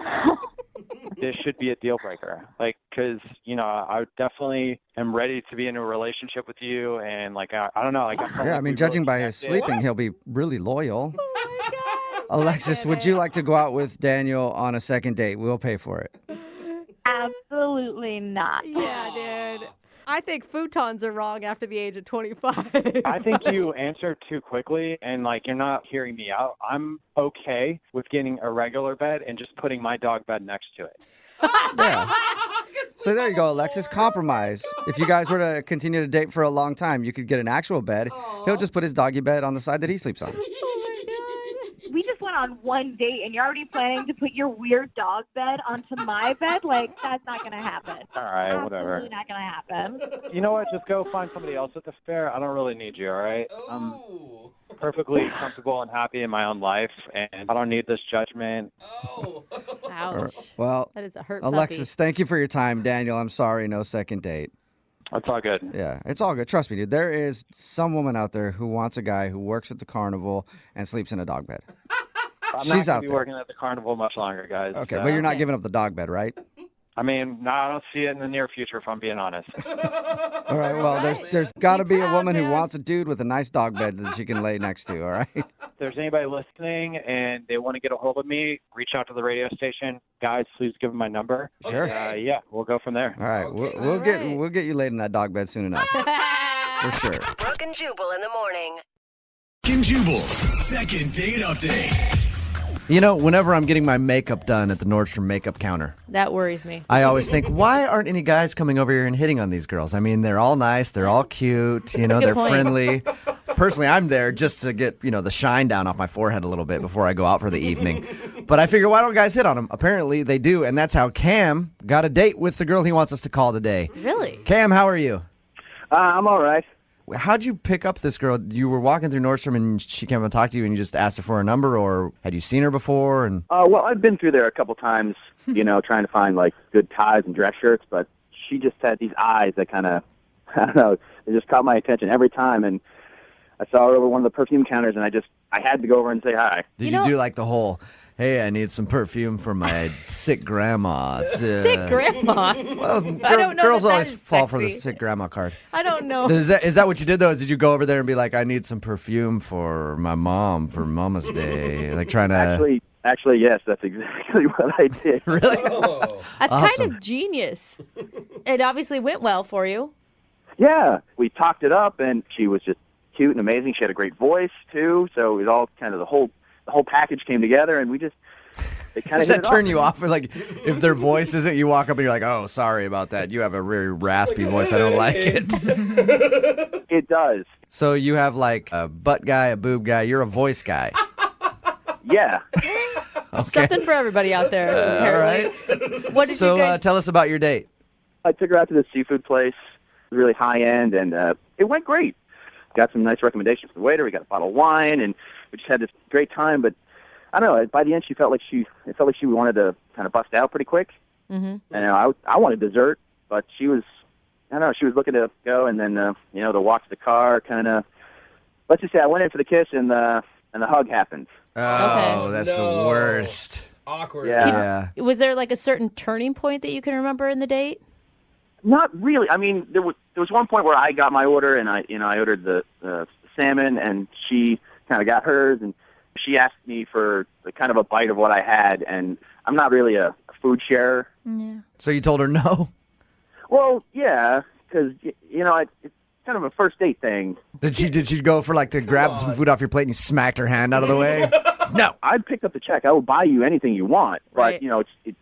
Speaker 16: this should be a deal breaker. Like, because, you know, I definitely am ready to be in a relationship with you. And, like, I don't know. Like,
Speaker 2: yeah, I mean, judging by his sleeping, he'll be really loyal. Oh, my God. Alexis, would you like to go out with Daniel on a second date? We'll pay for it.
Speaker 17: Absolutely not.
Speaker 3: Yeah, dude. I think futons are wrong after the age of 25.
Speaker 16: I think you answered too quickly, and, like, you're not hearing me out. I'm okay with getting a regular bed and just putting my dog bed next to it.
Speaker 2: Yeah. So there you go, Alexis. Compromise. If you guys were to continue to date for a long time, you could get an actual bed. He'll just put his doggy bed on the side that he sleeps on.
Speaker 17: We just went on one date and you're already planning to put your weird dog bed onto my bed? Like, that's not going to happen.
Speaker 16: All right, whatever.
Speaker 17: Absolutely not going to happen.
Speaker 16: You know what? Just go find somebody else at the fair. I don't really need you, all right? I'm perfectly comfortable and happy in my own life, and I don't need this judgment.
Speaker 3: Ouch.
Speaker 2: Well,
Speaker 3: that is a hurt
Speaker 2: Alexis, thank you for your time. Daniel, I'm sorry, no second date.
Speaker 16: It's all good.
Speaker 2: Yeah, it's all good. Trust me, dude. There is some woman out there who wants a guy who works at the carnival and sleeps in a dog bed.
Speaker 16: I'm
Speaker 2: She's
Speaker 16: not
Speaker 2: out
Speaker 16: going to be
Speaker 2: there.
Speaker 16: working at the carnival much longer, guys.
Speaker 2: Okay, but you're not giving up the dog bed, right?
Speaker 16: I mean, no, I don't see it in the near future, if I'm being honest.
Speaker 2: All right, well, there's got to be a woman who wants a dude with a nice dog bed that she can lay next to, all right?
Speaker 16: If there's anybody listening and they want to get a hold of me, reach out to the radio station. Guys, please give them my number.
Speaker 2: Sure.
Speaker 16: Yeah, we'll go from there.
Speaker 2: All right, we'll get you laid in that dog bed soon enough. For sure.
Speaker 11: Brooke and Jubal in the morning.
Speaker 1: Brooke and Jubal's second date update.
Speaker 2: You know, whenever I'm getting my makeup done at the Nordstrom makeup counter,
Speaker 3: That worries me.
Speaker 2: I always think, why aren't any guys coming over here and hitting on these girls? I mean, they're all nice, they're all cute, you know,
Speaker 3: That's a good
Speaker 2: they're
Speaker 3: point.
Speaker 2: friendly. Personally, I'm there just to get, you know, the shine down off my forehead a little bit before I go out for the evening. But I figure, why don't guys hit on them? Apparently, they do, and that's how Cam got a date with the girl he wants us to call today.
Speaker 3: Really?
Speaker 2: Cam, how are you?
Speaker 7: I'm all right.
Speaker 2: How'd you pick up this girl? You were walking through Nordstrom and she came up and talked to you and you just asked her for a number, or had you seen her before? And
Speaker 7: Well, I've been through there a couple times, you know, trying to find, like, good ties and dress shirts, but she just had these eyes that kind of, I don't know, they just caught my attention every time, and I saw her over one of the perfume counters, and I had to go over and say hi.
Speaker 2: Did you do like the whole, hey, I need some perfume for my sick grandma?
Speaker 3: Sick grandma?
Speaker 2: Well,
Speaker 3: I don't know
Speaker 2: girls
Speaker 3: that
Speaker 2: always
Speaker 3: is
Speaker 2: fall for
Speaker 3: sexy.
Speaker 2: the sick grandma card.
Speaker 3: I don't know.
Speaker 2: Is that what you did, though? Did you go over there and be like, I need some perfume for my mom for Mama's Day? Like trying to...
Speaker 7: Actually, yes, that's exactly what I did.
Speaker 2: Really?
Speaker 3: That's
Speaker 2: Awesome.
Speaker 3: kind of genius. It obviously went well for you.
Speaker 7: Yeah, we talked it up, and she was just cute and amazing. She had a great voice too, so it was all kind of the whole package came together, and it kind of
Speaker 2: Does that turn you off? Like, if their voice isn't, you walk up and you're like, oh, sorry about that. You have a very raspy voice. I don't like it.
Speaker 7: It does.
Speaker 2: So you have like a butt guy, a boob guy. You're a voice guy.
Speaker 7: Yeah.
Speaker 3: Something for everybody out there.
Speaker 2: All right.
Speaker 3: What did
Speaker 2: So
Speaker 3: you guys...
Speaker 2: tell us about your date.
Speaker 7: I took her out to this seafood place, really high end, and it went great. Got some nice recommendations from the waiter. We got a bottle of wine, and we just had this great time. But I don't know. By the end, it felt like she wanted to kind of bust out pretty quick.
Speaker 3: Mm-hmm.
Speaker 7: And I wanted dessert, but she was looking to go. And then the walk to the car kind of. Let's just say I went in for the kiss, and the hug happened.
Speaker 2: Oh, that's the worst.
Speaker 4: Awkward.
Speaker 7: Yeah.
Speaker 3: Was there like a certain turning point that you can remember in the date?
Speaker 7: Not really. I mean, there was one point where I got my order, and I ordered the salmon, and she kind of got hers, and she asked me for kind of a bite of what I had, and I'm not really a food sharer.
Speaker 3: Yeah.
Speaker 2: So you told her no?
Speaker 7: Well, yeah, because it's kind of a first date thing.
Speaker 2: Did she go for like to grab some food off your plate and you smacked her hand out of the way? No.
Speaker 7: I'd pick up the check. I will buy you anything you want, but
Speaker 3: Right.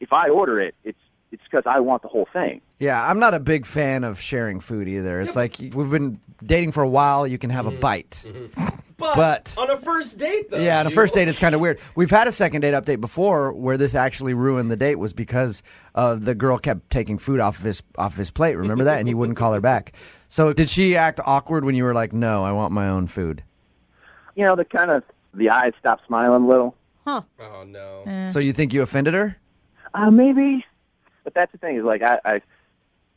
Speaker 7: if I order it, it's because I want the whole thing.
Speaker 2: Yeah, I'm not a big fan of sharing food either. It's like we've been dating for a while. You can have a bite. But
Speaker 4: on a first date, though.
Speaker 2: Yeah, on a first date, it's kind of weird. We've had a second date update before where this actually ruined the date was because the girl kept taking food off of his plate. Remember that? And he wouldn't call her back. So did she act awkward when you were like, no, I want my own food?
Speaker 7: The eyes stopped smiling a little.
Speaker 3: Huh.
Speaker 4: Oh, no.
Speaker 2: So you think you offended her?
Speaker 7: Maybe. But that's the thing is like I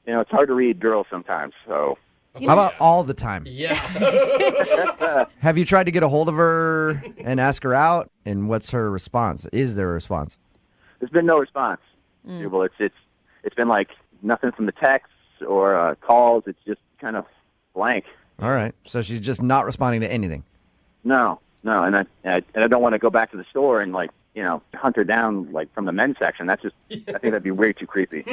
Speaker 7: it's hard to read girls sometimes. So
Speaker 2: How about all the time?
Speaker 4: Yeah.
Speaker 2: Have you tried to get a hold of her and ask her out? And what's her response? Is there a response?
Speaker 7: There's been no response. Jubal. It's been like nothing from the texts or calls. It's just kind of blank.
Speaker 2: All right. So she's just not responding to anything.
Speaker 7: No, and I don't want to go back to the store and hunt her down like from the men's section. That's just I think that'd be way too creepy.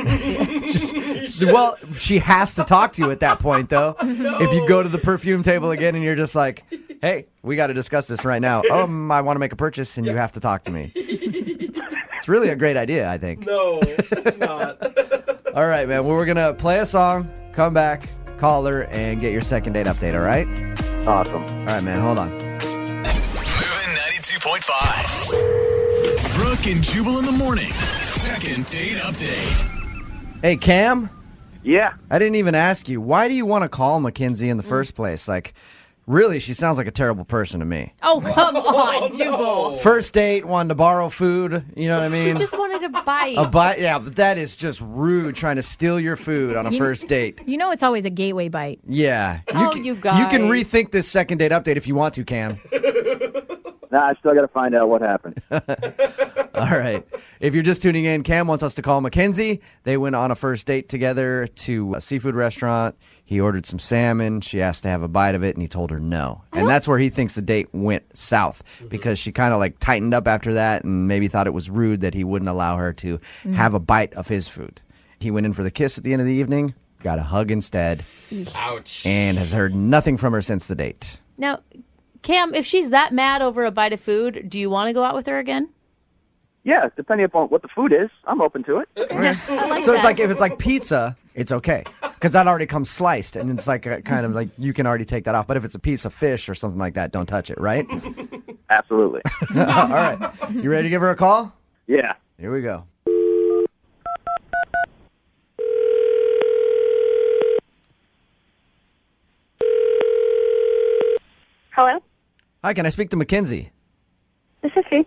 Speaker 2: Well, she has to talk to you at that point, though.
Speaker 4: No.
Speaker 2: If you go to the perfume table again and you're just like, hey, we got to discuss this right now. I want to make a purchase and you have to talk to me. It's really a great idea, I think.
Speaker 4: No, it's not.
Speaker 2: All right, man. Well, we're going to play a song, come back, call her, and get your second date update, all right?
Speaker 7: Awesome.
Speaker 2: All right, man. Hold on.
Speaker 1: Moving 92.5. Brooke and Jubal in the mornings. Second date update.
Speaker 2: Hey, Cam?
Speaker 7: Yeah?
Speaker 2: I didn't even ask you. Why do you want to call Mackenzie in the first place? Like, really, she sounds like a terrible person to me.
Speaker 3: Oh, come on, Jubal.
Speaker 2: First date, wanted to borrow food. You know what I mean?
Speaker 3: She just wanted a bite.
Speaker 2: A bite? Yeah, but that is just rude, trying to steal your food on a first date.
Speaker 18: You know it's always a gateway bite.
Speaker 2: Yeah.
Speaker 3: You
Speaker 2: You can
Speaker 3: guys.
Speaker 2: rethink this second date update if you want to, Cam.
Speaker 7: Nah, I still got to find out what happened.
Speaker 2: All right. If you're just tuning in, Cam wants us to call Mackenzie. They went on a first date together to a seafood restaurant. He ordered some salmon. She asked to have a bite of it, and he told her no. And that's where he thinks the date went south because she kind of like tightened up after that and maybe thought it was rude that he wouldn't allow her to have a bite of his food. He went in for the kiss at the end of the evening, got a hug instead,
Speaker 4: Ouch.
Speaker 2: and has heard nothing from her since the date.
Speaker 3: Now, Cam, if she's that mad over a bite of food, do you want to go out with her again?
Speaker 7: Yeah, depending upon what the food is, I'm open to it.
Speaker 3: I like
Speaker 2: So
Speaker 3: that.
Speaker 2: it's like if it's like pizza, it's okay because that already comes sliced, and it's like a, kind of like you can already take that off. But if it's a piece of fish or something like that, don't touch it, right?
Speaker 7: Absolutely.
Speaker 2: All right, you ready to give her a call?
Speaker 7: Yeah.
Speaker 2: Here we go.
Speaker 6: Hello?
Speaker 2: Hi, can I speak to Mackenzie?
Speaker 6: This is she.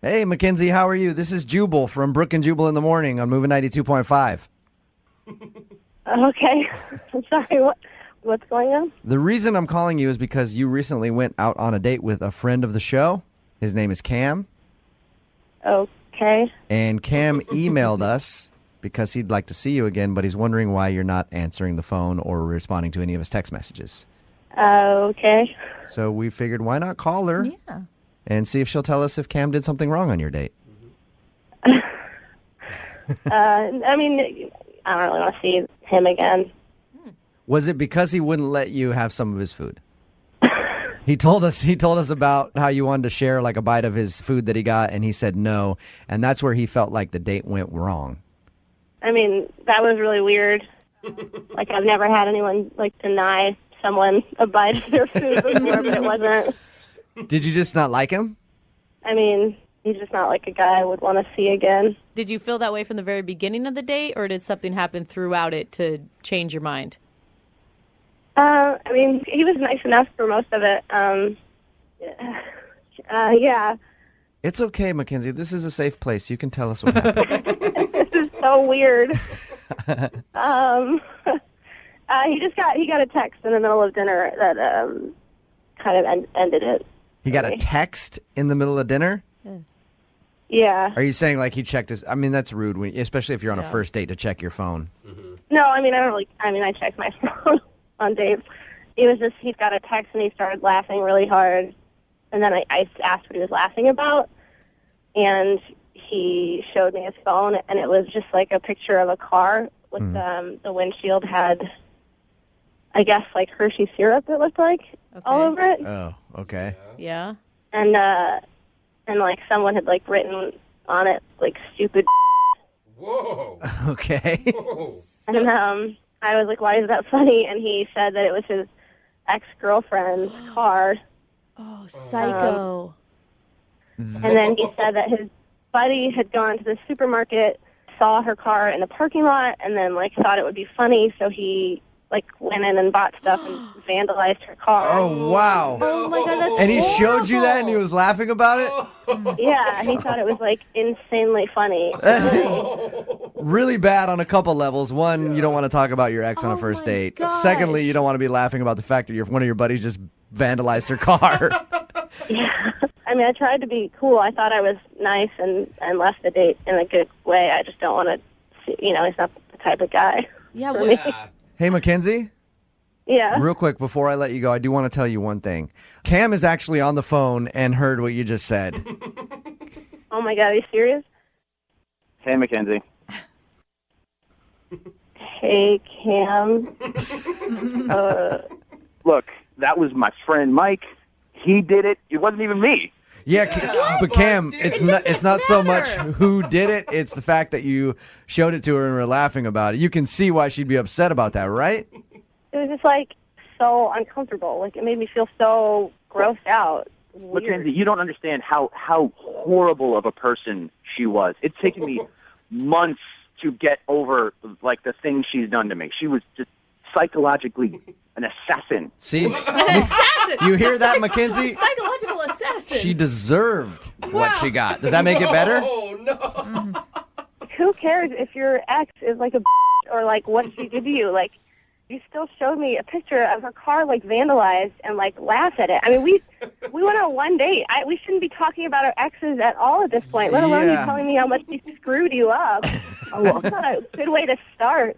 Speaker 2: Hey, Mackenzie, how are you? This is Jubal from Brooke and Jubal in the morning on Moving 92.5.
Speaker 6: Okay. I'm sorry.
Speaker 5: What's going on?
Speaker 2: The reason I'm calling you is because you recently went out on a date with a friend of the show. His name is Cam.
Speaker 5: Okay.
Speaker 2: And Cam emailed us because he'd like to see you again, but he's wondering why you're not answering the phone or responding to any of his text messages.
Speaker 5: Okay.
Speaker 2: So we figured, why not call her and see if she'll tell us if Cam did something wrong on your date.
Speaker 5: I mean, I don't really want to see him again.
Speaker 2: Was it because he wouldn't let you have some of his food? He told us about how you wanted to share like a bite of his food that he got, and he said no, and that's where he felt like the date went wrong.
Speaker 5: I mean, that was really weird. Like, I've never had anyone, like, deny someone a bite of their food before, but it wasn't.
Speaker 2: Did you just not like him?
Speaker 5: I mean, he's just not like a guy I would want to see again.
Speaker 3: Did you feel that way from the very beginning of the date, or did something happen throughout it to change your mind?
Speaker 5: I mean, he was nice enough for most of it. Yeah.
Speaker 2: It's okay, Mackenzie. This is a safe place. You can tell us what happened.
Speaker 5: This is so weird. He got a text in the middle of dinner that kind of ended it.
Speaker 2: He got a text in the middle of dinner?
Speaker 5: Yeah.
Speaker 2: Are you saying like he checked his... I mean, that's rude, especially if you're on a first date to check your phone.
Speaker 5: No, I mean, I check my phone on dates. It was just, he got a text and he started laughing really hard. And then I asked what he was laughing about. And he showed me his phone, and it was just like a picture of a car with the windshield had, I guess, like Hershey syrup, it looked like, all over it.
Speaker 2: Oh, okay.
Speaker 3: Yeah.
Speaker 5: And like someone had like written on it like stupid.
Speaker 4: Whoa.
Speaker 2: Okay.
Speaker 4: Whoa.
Speaker 5: And I was like, why is that funny? And he said that it was his ex-girlfriend's car.
Speaker 3: Oh, psycho.
Speaker 5: And then he said that his buddy had gone to the supermarket, saw her car in the parking lot, and then like thought it would be funny, so he like went in and bought stuff and vandalized her car.
Speaker 2: Oh, wow.
Speaker 3: Oh, my God, that's
Speaker 2: And he showed you that and he was laughing about it?
Speaker 5: Yeah, he thought it was like insanely funny.
Speaker 2: That is really bad on a couple levels. One, you don't want to talk about your ex on a first date.
Speaker 3: gosh.
Speaker 2: Secondly, you don't want to be laughing about the fact that one of your buddies just vandalized her car.
Speaker 5: Yeah. I mean, I tried to be cool. I thought I was nice and left the date in a good way. I just don't want to see, he's not the type of guy.
Speaker 3: Yeah,
Speaker 5: for me.
Speaker 2: Hey, Mackenzie?
Speaker 5: Yeah.
Speaker 2: Real quick, before I let you go, I do want to tell you one thing. Cam is actually on the phone and heard what you just said.
Speaker 5: Oh, my God. Are you serious?
Speaker 7: Hey, Mackenzie.
Speaker 5: Hey, Cam.
Speaker 7: Look, that was my friend Mike. He did it. It wasn't even me.
Speaker 2: Yeah, but Cam, it's not so much who did it. It's the fact that you showed it to her and were laughing about it. You can see why she'd be upset about that, right?
Speaker 5: It was just like so uncomfortable. Like it made me feel so grossed out. Weird.
Speaker 7: Mackenzie, you don't understand how horrible of a person she was. It's taken me months to get over like the things she's done to me. She was just psychologically an assassin.
Speaker 2: See?
Speaker 3: An assassin.
Speaker 2: You hear that, Mackenzie?
Speaker 3: Psychological assassin.
Speaker 2: She deserved what she got. Does that make it better?
Speaker 4: Oh, no.
Speaker 5: Who cares if your ex is like a or like what she did to you? Like, you still showed me a picture of her car like vandalized and like laughed at it. I mean, we went on one date. We shouldn't be talking about our exes at all at this point, let alone you telling me how much he screwed you up. That's not a good way to start.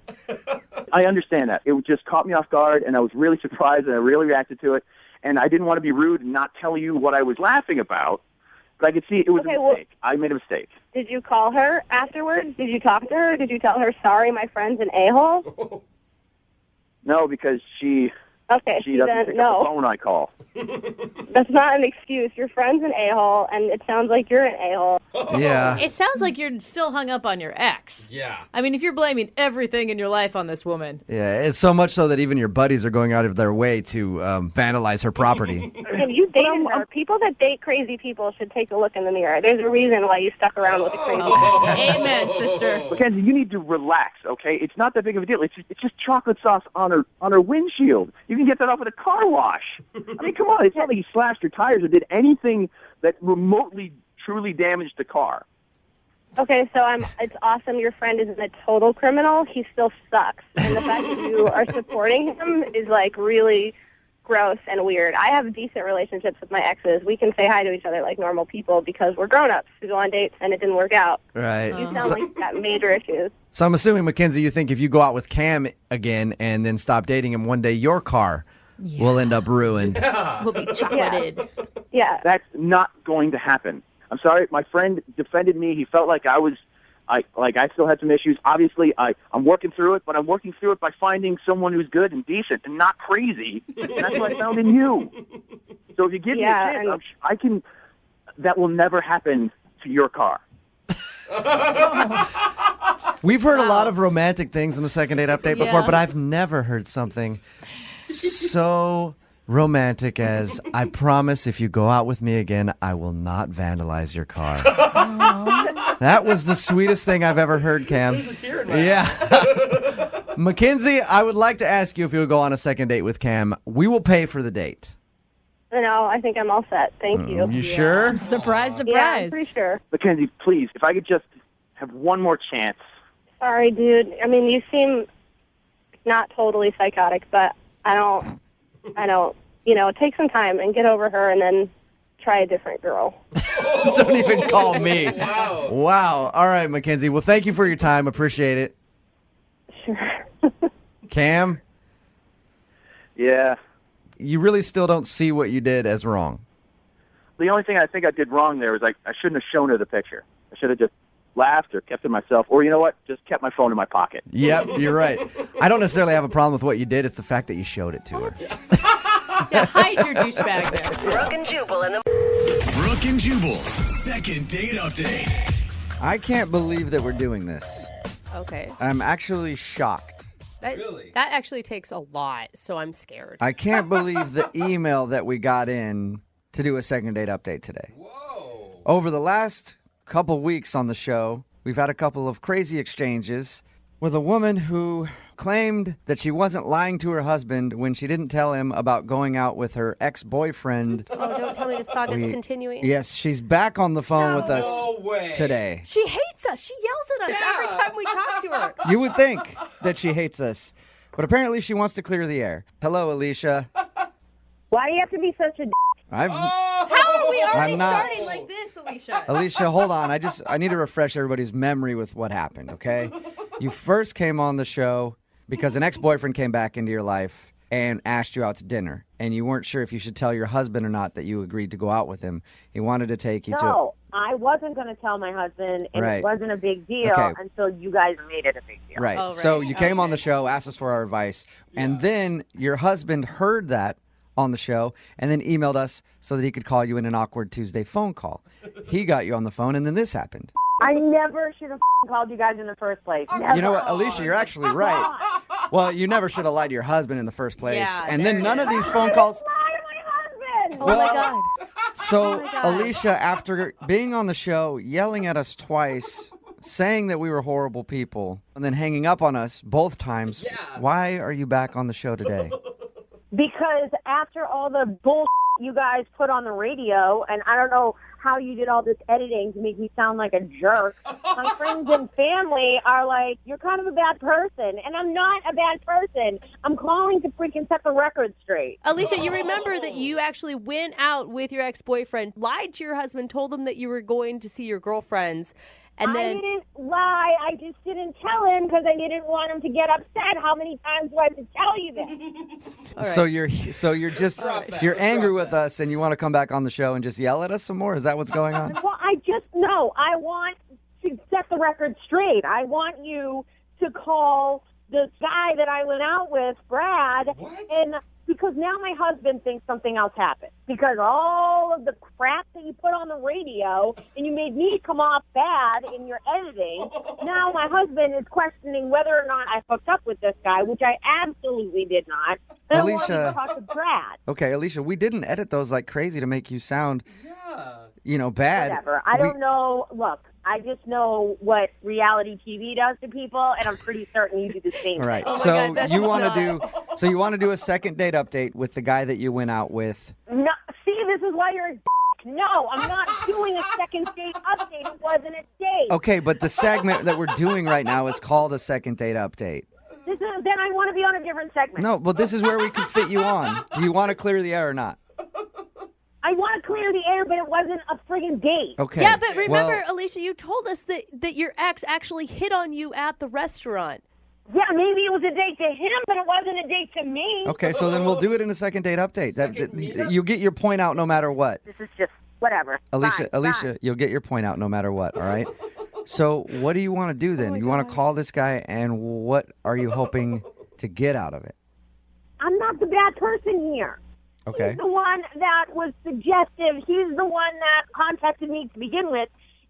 Speaker 7: I understand that. It just caught me off guard, and I was really surprised, and I really reacted to it. And I didn't want to be rude and not tell you what I was laughing about, but I could see it was a mistake. I made a mistake.
Speaker 5: Did you call her afterwards? Did you talk to her? Did you tell her, sorry, my friend's an a-hole?
Speaker 7: No, because she doesn't pick up the phone I call.
Speaker 5: That's not an excuse. Your friend's an a-hole, and it sounds like you're an a-hole.
Speaker 2: Yeah.
Speaker 3: It sounds like you're still hung up on your ex.
Speaker 4: Yeah.
Speaker 3: I mean, if you're blaming everything in your life on this woman.
Speaker 2: Yeah, it's so much so that even your buddies are going out of their way to vandalize her property.
Speaker 5: Have you dated her? People that date crazy people should take a look in the mirror. There's a reason why you stuck around with a crazy person.
Speaker 3: Amen, sister.
Speaker 7: Mackenzie, you need to relax, okay? It's not that big of a deal. It's just chocolate sauce on her windshield. You can get that off at a car wash. I mean, come on. It's not like you slashed your tires or did anything that remotely truly damaged the car.
Speaker 5: Okay, so it's awesome your friend isn't a total criminal. He still sucks. And the fact that you are supporting him is, like, really gross and weird. I have decent relationships with my exes. We can say hi to each other like normal people because we're grown-ups who go on dates and it didn't work out.
Speaker 2: Right.
Speaker 5: You sound like you've got major issues.
Speaker 2: So I'm assuming, Mackenzie, you think if you go out with Cam again and then stop dating him one day, your car will end up ruined.
Speaker 3: We'll be chocolated.
Speaker 5: Yeah.
Speaker 7: That's not going to happen. I'm sorry. My friend defended me. He felt like I still had some issues. Obviously, I'm working through it, but I'm working through it by finding someone who's good and decent and not crazy. And that's what I found in you. So if you give me a chance, I can. That will never happen to your car.
Speaker 2: We've heard a lot of romantic things in the second date update before,
Speaker 3: Yeah.
Speaker 2: but I've never heard something so romantic as, I promise if you go out with me again, I will not vandalize your car. That was the sweetest thing I've ever heard, Cam.
Speaker 4: There's a tear in my eye.
Speaker 2: Yeah. Mackenzie, I would like to ask you if you would go on a second date with Cam. We will pay for the date.
Speaker 5: No, I think I'm all set. Thank you.
Speaker 2: You sure?
Speaker 3: Surprise,
Speaker 5: Yeah, I'm pretty sure.
Speaker 7: Mackenzie, please, if I could just have one more chance.
Speaker 5: Sorry, dude. I mean, you seem not totally psychotic, but I don't, take some time and get over her and then try a different girl.
Speaker 2: Don't even call me.
Speaker 4: Wow.
Speaker 2: Wow. All right, Mackenzie. Well, thank you for your time. Appreciate it.
Speaker 5: Sure.
Speaker 2: Cam,
Speaker 7: Yeah.
Speaker 2: you really still don't see what you did as wrong.
Speaker 7: The only thing I think I did wrong there was I shouldn't have shown her the picture. I should have just laughed or kept it myself. Or you know what? Just kept my phone in my pocket.
Speaker 2: Yep, you're right. I don't necessarily have a problem with what you did. It's the fact that you showed it to her.
Speaker 3: Yeah, hide your douchebag there.
Speaker 11: Brooke and Jubal in the
Speaker 1: Brooke and Jubal's second date update.
Speaker 2: I can't believe that we're doing this.
Speaker 3: Okay.
Speaker 2: I'm actually shocked.
Speaker 3: That actually takes a lot, so I'm scared.
Speaker 2: I can't believe the email that we got in to do a second date update today.
Speaker 4: Whoa.
Speaker 2: Over the last couple weeks on the show, we've had a couple of crazy exchanges with a woman who claimed that she wasn't lying to her husband when she didn't tell him about going out with her ex-boyfriend.
Speaker 3: Oh, don't tell me the saga's continuing.
Speaker 2: Yes, she's back on the phone with us
Speaker 4: way.
Speaker 2: today.
Speaker 3: She hates us. She yells at us every time we talk to her.
Speaker 2: You would think that she hates us, but apparently she wants to clear the air. Hello, Alicia.
Speaker 5: Why do you have to be such a
Speaker 2: I'm
Speaker 3: How are we already
Speaker 2: I'm not-
Speaker 3: starting like this, Alicia?
Speaker 2: Alicia, hold on. I need to refresh everybody's memory with what happened, okay? You first came on the show because an ex-boyfriend came back into your life and asked you out to dinner, and you weren't sure if you should tell your husband or not that you agreed to go out with him. He wanted to take you to...
Speaker 6: No, I wasn't going to tell my husband, and
Speaker 2: Right.
Speaker 6: it wasn't a big deal
Speaker 2: Okay.
Speaker 6: until you guys made it a big deal.
Speaker 2: Right. So you came on the show, asked us for our advice, and then your husband heard that on the show and then emailed us so that he could call you in an awkward Tuesday phone call. He got you on the phone, and then this happened.
Speaker 6: I never should have called you guys in the first place. Never.
Speaker 2: You know what, Alicia, you're actually right. Well, you never should have lied to your husband in the first place.
Speaker 3: Yeah,
Speaker 2: and then
Speaker 3: there
Speaker 2: none
Speaker 3: it
Speaker 2: of
Speaker 3: is.
Speaker 2: these phone calls...
Speaker 3: Oh my God.
Speaker 2: So,
Speaker 3: my God.
Speaker 2: Alicia, after being on the show, yelling at us twice, saying that we were horrible people, and then hanging up on us both times, why are you back on the show today?
Speaker 6: Because after all the bullshit you guys put on the radio, and I don't know how you did all this editing to make me sound like a jerk, my friends and family are like, you're kind of a bad person. And I'm not a bad person. I'm calling to freaking set the record straight.
Speaker 3: Alicia, you remember that you actually went out with your ex-boyfriend, lied to your husband, told him that you were going to see your girlfriends, and then...
Speaker 6: I didn't lie. I just didn't tell him because I didn't want him to get upset. How many times do I have to tell you this?
Speaker 2: So you're just you're angry with us, and you want to come back on the show and just yell at us some more? Is that what's going on?
Speaker 6: Well, I want to set the record straight. I want you to call the guy that I went out with, Brad, and because now my husband thinks something else happened. Because all of the crap that you put on the radio and you made me come off bad in your editing, now my husband is questioning whether or not I hooked up with this guy, which I absolutely did not. And I want you to
Speaker 2: Alicia.
Speaker 6: talk to Brad.
Speaker 2: Okay, Alicia, we didn't edit those like crazy to make you sound, bad.
Speaker 6: Whatever. I don't know. Look, I just know what reality TV does to people, and I'm pretty certain you do the same
Speaker 2: All right.
Speaker 6: thing.
Speaker 2: So you want to do a second date update with the guy that you went out with.
Speaker 6: No, see, this is why you're a dick. No, I'm not doing a second date update. It wasn't a date.
Speaker 2: Okay, but the segment that we're doing right now is called a second date update.
Speaker 6: Then I want to be on a different segment.
Speaker 2: No, well, this is where we can fit you on. Do you want to clear the air or not?
Speaker 6: I want to clear the air, but it wasn't a friggin' date.
Speaker 2: Okay.
Speaker 3: Yeah, but remember,
Speaker 2: well,
Speaker 3: Alicia, you told us that your ex actually hit on you at the restaurant.
Speaker 6: Yeah, maybe it was a date to him, but it wasn't a date to me.
Speaker 2: okay, so then we'll do it in a second date update. You get your point out no matter what.
Speaker 6: This is just whatever.
Speaker 2: Alicia,
Speaker 6: Fine.
Speaker 2: you'll get your point out no matter what, all right? So what do you want to do then? You want to call this guy, and what are you hoping to get out of it?
Speaker 6: I'm not the bad person here.
Speaker 2: Okay.
Speaker 6: He's the one that was suggestive. He's the one that contacted me to begin with.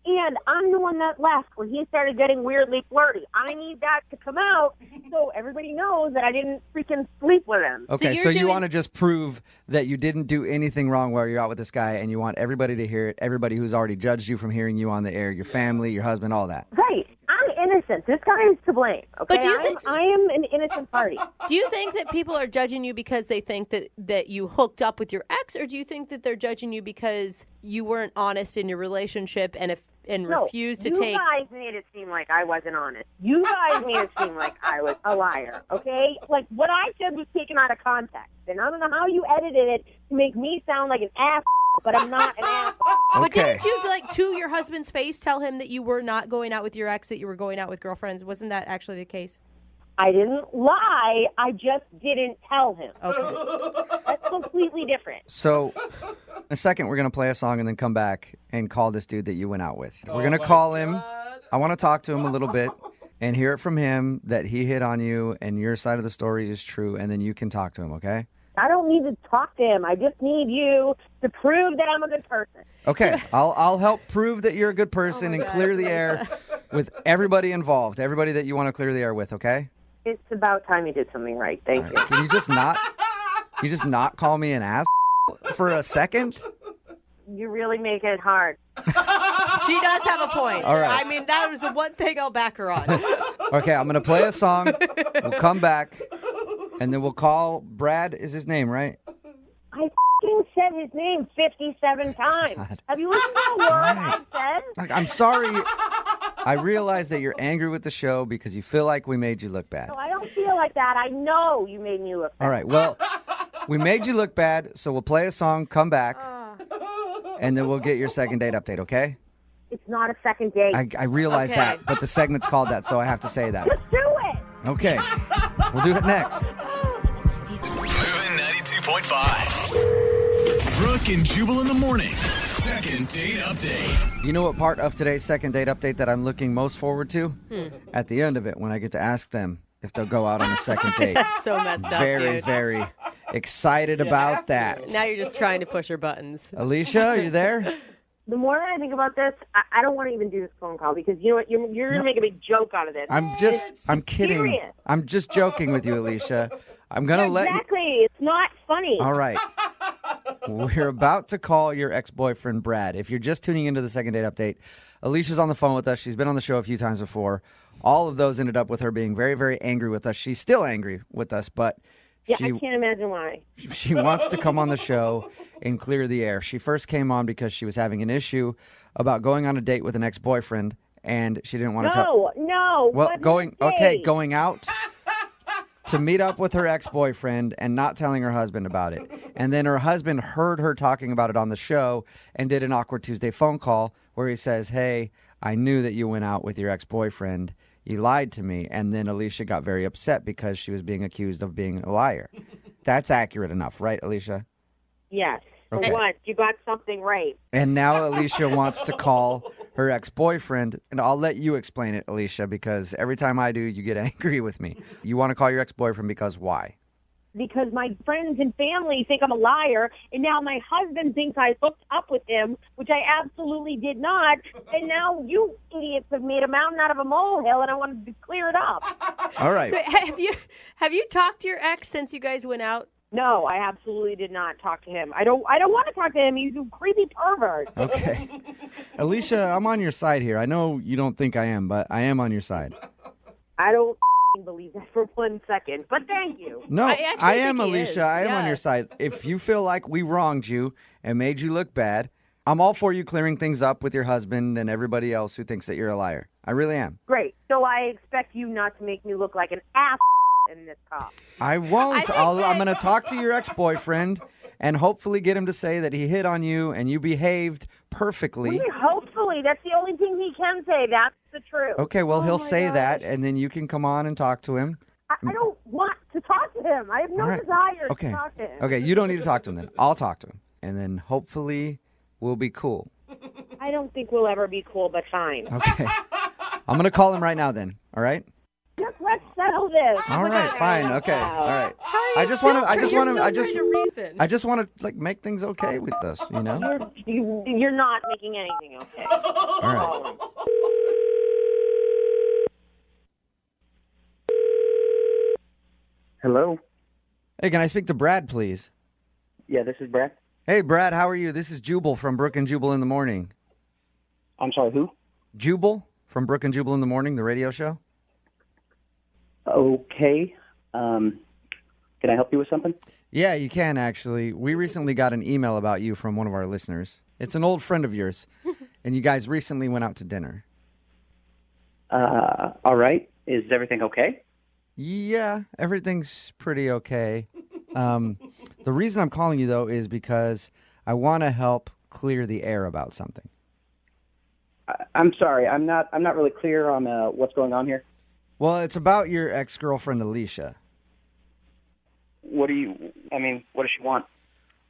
Speaker 6: And I'm the one that left when he started getting weirdly flirty. I need that to come out so everybody knows that I didn't freaking sleep with him.
Speaker 2: Okay, so you want to just prove that you didn't do anything wrong while you're out with this guy, and you want everybody to hear it, everybody who's already judged you from hearing you on the air, your family, your husband, all that.
Speaker 6: Right. I'm innocent. This guy is to blame. Okay,
Speaker 3: But do you
Speaker 6: I am an innocent party.
Speaker 3: Do you think that people are judging you because they think that you hooked up with your ex, or do you think that they're judging you because you weren't honest in your relationship and refused to take?
Speaker 6: You guys made it seem like I wasn't honest. You guys made it seem like I was a liar, okay? Like, what I said was taken out of context. And I don't know how you edited it to make me sound like an ass, but I'm not an ass.
Speaker 3: But didn't you, to your husband's face, tell him that you were not going out with your ex, that you were going out with girlfriends? Wasn't that actually the case?
Speaker 6: I didn't lie. I just didn't tell him.
Speaker 3: Okay.
Speaker 6: That's completely different.
Speaker 2: So, in a second, we're going to play a song and then come back and call this dude that you went out with. We're going to call him. I want to talk to him a little bit and hear it from him that he hit on you and your side of the story is true, and then you can talk to him, okay?
Speaker 6: I don't need to talk to him. I just need you to prove that I'm a good person.
Speaker 2: Okay, I'll help prove that you're a good person and clear the air with everybody involved, everybody that you want to clear the air with, okay?
Speaker 6: It's about time you did something right. Thank you.
Speaker 2: Can you just not call me an ass for a second?
Speaker 6: You really make it hard.
Speaker 3: She does have a point.
Speaker 2: All right.
Speaker 3: I mean, that was the one thing I'll back her on.
Speaker 2: Okay, I'm going to play a song. We'll come back, and then we'll call Brad is his name, right?
Speaker 6: I f***ing said his name 57 times.
Speaker 2: God.
Speaker 6: Have you listened to a word I said?
Speaker 2: Like, I'm sorry. I realize that you're angry with the show because you feel like we made you look bad.
Speaker 6: No, I don't feel like that. I know you made me look bad.
Speaker 2: All right, well, we made you look bad, so we'll play a song, come back, and then we'll get your second date update, okay?
Speaker 6: It's not a second date.
Speaker 2: I realize that, but the segment's called that, so I have to say that.
Speaker 6: Just do it.
Speaker 2: Okay, we'll do it next.
Speaker 1: Moving 92.5. Brooke and Jubal in the mornings. Second date update.
Speaker 2: You know what part of today's second date update that I'm looking most forward to? At the end of it, when I get to ask them if they'll go out on a second date.
Speaker 3: That's so messed up,
Speaker 2: Very,
Speaker 3: dude.
Speaker 2: very excited about that.
Speaker 3: Now you're just trying to push her buttons.
Speaker 2: Alicia, are you there?
Speaker 6: The more I think about this, I don't want to even do this phone call because you know what? You're going to make a big joke out of this.
Speaker 2: I'm kidding.
Speaker 6: serious.
Speaker 2: I'm just joking with you, Alicia. I'm going to let you.
Speaker 6: Exactly. It's not funny.
Speaker 2: All right. We're about to call your ex-boyfriend, Brad. If you're just tuning into the second date update, Alicia's on the phone with us. She's been on the show a few times before. All of those ended up with her being very, very angry with us. She's still angry with us, but
Speaker 6: Yeah, I can't imagine why.
Speaker 2: she wants to come on the show and clear the air. She first came on because she was having an issue about going on a date with an ex-boyfriend, and she didn't want to tell.
Speaker 6: No.
Speaker 2: Well,
Speaker 6: what
Speaker 2: going
Speaker 6: mistake?
Speaker 2: going out to meet up with her ex-boyfriend and not telling her husband about it. And then her husband heard her talking about it on the show and did an Awkward Tuesday phone call where he says, "Hey, I knew that you went out with your ex-boyfriend. You lied to me." And then Alicia got very upset because she was being accused of being a liar. That's accurate enough, right, Alicia?
Speaker 6: Yes. For
Speaker 2: Okay.
Speaker 6: once, you got something right.
Speaker 2: And now Alicia wants to call her ex-boyfriend, and I'll let you explain it, Alicia, because every time I do, you get angry with me. You want to call your ex-boyfriend because why?
Speaker 6: Because my friends and family think I'm a liar, and now my husband thinks I hooked up with him, which I absolutely did not. And now you idiots have made a mountain out of a molehill, and I wanted to clear it up.
Speaker 2: All right.
Speaker 3: So have you talked to your ex since you guys went out?
Speaker 6: No, I absolutely did not talk to him. I don't want to talk to him. He's a creepy pervert.
Speaker 2: Okay. Alicia, I'm on your side here. I know you don't think I am, but I am on your side.
Speaker 6: I don't believe that for 1 second, but thank you.
Speaker 2: No,
Speaker 3: I
Speaker 2: I am,
Speaker 3: think he
Speaker 2: Alicia.
Speaker 3: is.
Speaker 2: I am on
Speaker 3: Yeah.
Speaker 2: your side. If you feel like we wronged you and made you look bad, I'm all for you clearing things up with your husband and everybody else who thinks that you're a liar. I really am.
Speaker 6: Great. So I expect you not to make me look like an ass in this call.
Speaker 2: I won't. I'm going to talk to your ex-boyfriend and hopefully get him to say that he hit on you and you behaved perfectly.
Speaker 6: Hopefully. That's the only thing he can say. That's the truth.
Speaker 2: Okay, well, he'll say that, and then you can come on and talk to him.
Speaker 6: I don't want to talk to him. I have no desire to talk to him.
Speaker 2: Okay, you don't need to talk to him then. I'll talk to him, and then hopefully we'll be cool.
Speaker 6: I don't think we'll ever be cool, but fine.
Speaker 2: Okay. I'm going to call him right now then, all right?
Speaker 6: Just let's settle this.
Speaker 2: All right, fine. Okay. All right. I just want to like make things okay with this, you know?
Speaker 6: You're not making anything okay.
Speaker 2: All right.
Speaker 7: Hello?
Speaker 2: Hey, can I speak to Brad, please?
Speaker 7: Yeah, this is Brad.
Speaker 2: Hey, Brad, how are you? This is Jubal from Brooke and Jubal in the Morning.
Speaker 7: I'm sorry, who?
Speaker 2: Jubal from Brooke and Jubal in the Morning, the radio show.
Speaker 7: Okay. Can I help you with something?
Speaker 2: Yeah, you can, actually. We recently got an email about you from one of our listeners. It's an old friend of yours, and you guys recently went out to dinner.
Speaker 7: All right. Is everything okay?
Speaker 2: Yeah, everything's pretty okay. The reason I'm calling you, though, is because I want to help clear the air about something.
Speaker 7: I'm sorry. I'm not really clear on what's going on here.
Speaker 2: Well, it's about your ex-girlfriend, Alicia.
Speaker 7: What does she want?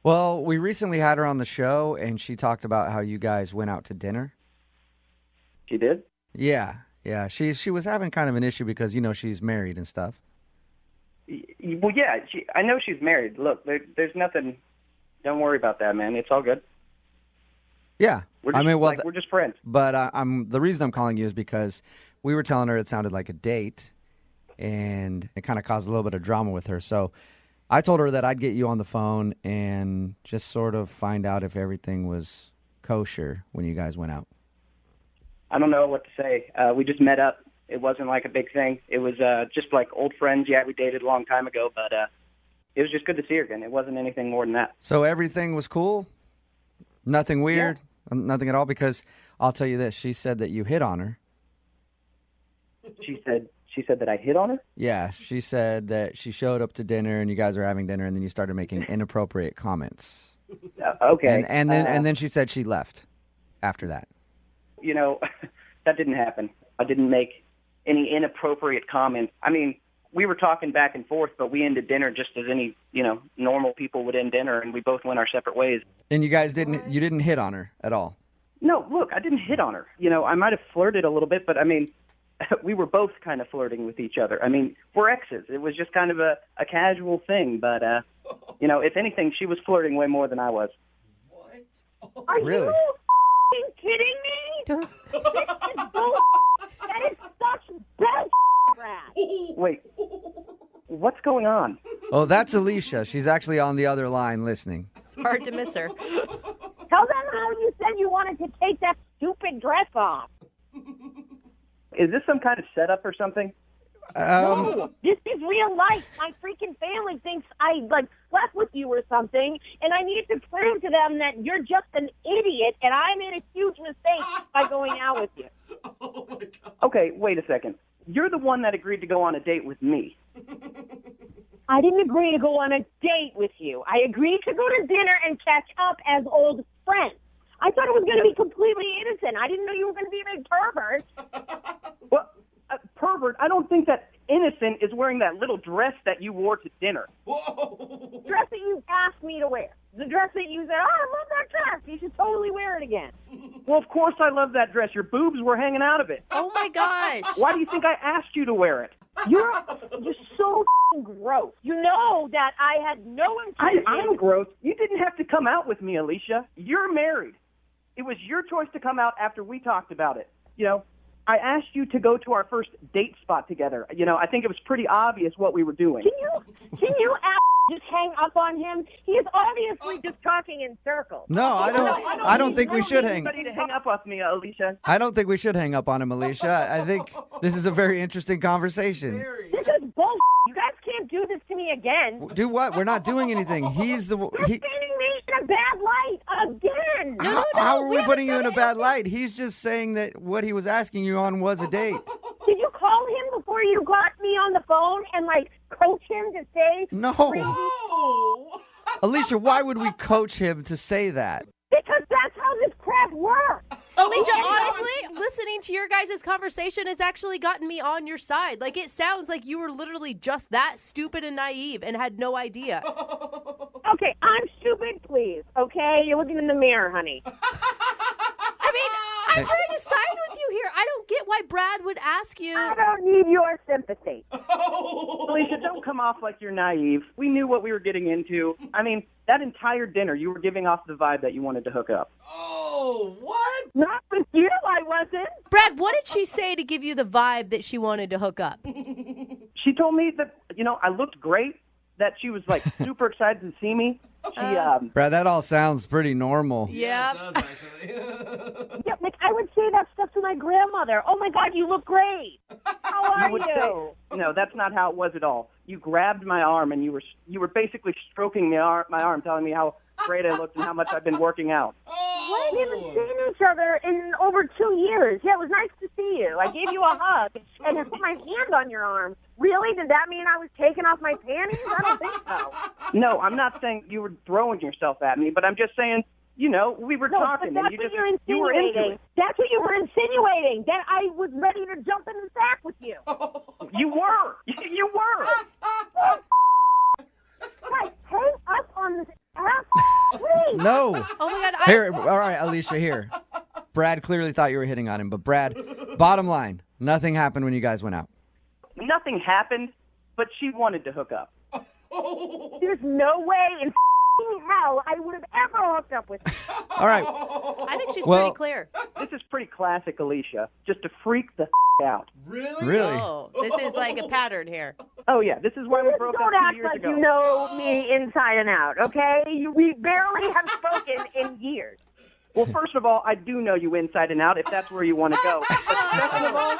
Speaker 2: Well, we recently had her on the show, and she talked about how you guys went out to dinner.
Speaker 7: She did?
Speaker 2: Yeah. She was having kind of an issue because, you know, she's married and stuff.
Speaker 7: Well, yeah, I know she's married. Look, there's nothing. Don't worry about that, man. It's all good.
Speaker 2: Yeah.
Speaker 7: We're just friends.
Speaker 2: But the reason I'm calling you is because we were telling her it sounded like a date, and it kind of caused a little bit of drama with her. So I told her that I'd get you on the phone and just sort of find out if everything was kosher when you guys went out.
Speaker 7: I don't know what to say. We just met up. It wasn't like a big thing. It was just like old friends. Yeah, we dated a long time ago, but it was just good to see her again. It wasn't anything more than that.
Speaker 2: So everything was cool? Nothing weird? Yeah. Nothing at all? Because I'll tell you this. She said that you hit on her.
Speaker 7: She said that I hit on her?
Speaker 2: Yeah, she said that she showed up to dinner and you guys were having dinner and then you started making inappropriate comments.
Speaker 7: Okay.
Speaker 2: And then she said she left after that.
Speaker 7: You know, that didn't happen. I didn't make any inappropriate comments. I mean, we were talking back and forth, but we ended dinner just as any, normal people would end dinner, and we both went our separate ways.
Speaker 2: And you guys didn't hit on her at all?
Speaker 7: No, look, I didn't hit on her. I might have flirted a little bit, but I mean, we were both kind of flirting with each other. I mean, we're exes. It was just kind of a casual thing, but, if anything, she was flirting way more than I was.
Speaker 6: What? Are
Speaker 2: really?
Speaker 6: you kidding me? This is bull. That is such bull, Brad.
Speaker 7: Wait, what's going on?
Speaker 2: Oh, that's Alicia. She's actually on the other line listening.
Speaker 3: It's hard to miss her.
Speaker 6: Tell them how you said you wanted to take that stupid dress off.
Speaker 7: Is this some kind of setup or something?
Speaker 6: No, this is real life. My freaking family thinks I slept with you or something, and I need to prove to them that you're just an idiot, and I made a huge mistake by going out with you.
Speaker 7: Oh my God. Okay, wait a second. You're the one that agreed to go on a date with me.
Speaker 6: I didn't agree to go on a date with you. I agreed to go to dinner and catch up as old friends. I thought it was going to be completely innocent. I didn't know you were going to be a big pervert.
Speaker 7: Well, pervert, I don't think that innocent is wearing that little dress that you wore to dinner.
Speaker 6: Whoa. Dress that you asked me to wear. The dress that you said, I love that dress. You should totally wear it again.
Speaker 7: Well, of course I love that dress. Your boobs were hanging out of it.
Speaker 3: Oh, my gosh.
Speaker 7: Why do you think I asked you to wear it?
Speaker 6: You're so gross. You know that I had no intention.
Speaker 7: I'm gross. You didn't have to come out with me, Alicia. You're married. It was your choice to come out after we talked about it. I asked you to go to our first date spot together. I think it was pretty obvious what we were doing.
Speaker 6: Can you just hang up on him? He is obviously just talking in circles.
Speaker 2: No, I don't think we should hang.
Speaker 7: To hang up with me, Alicia.
Speaker 2: I don't think we should hang up on him, Alicia. I think this is a very interesting conversation.
Speaker 6: This is bullshit. You guys can't do this to me again.
Speaker 2: Do what? We're not doing anything.
Speaker 6: You're painting me in a bad light again.
Speaker 2: How are we putting you in a bad light? He's just saying that what he was asking you on was a date.
Speaker 6: Did you call him before you got me on the phone and, like, coach him to say
Speaker 2: No.
Speaker 4: Oh.
Speaker 2: Alicia, why would we coach him to say that?
Speaker 6: Because that's how this crap works.
Speaker 3: Alicia, honestly, listening to your guys' conversation has actually gotten me on your side. Like, it sounds like you were literally just that stupid and naive and had no idea.
Speaker 6: Okay, I'm stupid, please. Okay? You're looking in the mirror, honey.
Speaker 3: I mean, I'm trying to side with you here. I don't get why Brad would ask you.
Speaker 6: I don't need your sympathy.
Speaker 15: Alicia, don't come off like you're naive. We knew what we were getting into. I mean, that entire dinner, you were giving off the vibe that you wanted to hook up.
Speaker 4: Oh, what?
Speaker 6: Not with you, I wasn't.
Speaker 3: Brad, what did she say to give you the vibe that she wanted to hook up?
Speaker 15: She told me that, I looked great, that she was, like, super excited to see me.
Speaker 2: Brad, that all sounds pretty normal.
Speaker 3: Yeah.
Speaker 4: It does, actually.
Speaker 6: Yeah, like, I would say that stuff to my grandmother. Oh, my God, you look great. How are you?
Speaker 15: No, that's not how it was at all. You grabbed my arm, and you were basically stroking my arm, telling me how great I looked and how much I've been working out.
Speaker 6: We haven't even seen each other in over 2 years. Yeah, it was nice to see you. I gave you a hug and I put my hand on your arm. Really? Did that mean I was taking off my panties? I don't think so.
Speaker 15: No, I'm not saying you were throwing yourself at me, but I'm just saying, we were talking.
Speaker 6: But that's
Speaker 15: and
Speaker 6: what you're insinuating.
Speaker 15: You were into it.
Speaker 6: That's what you were insinuating. That I was ready to jump in the sack with you.
Speaker 15: You were. You were.
Speaker 6: Guys, hang up on this ass, please.
Speaker 2: No.
Speaker 3: Oh, my God.
Speaker 2: Here, all right, Alicia, here. Brad clearly thought you were hitting on him, but Brad, bottom line, nothing happened when you guys went out.
Speaker 15: Nothing happened, but she wanted to hook up.
Speaker 6: There's no way in hell I would have ever hooked up with you.
Speaker 2: All right.
Speaker 3: I think she's
Speaker 2: Well-
Speaker 3: pretty clear.
Speaker 15: This is pretty classic, Alicia. Just to freak the out.
Speaker 2: Really?
Speaker 3: Oh, this is like a pattern here.
Speaker 15: Oh, yeah. This is why we broke up
Speaker 6: Don't
Speaker 15: 2
Speaker 6: act
Speaker 15: years
Speaker 6: like
Speaker 15: ago.
Speaker 6: you know me inside and out, okay? We barely have spoken in years.
Speaker 15: Well, first of all, I do know you inside and out, if that's where you want to go. But second of all,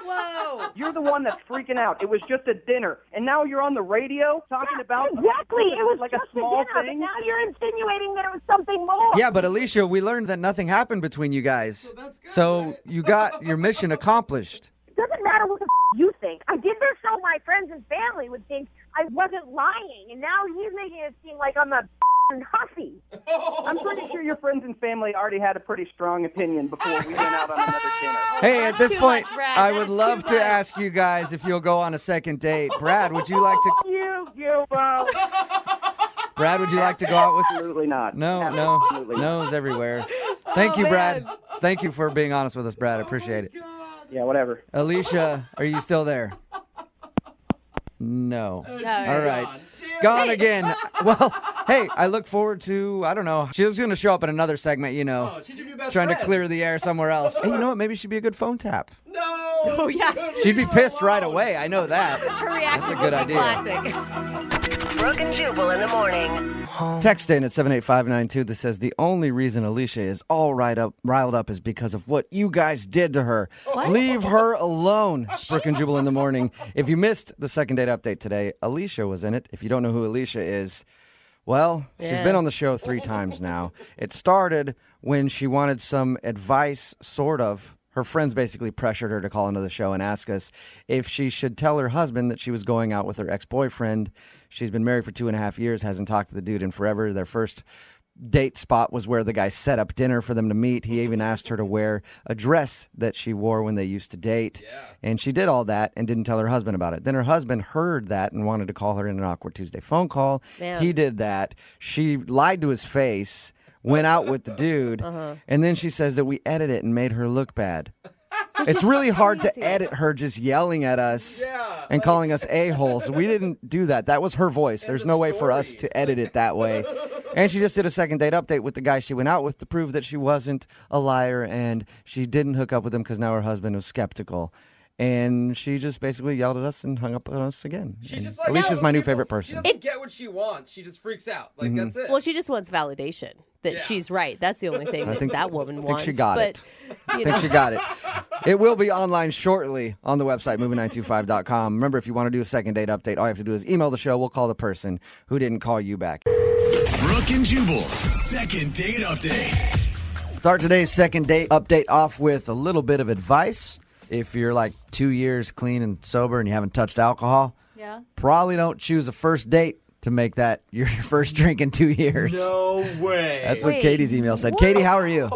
Speaker 3: Whoa.
Speaker 15: you're the one that's freaking out. It was just a dinner, and now you're on the radio talking about
Speaker 6: Exactly. It was
Speaker 15: like
Speaker 6: just
Speaker 15: a small
Speaker 6: a dinner,
Speaker 15: thing.
Speaker 6: but now you're insinuating that it was something more.
Speaker 2: Yeah, but Alicia, we learned that nothing happened between you guys. So you got your mission accomplished.
Speaker 6: It doesn't matter what the you think. I did this so my friends and family would think I wasn't lying, and now he's making it seem like I'm a hussy.
Speaker 15: I'm pretty sure your friends and family already had a pretty strong opinion before we went out on another dinner.
Speaker 2: Hey, at this
Speaker 3: too
Speaker 2: point,
Speaker 3: much, Brad.
Speaker 2: I
Speaker 3: That
Speaker 2: would
Speaker 3: is
Speaker 2: love
Speaker 3: too
Speaker 2: to
Speaker 3: much.
Speaker 2: ask you guys if you'll go on a second date. Brad, would you like to? Brad, would you like to go out with?
Speaker 15: Absolutely not.
Speaker 2: No,
Speaker 15: Absolutely not.
Speaker 2: no's everywhere. Thank you, Brad. Thank you for being honest with us, Brad. I appreciate it.
Speaker 15: Yeah, whatever.
Speaker 2: Alicia, are you still there? No.
Speaker 3: No,
Speaker 2: All right. Gone again. Well, hey, I look forward to, I don't know. She's going to show up in another segment,
Speaker 4: She's your new best
Speaker 2: trying
Speaker 4: friend.
Speaker 2: to clear the air somewhere else. Hey, you know what? Maybe she'd be a good phone tap.
Speaker 4: No.
Speaker 3: Oh, yeah.
Speaker 2: She'd be pissed right away. I know that.
Speaker 3: Her reaction
Speaker 2: That's a good
Speaker 3: would be
Speaker 2: idea.
Speaker 3: classic.
Speaker 11: Brooke and Jubal in the morning.
Speaker 2: Text in at 78592 that says the only reason Alicia is all riled up is because of what you guys did to her.
Speaker 3: What?
Speaker 2: Leave her alone. Brooke and Jubal in the morning. If you missed the second date update today, Alicia was in it. If you don't know who Alicia is, well, she's
Speaker 3: Yeah.
Speaker 2: been on the show 3 times now. It started when she wanted some advice, sort of. Her friends basically pressured her to call into the show and ask us if she should tell her husband that she was going out with her ex-boyfriend. She's been married for 2.5 years, hasn't talked to the dude in forever. Their first date spot was where the guy set up dinner for them to meet. He even asked her to wear a dress that she wore when they used to date. And she did all that and didn't tell her husband about it. Then her husband heard that and wanted to call her in an awkward Tuesday phone call.
Speaker 3: Man.
Speaker 2: He did that. She lied to his face, went out with the dude, and then she says that we edited it and made her look bad. It's really hard to edit her just yelling at us and calling us a-holes. We didn't do that. That was her voice. There's no way for us to edit it that way. And she just did a second date update with the guy she went out with to prove that she wasn't a liar and she didn't hook up with him because now her husband was skeptical. And she just basically yelled at us and hung up on us again.
Speaker 4: She
Speaker 2: And
Speaker 4: just like
Speaker 2: Alicia's my new
Speaker 4: people.
Speaker 2: favorite
Speaker 4: She
Speaker 2: person.
Speaker 4: doesn't get what she wants. She just freaks out. Like that's it.
Speaker 3: Well, she just wants validation that she's right. That's the only thing
Speaker 2: I think
Speaker 3: that woman
Speaker 2: I think
Speaker 3: wants.
Speaker 2: she got
Speaker 3: but,
Speaker 2: it. I think she got it. It will be online shortly on the website, movie925.com. Remember, if you want to do a second date update, all you have to do is email the show. We'll call the person who didn't call you back.
Speaker 1: Brooke and Jubal's second date update.
Speaker 2: Start today's second date update off with a little bit of advice. If you're like 2 years clean and sober and you haven't touched alcohol, probably don't choose a first date to make that your first drink in 2 years.
Speaker 4: No way.
Speaker 2: That's what Katie's email said. Katie, how are you?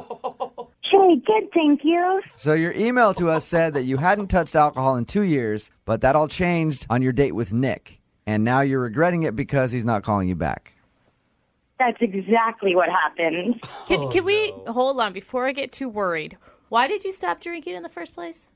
Speaker 10: Hey, good, thank you.
Speaker 2: So your email to us said that you hadn't touched alcohol in 2 years, but that all changed on your date with Nick. And now you're regretting it because he's not calling you back.
Speaker 10: That's exactly what happened.
Speaker 3: Can we hold on before I get too worried? Why did you stop drinking in the first place?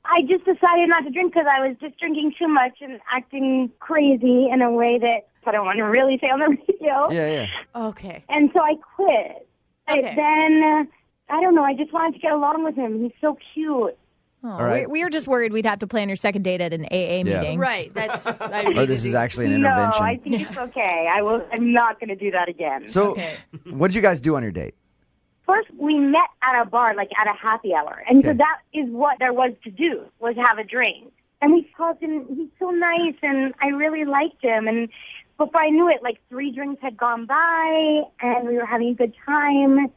Speaker 10: I just decided not to drink because I was just drinking too much and acting crazy in a way that I don't want to really say on the radio.
Speaker 2: Yeah.
Speaker 3: Okay.
Speaker 10: And so I quit.
Speaker 3: Okay.
Speaker 10: But then, I don't know, I just wanted to get along with him. He's so cute.
Speaker 18: Oh,
Speaker 2: All right.
Speaker 18: we were just worried we'd have to plan your second date at an AA meeting.
Speaker 3: Right. That's just.
Speaker 2: Or this is actually an intervention.
Speaker 10: No, I think it's okay. I'm not going to do that again.
Speaker 2: So what did you guys do on your date?
Speaker 10: First, we met at a bar, like at a happy hour. And so
Speaker 2: Okay.
Speaker 10: that is what there was to do, was have a drink. And we talked, and he's so nice, and I really liked him. And before I knew it, like 3 drinks had gone by, and we were having a good time.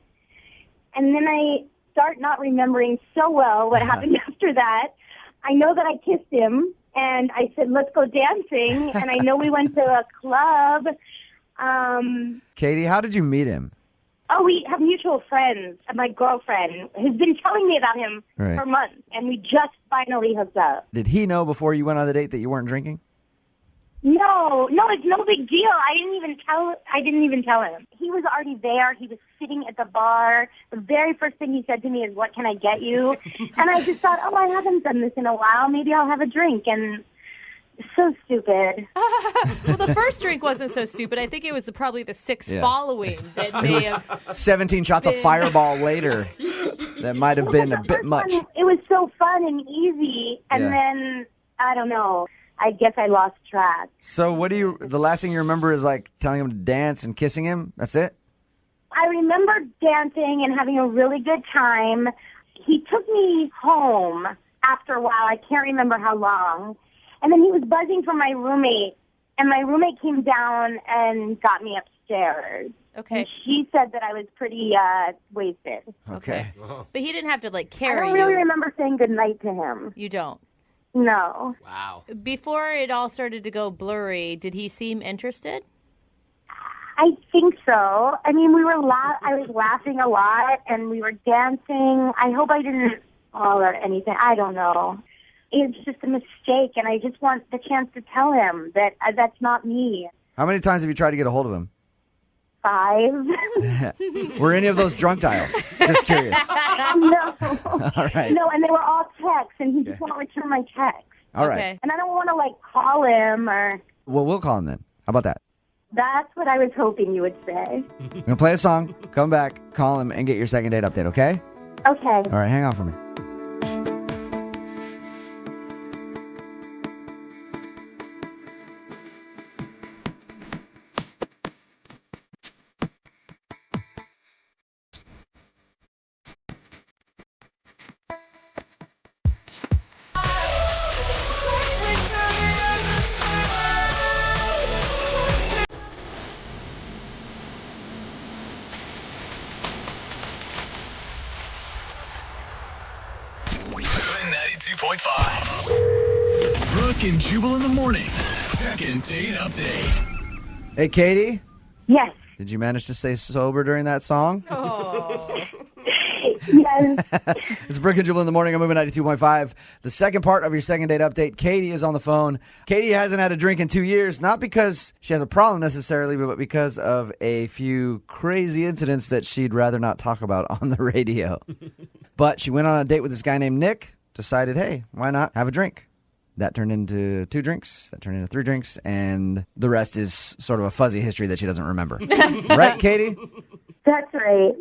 Speaker 10: And then I start not remembering so well what happened after that. I know that I kissed him, and I said, let's go dancing. And I know we went to a club.
Speaker 2: Katie, how did you meet him?
Speaker 10: Oh, we have mutual friends. My girlfriend has been telling me about him
Speaker 2: Right.
Speaker 10: for months, and we just finally hooked up.
Speaker 2: Did he know before you went on the date that you weren't drinking?
Speaker 10: No, it's no big deal. I didn't even tell him. He was already there. He was sitting at the bar. The very first thing he said to me is, "What can I get you?" And I just thought, "Oh, I haven't done this in a while. Maybe I'll have a drink." And so stupid.
Speaker 3: Well, the first drink wasn't so stupid. I think it was probably the 6
Speaker 2: Yeah.
Speaker 3: following that
Speaker 2: It
Speaker 3: may
Speaker 2: was
Speaker 3: have.
Speaker 2: 17 shots of
Speaker 3: been-
Speaker 2: Fireball later. That might have been a bit much.
Speaker 10: It was so fun and easy, and
Speaker 2: Yeah.
Speaker 10: then I don't know. I guess I lost track.
Speaker 2: So the last thing you remember is like telling him to dance and kissing him? That's it?
Speaker 10: I remember dancing and having a really good time. He took me home after a while. I can't remember how long. And then he was buzzing for my roommate. And my roommate came down and got me upstairs.
Speaker 3: Okay.
Speaker 10: And she said that I was pretty wasted.
Speaker 2: Okay.
Speaker 3: But he didn't have to like
Speaker 10: I
Speaker 3: carry
Speaker 10: don't really
Speaker 3: you.
Speaker 10: remember saying goodnight to him.
Speaker 3: You don't.
Speaker 10: No.
Speaker 4: Wow.
Speaker 3: Before it all started to go blurry, did he seem interested?
Speaker 10: I think so. I mean, I was laughing a lot, and we were dancing. I hope I didn't fall or anything. I don't know. It's just a mistake, and I just want the chance to tell him that that's not me.
Speaker 2: How many times have you tried to get a hold of him?
Speaker 10: 5.
Speaker 2: Were any of those drunk dials? Just curious.
Speaker 10: No.
Speaker 2: All right.
Speaker 10: No, and they were all texts, and he just won't return my texts.
Speaker 2: All right.
Speaker 10: And I don't want to, call him or...
Speaker 2: Well, we'll call him then. How about that?
Speaker 10: That's what I was hoping you would say.
Speaker 2: We're going to play a song, come back, call him, and get your second date update, okay?
Speaker 10: Okay.
Speaker 2: All right, hang on for me.
Speaker 1: Moving 92.5. Brooke and Jubal in the morning. Second date update.
Speaker 2: Hey, Katie?
Speaker 10: Yes.
Speaker 2: Did you manage to stay sober during that song?
Speaker 10: Yes.
Speaker 2: It's Brooke and Jubal in the morning. I'm moving 92.5. The second part of your second date update. Katie is on the phone. Katie hasn't had a drink in 2 years, not because she has a problem necessarily, but because of a few crazy incidents that she'd rather not talk about on the radio. But she went on a date with this guy named Nick, decided, hey, why not have a drink? That turned into 2 drinks, that turned into 3 drinks, and the rest is sort of a fuzzy history that she doesn't remember. Right, Katie?
Speaker 10: That's right.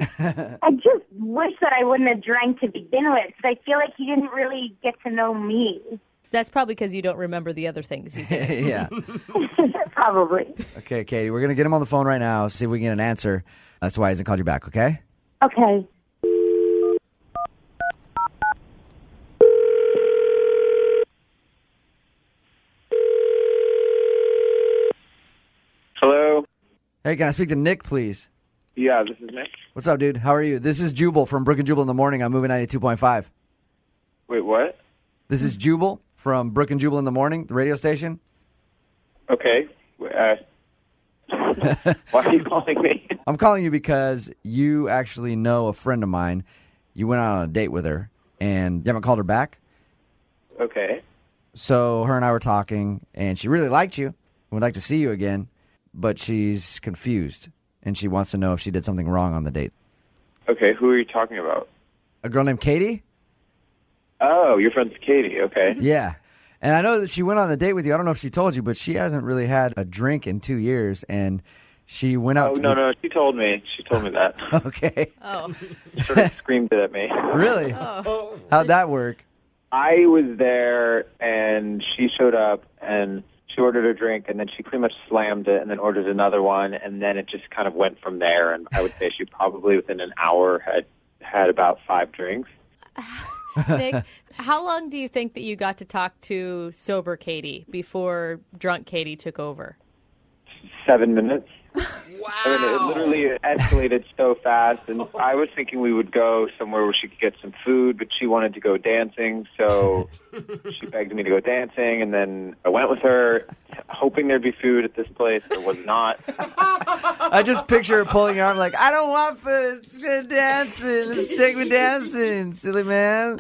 Speaker 10: I just wish that I wouldn't have drank to begin with, because I feel like he didn't really get to know me.
Speaker 3: That's probably because you don't remember the other things you did.
Speaker 2: Yeah.
Speaker 10: Probably.
Speaker 2: Okay, Katie, we're going to get him on the phone right now, see if we can get an answer as to why he hasn't called you back, okay?
Speaker 10: Okay.
Speaker 7: Hello?
Speaker 2: Hey, can I speak to Nick, please?
Speaker 19: Yeah, this is Nick.
Speaker 2: What's up, dude? How are you? This is Jubal from Brooke and Jubal in the morning. I'm moving 92.5.
Speaker 19: Wait, what?
Speaker 2: This is Jubal from Brooke and Jubal in the morning, the radio station.
Speaker 19: Okay. Why are you calling me?
Speaker 2: I'm calling you because you actually know a friend of mine. You went out on a date with her, and you haven't called her back.
Speaker 19: Okay.
Speaker 2: So her and I were talking, and she really liked you. Would like to see you again, but she's confused, and she wants to know if she did something wrong on the date.
Speaker 19: Okay, who are you talking about?
Speaker 2: A girl named Katie?
Speaker 19: Oh, your friend's Katie. Okay.
Speaker 2: Yeah. And I know that she went on the date with you. I don't know if she told you, but she hasn't really had a drink in 2 years, and she went out.
Speaker 19: Oh, no, she told me. She told me that.
Speaker 2: Okay.
Speaker 3: Oh.
Speaker 19: She sort of screamed it at me.
Speaker 2: Really?
Speaker 3: Oh.
Speaker 2: How'd that work?
Speaker 19: I was there, and she showed up, and she ordered a drink, and then she pretty much slammed it, and then ordered another one, and then it just kind of went from there. And I would say she probably within an hour had about 5 drinks.
Speaker 3: Nick, how long do you think that you got to talk to sober Katie before drunk Katie took over?
Speaker 19: 7 minutes. Wow. I mean, it literally escalated so fast, and I was thinking we would go somewhere where she could get some food, but she wanted to go dancing, so she begged me to go dancing, and then I went with her, hoping there'd be food at this place. There was not.
Speaker 2: I just picture her pulling your arm like, I don't want food. Let's go dancing. Let's take me dancing, silly man.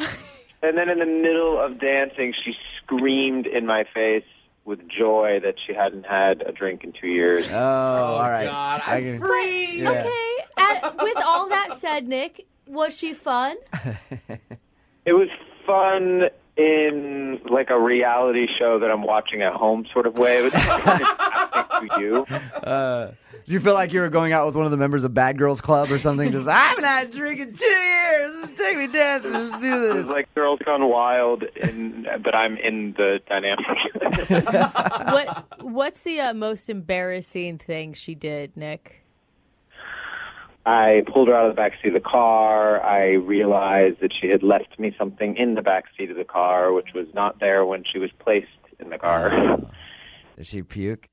Speaker 19: And then in the middle of dancing, she screamed in my face with joy that she hadn't had a drink in 2 years.
Speaker 2: Oh, all right.
Speaker 4: God, I'm free.
Speaker 2: Yeah.
Speaker 3: Okay. With all that said, Nick, was she fun?
Speaker 19: It was fun in like a reality show that I'm watching at home sort of way. But happening to you.
Speaker 2: Do you feel like you were going out with one of the members of Bad Girls Club or something? Just, I haven't had a drink in 2 years. Let's take me dancing. Let's do
Speaker 19: It
Speaker 2: this.
Speaker 19: was like Girls Gone Wild, but I'm in the dynamic.
Speaker 3: What's the most embarrassing thing she did, Nick?
Speaker 19: I pulled her out of the back seat of the car. I realized that she had left me something in the back seat of the car, which was not there when she was placed in the car.
Speaker 2: Did she puke?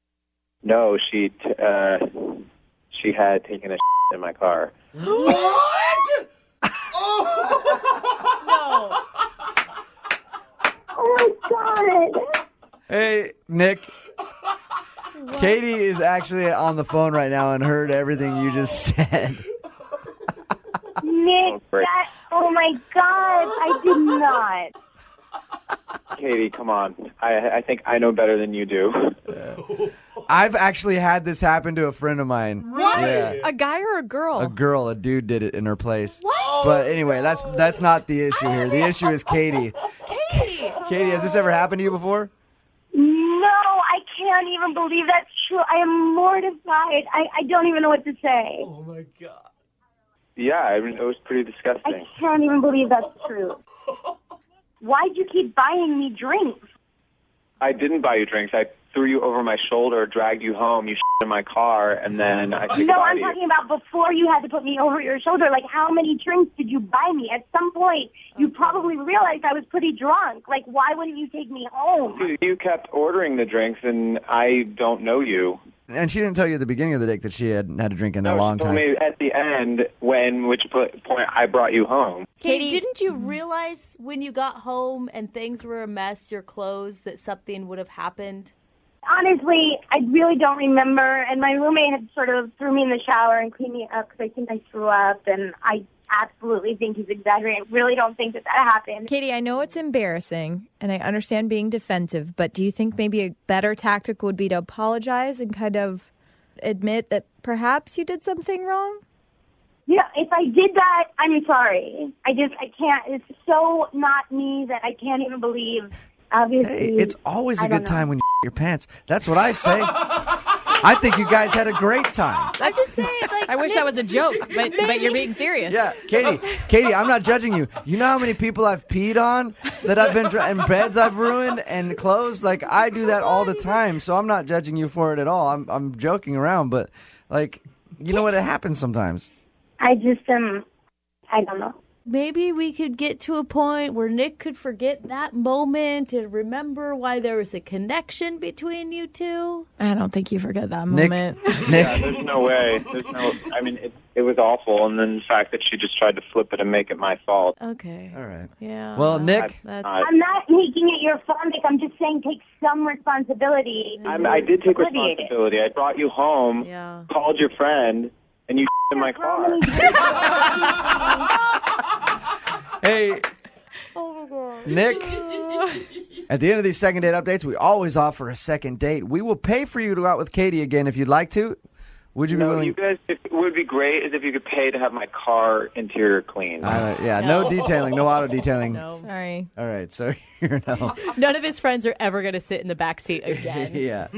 Speaker 19: No, she had taken a in my car.
Speaker 4: What?
Speaker 3: No.
Speaker 6: Oh my God.
Speaker 2: Hey, Nick. Katie is actually on the phone right now and heard everything you just said.
Speaker 6: Nick, oh my God, I did not.
Speaker 19: Katie, come on. I think I know better than you do.
Speaker 2: I've actually had this happen to a friend of mine.
Speaker 18: What?
Speaker 2: Yeah.
Speaker 18: A guy or a girl?
Speaker 2: A dude did it in her place.
Speaker 18: What?
Speaker 2: But anyway, that's not the issue here. The issue is Katie. Katie, has this ever happened to you before?
Speaker 6: No, I can't even believe that's true. I am mortified. I don't even know what to say.
Speaker 4: Oh my God.
Speaker 19: Yeah, I mean, it was pretty disgusting.
Speaker 6: I can't even believe that's true. Why'd you keep buying me drinks?
Speaker 19: I didn't buy you drinks. I threw you over my shoulder, dragged you home, you in my car, and then I said
Speaker 6: No,
Speaker 19: goodbye
Speaker 6: I'm
Speaker 19: to you.
Speaker 6: talking about before you had to put me over your shoulder. Like, how many drinks did you buy me? At some point, you probably realized I was pretty drunk. Like, why wouldn't you take me home?
Speaker 19: Dude, you kept ordering the drinks, and I don't know you.
Speaker 2: And she didn't tell you at the beginning of the date that she had had a drink in a long
Speaker 19: She told
Speaker 2: time.
Speaker 19: me at the end, which point I brought you home.
Speaker 3: Katie, didn't you realize when you got home and things were a mess, your clothes, that something would have happened?
Speaker 6: Honestly, I really don't remember. And my roommate had sort of threw me in the shower and cleaned me up because I think I threw up. And I absolutely think he's exaggerating. I really don't think that happened.
Speaker 18: Katie, I know it's embarrassing, and I understand being defensive, but do you think maybe a better tactic would be to apologize and kind of admit that perhaps you did something wrong?
Speaker 6: Yeah, if I did that, I'm sorry. I can't. It's so not me that I can't even believe. Obviously,
Speaker 2: Hey, it's always a good time when you your pants. That's what I say. I think you guys had a great time.
Speaker 3: I'm just saying, like,
Speaker 18: I wish that was a joke, but you're being serious.
Speaker 2: Yeah, Katie, I'm not judging you. You know how many people I've peed on that I've been and beds I've ruined and clothes? Like, I do that all the time, so I'm not judging you for it at all. I'm joking around, but like, you know what? It happens sometimes.
Speaker 6: I just I don't know.
Speaker 3: maybe we could get to a point where Nick could forget that moment and remember why there was a connection between you two?
Speaker 18: I don't think you forget that
Speaker 2: Nick-
Speaker 18: moment.
Speaker 19: Yeah, there's no way. I mean, it was awful. And then the fact that she just tried to flip it and make it my fault.
Speaker 3: Okay.
Speaker 2: All right.
Speaker 3: Yeah.
Speaker 2: Well, Nick,
Speaker 17: I'm not making it your fault, Nick. I'm just saying take some responsibility.
Speaker 19: I did take
Speaker 17: Alleviate it.
Speaker 19: responsibility. I brought you home, called your friend, and you in my car.
Speaker 2: hey,
Speaker 3: Oh, my God.
Speaker 2: Nick, at the end of these second date updates, we always offer a second date. We will pay for you to go out with Katie again if you'd like to. Would you be willing?
Speaker 19: You guys, it would be great is if you could pay to have my car interior cleaned.
Speaker 2: No detailing, no auto detailing.
Speaker 18: Sorry.
Speaker 2: All right, so here now.
Speaker 3: None of his friends are ever going to sit in the back seat again.
Speaker 2: Yeah.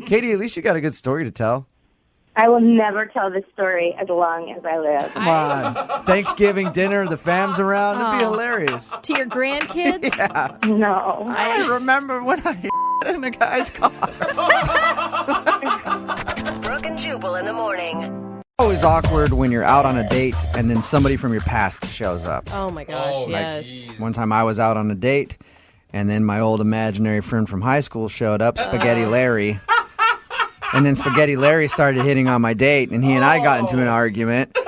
Speaker 2: Katie, at least you got a good story to tell.
Speaker 5: I will never tell this story as long as I live.
Speaker 2: Come on. Thanksgiving dinner, the fam's around. It'd be hilarious.
Speaker 18: To your grandkids?
Speaker 2: Yeah.
Speaker 5: No.
Speaker 2: I remember when I in a guy's car.
Speaker 11: Brooke and Jubal in the morning.
Speaker 2: Always awkward when you're out on a date and then somebody from your past shows up.
Speaker 3: Oh, my gosh, yes.
Speaker 2: One time I was out on a date and then my old imaginary friend from high school showed up, Spaghetti Larry. And then Spaghetti Larry started hitting on my date, and he and I got into an argument.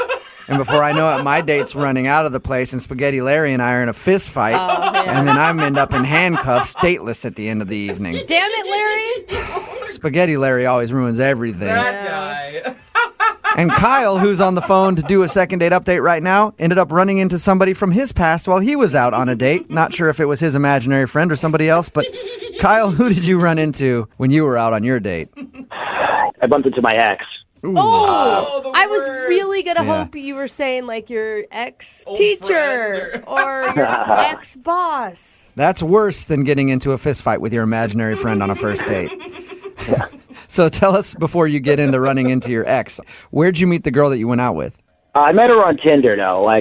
Speaker 2: And before I know it, my date's running out of the place, and Spaghetti Larry and I are in a fist fight. And then I end up in handcuffs, stateless at the end of the evening.
Speaker 3: Damn it, Larry!
Speaker 2: Spaghetti Larry always ruins everything.
Speaker 4: That guy.
Speaker 2: And Kyle, who's on the phone to do a second date update right now, ended up running into somebody from his past while he was out on a date. Not sure if it was his imaginary friend or somebody else, but Kyle, who did you run into when you were out on your date?
Speaker 20: I bumped into my ex.
Speaker 3: Oh, I was really going to
Speaker 2: Yeah.
Speaker 3: hope you were saying like your ex-teacher or your ex-boss.
Speaker 2: That's worse than getting into a fist fight with your imaginary friend on a first date. So tell us before you get into running into your ex, where'd you meet the girl that you went out with?
Speaker 20: I met her on Tinder, though. I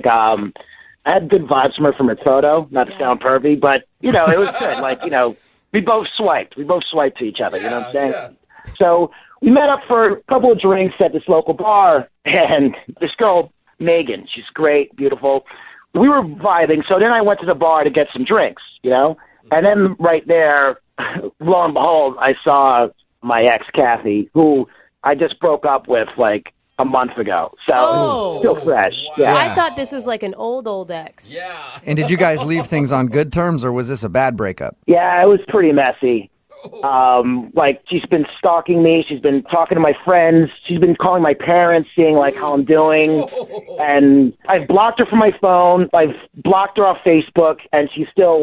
Speaker 20: had good vibes from her photo, not to sound pervy, but, it was good. We both swiped. We both swiped to each other, you know what I'm saying? Yeah. So we met up for a couple of drinks at this local bar, and this girl, Megan, she's great, beautiful. We were vibing, so then I went to the bar to get some drinks, and then right there, lo and behold, I saw my ex, Kathy, who I just broke up with, a month ago. So still fresh. Yeah.
Speaker 3: I thought this was like an old ex.
Speaker 4: Yeah.
Speaker 2: And did you guys leave things on good terms, or was this a bad breakup?
Speaker 20: Yeah, it was pretty messy. She's been stalking me. She's been talking to my friends. She's been calling my parents, seeing how I'm doing. And I've blocked her from my phone. I've blocked her off Facebook, and she's still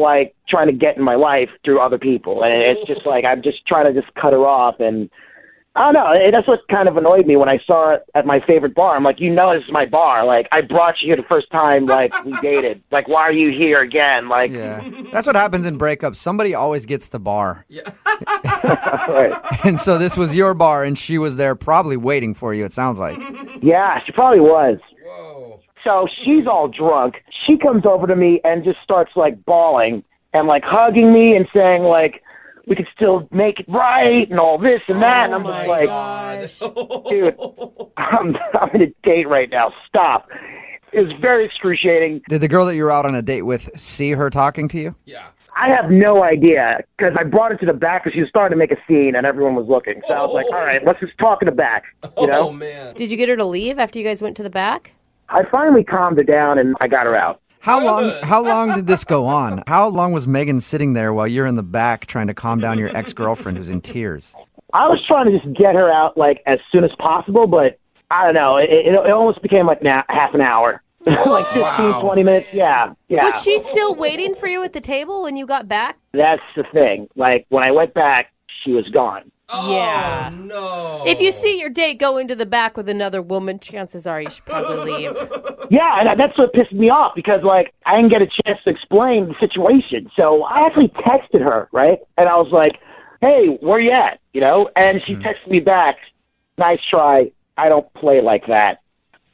Speaker 20: trying to get in my life through other people. And it's just I'm just trying to just cut her off. And I don't know. That's what kind of annoyed me when I saw it at my favorite bar. I'm like, this is my bar. I brought you here the first time, we dated. Why are you here again?
Speaker 2: Yeah. That's what happens in breakups. Somebody always gets the bar.
Speaker 4: Yeah.
Speaker 20: Right.
Speaker 2: And so this was your bar, and she was there probably waiting for you, it sounds like.
Speaker 20: Yeah, she probably was.
Speaker 4: Whoa.
Speaker 20: So she's all drunk. She comes over to me and just starts bawling and hugging me and saying we could still make it right and all this and that. And I'm just dude, I'm in a date right now. Stop. It was very excruciating.
Speaker 2: Did the girl that you were out on a date with see her talking to you?
Speaker 4: Yeah.
Speaker 20: I have no idea because I brought her to the back because she was starting to make a scene and everyone was looking. So I was like, all right, let's just talk in the back.
Speaker 4: Oh, man.
Speaker 3: Did you get her to leave after you guys went to the back?
Speaker 20: I finally calmed her down and I got her out.
Speaker 2: How long did this go on? How long was Megan sitting there while you're in the back trying to calm down your ex-girlfriend who's in tears?
Speaker 20: I was trying to just get her out as soon as possible, but I don't know. It almost became half an hour. 15, 20 minutes. Yeah.
Speaker 3: Was she still waiting for you at the table when you got back?
Speaker 20: That's the thing. When I went back, she was gone.
Speaker 3: Yeah.
Speaker 4: Oh, no.
Speaker 3: If you see your date go into the back with another woman, chances are you should probably leave.
Speaker 20: Yeah, and that's what pissed me off because, I didn't get a chance to explain the situation. So I actually texted her, right? And I was like, hey, where you at? And she texted me back, nice try. I don't play like that.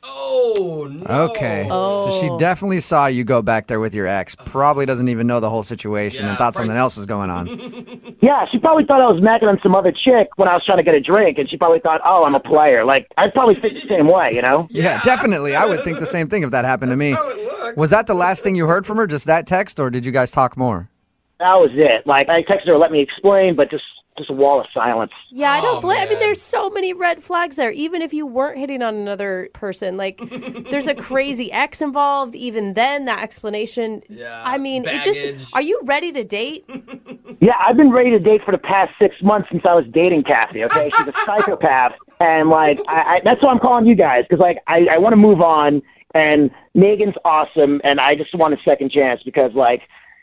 Speaker 4: Oh, no.
Speaker 2: Okay. So she definitely saw you go back there with your ex. Probably doesn't even know the whole situation and thought something else was going on.
Speaker 20: Yeah, she probably thought I was macking on some other chick when I was trying to get a drink, and she probably thought, oh, I'm a player. I'd probably think the same way,
Speaker 2: Yeah, definitely. I would think the same thing if that happened to me. Was that the last thing you heard from her, just that text, or did you guys talk more?
Speaker 20: That was it. Like, I texted her, let me explain, but just a wall of silence.
Speaker 3: Yeah, I don't blame. I mean, there's so many red flags there. Even if you weren't hitting on another person, like there's a crazy ex involved. Even then, that explanation. Yeah. I mean, Are you ready to date?
Speaker 20: Yeah, I've been ready to date for the past 6 months since I was dating Kathy. Okay, she's a psychopath, and like that's why I'm calling you guys because like I want to move on, and Megan's awesome, and I just want a second chance because like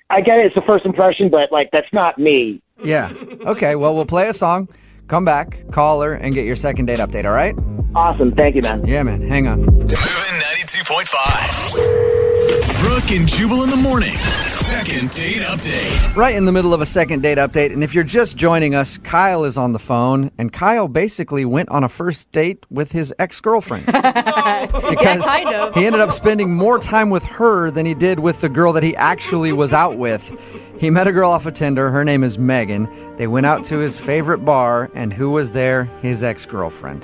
Speaker 20: I get it, it's the first impression, but like that's not me.
Speaker 2: Yeah. Okay, well, we'll play a song, come back, call her, and get your second date update, all right?
Speaker 20: Awesome. Thank you, man.
Speaker 2: Yeah, man. Hang on.
Speaker 1: Moving 92.5. Brooke and Jubal in the mornings. Second date update.
Speaker 2: Right in the middle of a second date update, and if you're just joining us, Kyle is on the phone, and Kyle basically went on a first date with his ex-girlfriend. Because
Speaker 3: kind of.
Speaker 2: he ended up spending more time with her than he did with the girl that he actually was out with. He met a girl off of Tinder. Her name is Megan. They went out to his favorite bar, and who was there? His ex-girlfriend.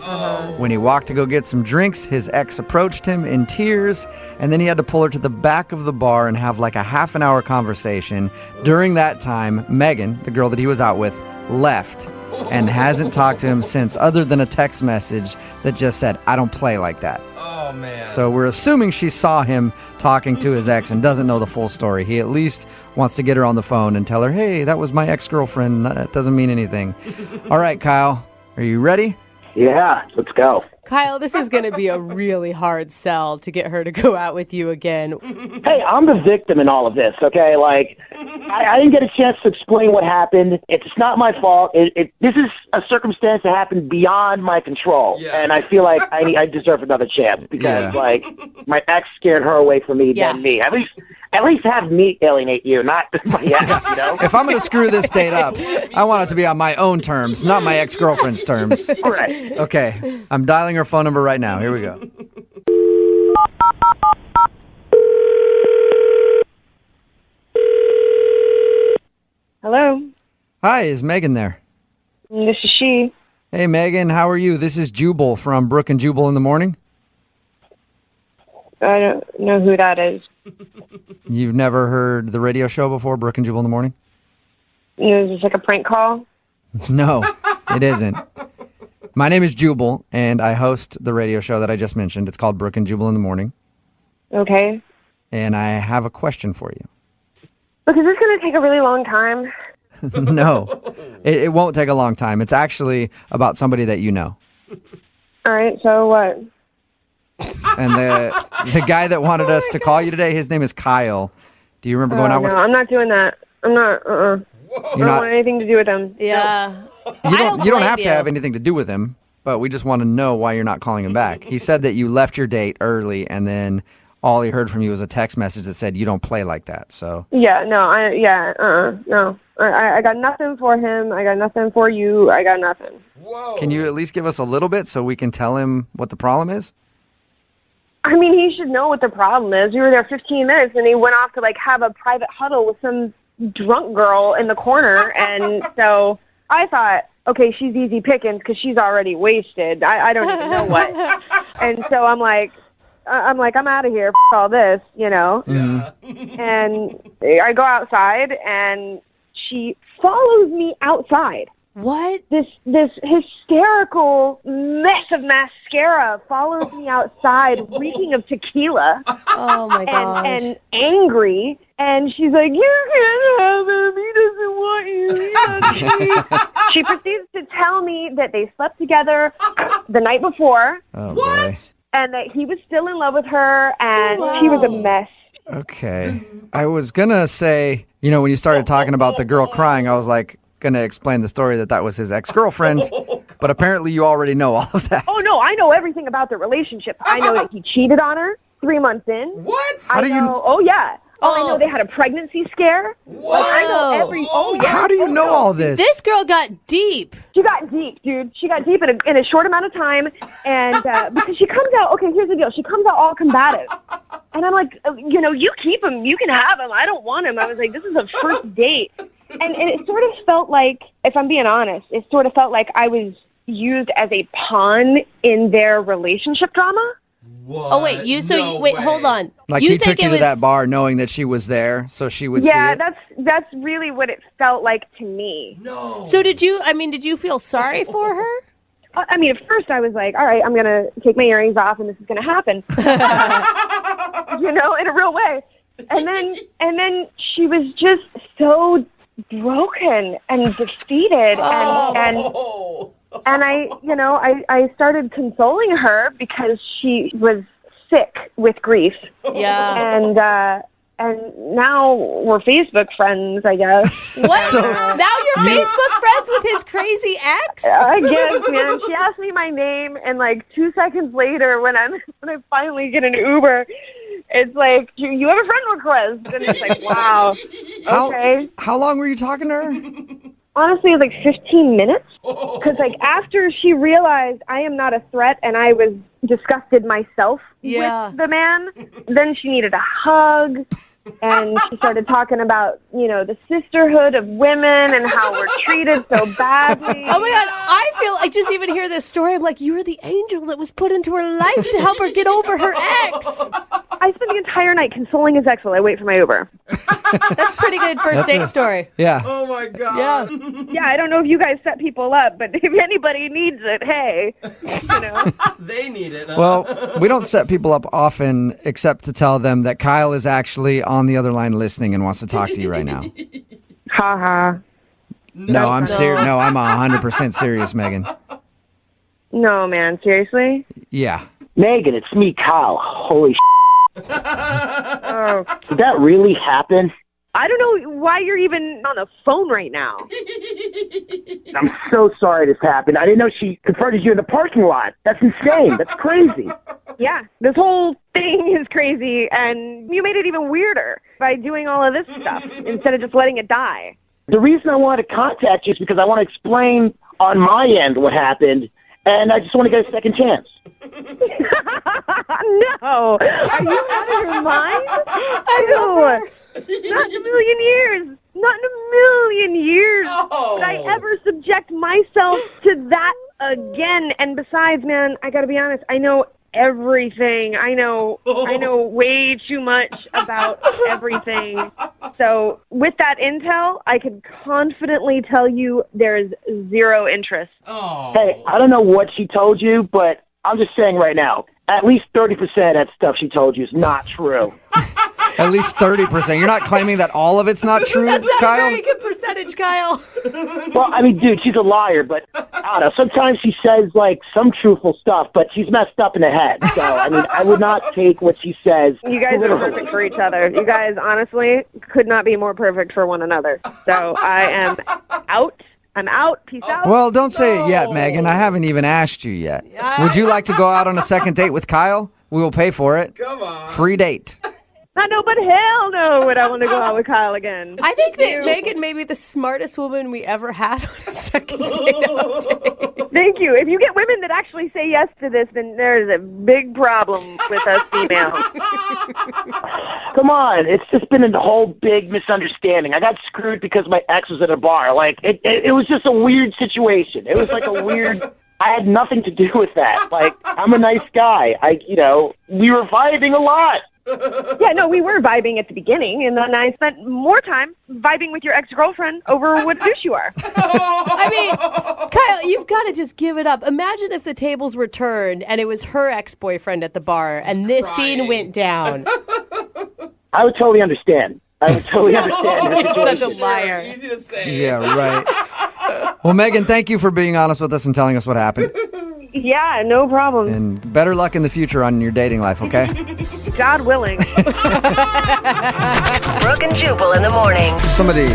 Speaker 2: When he walked to go get some drinks, his ex approached him in tears, and then he had to pull her to the back of the bar and have like a half an hour conversation. During that time, Megan, the girl that he was out with, left and hasn't talked to him since, other than a text message that just said, "I don't play like that."
Speaker 4: Oh, man.
Speaker 2: So we're assuming she saw him talking to his ex and doesn't know the full story. He at least wants to get her on the phone and tell her, "Hey, that was my ex-girlfriend. That doesn't mean anything." All right, Kyle, are you ready?
Speaker 20: Yeah, let's go.
Speaker 3: Kyle, this is going to be a really hard sell to get her to go out with you again.
Speaker 20: Hey, I'm the victim in all of this, okay? Like, I didn't get a chance to explain what happened. It's not my fault. This is a circumstance that happened beyond my control. Yes. And I feel like I deserve another chance because, like, my ex scared her away from me than me. At least have me alienate you, not my ex, you know?
Speaker 2: If I'm going to screw this date up, I want it to be on my own terms, not my ex-girlfriend's terms.
Speaker 20: Right.
Speaker 2: Okay, I'm dialing her phone number right now. Here we go.
Speaker 6: Hello,
Speaker 2: Hi, is Megan there?
Speaker 6: this is she.
Speaker 2: Hey, Megan, how are you? This is Jubal from Brooke and Jubal in the morning.
Speaker 6: I don't know who that is.
Speaker 2: You've never heard the radio show before, Brooke and Jubal in the morning?
Speaker 6: Is this like a prank call?
Speaker 2: No, it isn't. My name is Jubal, and I host the radio show that I just mentioned. It's called Brooke and Jubal in the morning.
Speaker 6: Okay.
Speaker 2: And I have a question for you.
Speaker 6: Look, is this going to take a really long time?
Speaker 2: No, it won't take a long time. It's actually about somebody that you know.
Speaker 6: All right, so what?
Speaker 2: And the guy that wanted us to call you today, his name is Kyle. Do you remember going out with?
Speaker 6: No, I'm not doing that. I'm not. I don't want anything to do with him.
Speaker 3: Yeah.
Speaker 2: You don't have to have anything to do with him, but we just want to know why you're not calling him back. He said that you left your date early, and then all he heard from you was a text message that said you don't play like that. So
Speaker 6: Yeah, no, no. I got nothing for him. I got nothing for you. I got nothing.
Speaker 4: Whoa.
Speaker 2: Can you at least give us a little bit so we can tell him what the problem is?
Speaker 6: I mean, he should know what the problem is. We were there 15 minutes, and he went off to, like, have a private huddle with some drunk girl in the corner. And so I thought, okay, she's easy pickings because she's already wasted. I don't even know what. And so I'm like, I'm out of here. F all this, you know.
Speaker 2: Yeah.
Speaker 6: And I go outside, and she follows me outside.
Speaker 3: What?
Speaker 6: This hysterical mess of mascara follows me outside, reeking of tequila.
Speaker 3: Oh my gosh.
Speaker 6: And angry. And she's like, "You can't have him. He doesn't want you." He doesn't need-" She proceeds to tell me that they slept together the night before.
Speaker 2: Oh, boy.
Speaker 6: And that he was still in love with her, and she was a mess.
Speaker 2: Okay. I was going to say, you know, when you started talking about the girl crying, I was like, going to explain the story that was his ex-girlfriend, but apparently you already know all of that.
Speaker 6: Oh, no, I know everything about the relationship. I know that he cheated on her 3 months in.
Speaker 4: What?
Speaker 2: How do you
Speaker 6: know? Oh, yeah. Oh, I know they had a pregnancy scare.
Speaker 4: What?
Speaker 6: Like, I know every. Oh, yeah.
Speaker 2: How do you know all this?
Speaker 3: This girl got deep.
Speaker 6: She got deep, dude. She got deep in a short amount of time, and because she comes out. Okay, here's the deal. She comes out all combative, and I'm like, you know, you keep him, you can have him. I don't want him. I was like, this is a first date, and it sort of felt like, if I'm being honest, it sort of felt like I was used as a pawn in their relationship drama.
Speaker 4: What?
Speaker 3: Oh wait, wait, hold on.
Speaker 2: Like
Speaker 3: you
Speaker 2: he
Speaker 3: think
Speaker 2: took you
Speaker 3: it
Speaker 2: to
Speaker 3: was,
Speaker 2: that bar knowing that she was there, so she would see
Speaker 6: Yeah,
Speaker 2: it.
Speaker 6: that's really what it felt like to me.
Speaker 4: No.
Speaker 3: So did you feel sorry for her?
Speaker 6: I mean, at first I was like, all right, I'm going to take my earrings off and this is going to happen. In a real way. And then she was just so broken and defeated and I started consoling her because she was sick with grief.
Speaker 3: Yeah.
Speaker 6: And now we're Facebook friends, I guess.
Speaker 3: What? Now you're Facebook friends with his crazy ex?
Speaker 6: I guess, man. She asked me my name, and like 2 seconds later, when I finally get an Uber, it's like, you have a friend request, and it's like, wow, okay.
Speaker 2: How long were you talking to her?
Speaker 6: Honestly, it was like 15 minutes. Because like after she realized I am not a threat, and I was disgusted myself with the man, then she needed a hug. And she started talking about, the sisterhood of women and how we're treated so badly.
Speaker 3: Oh my God, I feel like just even hear this story, I'm like, you were the angel that was put into her life to help her get over her ex.
Speaker 6: I spent the entire night consoling his ex while I wait for my Uber.
Speaker 3: That's pretty good first date story.
Speaker 2: Yeah.
Speaker 4: Oh my God.
Speaker 3: Yeah.
Speaker 6: Yeah, I don't know if you guys set people up, but if anybody needs it, hey,
Speaker 4: They need it. Huh?
Speaker 2: Well, we don't set people up often except to tell them that Kyle is actually on the other line listening and wants to talk to you right now.
Speaker 6: Ha ha.
Speaker 2: No, I'm serious. No, I'm 100% serious, Megan.
Speaker 6: No, man, seriously?
Speaker 2: Yeah.
Speaker 20: Megan, it's me, Kyle. Holy
Speaker 6: Oh,
Speaker 20: Did that really happen?
Speaker 6: I don't know why you're even on the phone right now.
Speaker 20: I'm so sorry this happened. I didn't know she confronted you in the parking lot. That's insane. That's crazy.
Speaker 6: Yeah, this whole thing is crazy, and you made it even weirder by doing all of this stuff instead of just letting it die.
Speaker 20: The reason I wanted to contact you is because I want to explain on my end what happened, and I just want to get a second chance.
Speaker 6: No! Are you out of your mind? I know. Not in a million years. Not in a million years would I ever subject myself to that again. And besides, man, I got to be honest, I know everything. I know way too much about everything. So with that intel, I can confidently tell you there's zero interest.
Speaker 20: Hey, I don't know what she told you, but I'm just saying right now, at least 30% of that stuff she told you is not true.
Speaker 2: At least 30%. You're not claiming that all of it's not true,
Speaker 3: That's not
Speaker 2: Kyle?
Speaker 3: a very good percentage, Kyle.
Speaker 20: Well, I mean, dude, she's a liar, but I don't know. Sometimes she says, like, some truthful stuff, but she's messed up in the head. So, I mean, I would not take what she says.
Speaker 6: You guys are perfect for each other. You guys, honestly, could not be more perfect for one another. So I am out. I'm out. Peace out.
Speaker 2: Well, don't say it yet, Megan. I haven't even asked you yet. Would you like to go out on a second date with Kyle? We will pay for it.
Speaker 4: Come on.
Speaker 2: Free date.
Speaker 6: I know, but hell no would I want to go out with Kyle again.
Speaker 3: I think that Megan may be the smartest woman we ever had on a second date.
Speaker 6: Thank you. If you get women that actually say yes to this, then there's a big problem with us females.
Speaker 20: Come on, it's just been a whole big misunderstanding. I got screwed because my ex was at a bar. Like, it was just a weird situation. It was like a weird... I had nothing to do with that. Like, I'm a nice guy. We were vibing a lot.
Speaker 6: Yeah, no, we were vibing at the beginning, and then I spent more time vibing with your ex-girlfriend over what douche you are.
Speaker 3: I mean, Kyle, you've got to just give it up. Imagine if the tables were turned and it was her ex-boyfriend at the bar and this scene went down.
Speaker 20: I would totally understand. Her situation.
Speaker 3: You're such a liar.
Speaker 4: Easy to say.
Speaker 2: Yeah, right. Well, Megan, thank you for being honest with us and telling us what happened.
Speaker 6: Yeah, no problem.
Speaker 2: And better luck in the future on your dating life, okay?
Speaker 6: God willing.
Speaker 11: Brooke and Jubal in the morning.
Speaker 2: Somebody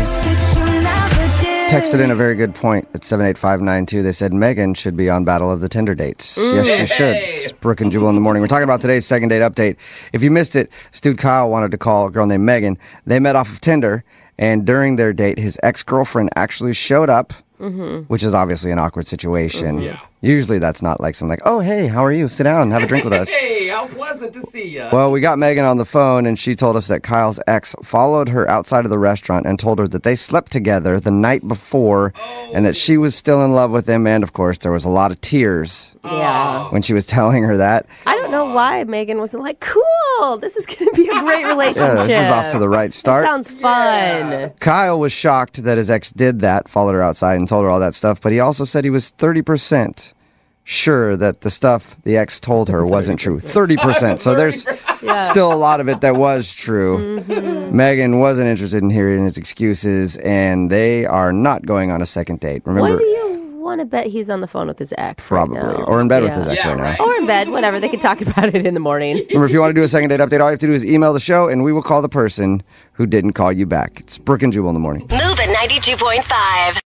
Speaker 2: texted in a very good point at 78592. They said Megan should be on Battle of the Tinder Dates. Yes, she should. It's Brooke and Jubal in the morning. We're talking about today's second date update. If you missed it, Stu Kyle wanted to call a girl named Megan. They met off of Tinder, and during their date, his ex-girlfriend actually showed up, which is obviously an awkward situation. Usually that's not like something like, oh, hey, how are you? Sit down, have a drink with us.
Speaker 4: Hey, how pleasant to see you.
Speaker 2: Well, we got Megan on the phone, and she told us that Kyle's ex followed her outside of the restaurant and told her that they slept together the night before and that she was still in love with him. And, of course, there was a lot of tears when she was telling her that.
Speaker 3: I don't know why Megan wasn't like, cool, this is going to be a great relationship.
Speaker 2: Yeah, this is off to the right start.
Speaker 3: That sounds fun.
Speaker 2: Kyle was shocked that his ex did that, followed her outside and told her all that stuff, but he also said he was 30% sure that the stuff the ex told her wasn't true. 30%. So there's still a lot of it that was true. Megan wasn't interested in hearing his excuses, and they are not going on a second date. Remember,
Speaker 3: What do you want to bet he's on the phone with his ex
Speaker 2: probably,
Speaker 3: right now?
Speaker 2: or in bed with his ex right now.
Speaker 3: Or in bed, whatever. They can talk about it in the morning.
Speaker 2: Remember, if you want to do a second date update, all you have to do is email the show, and we will call the person who didn't call you back. It's Brooke and Jubal in the morning.
Speaker 11: Move at 92.5.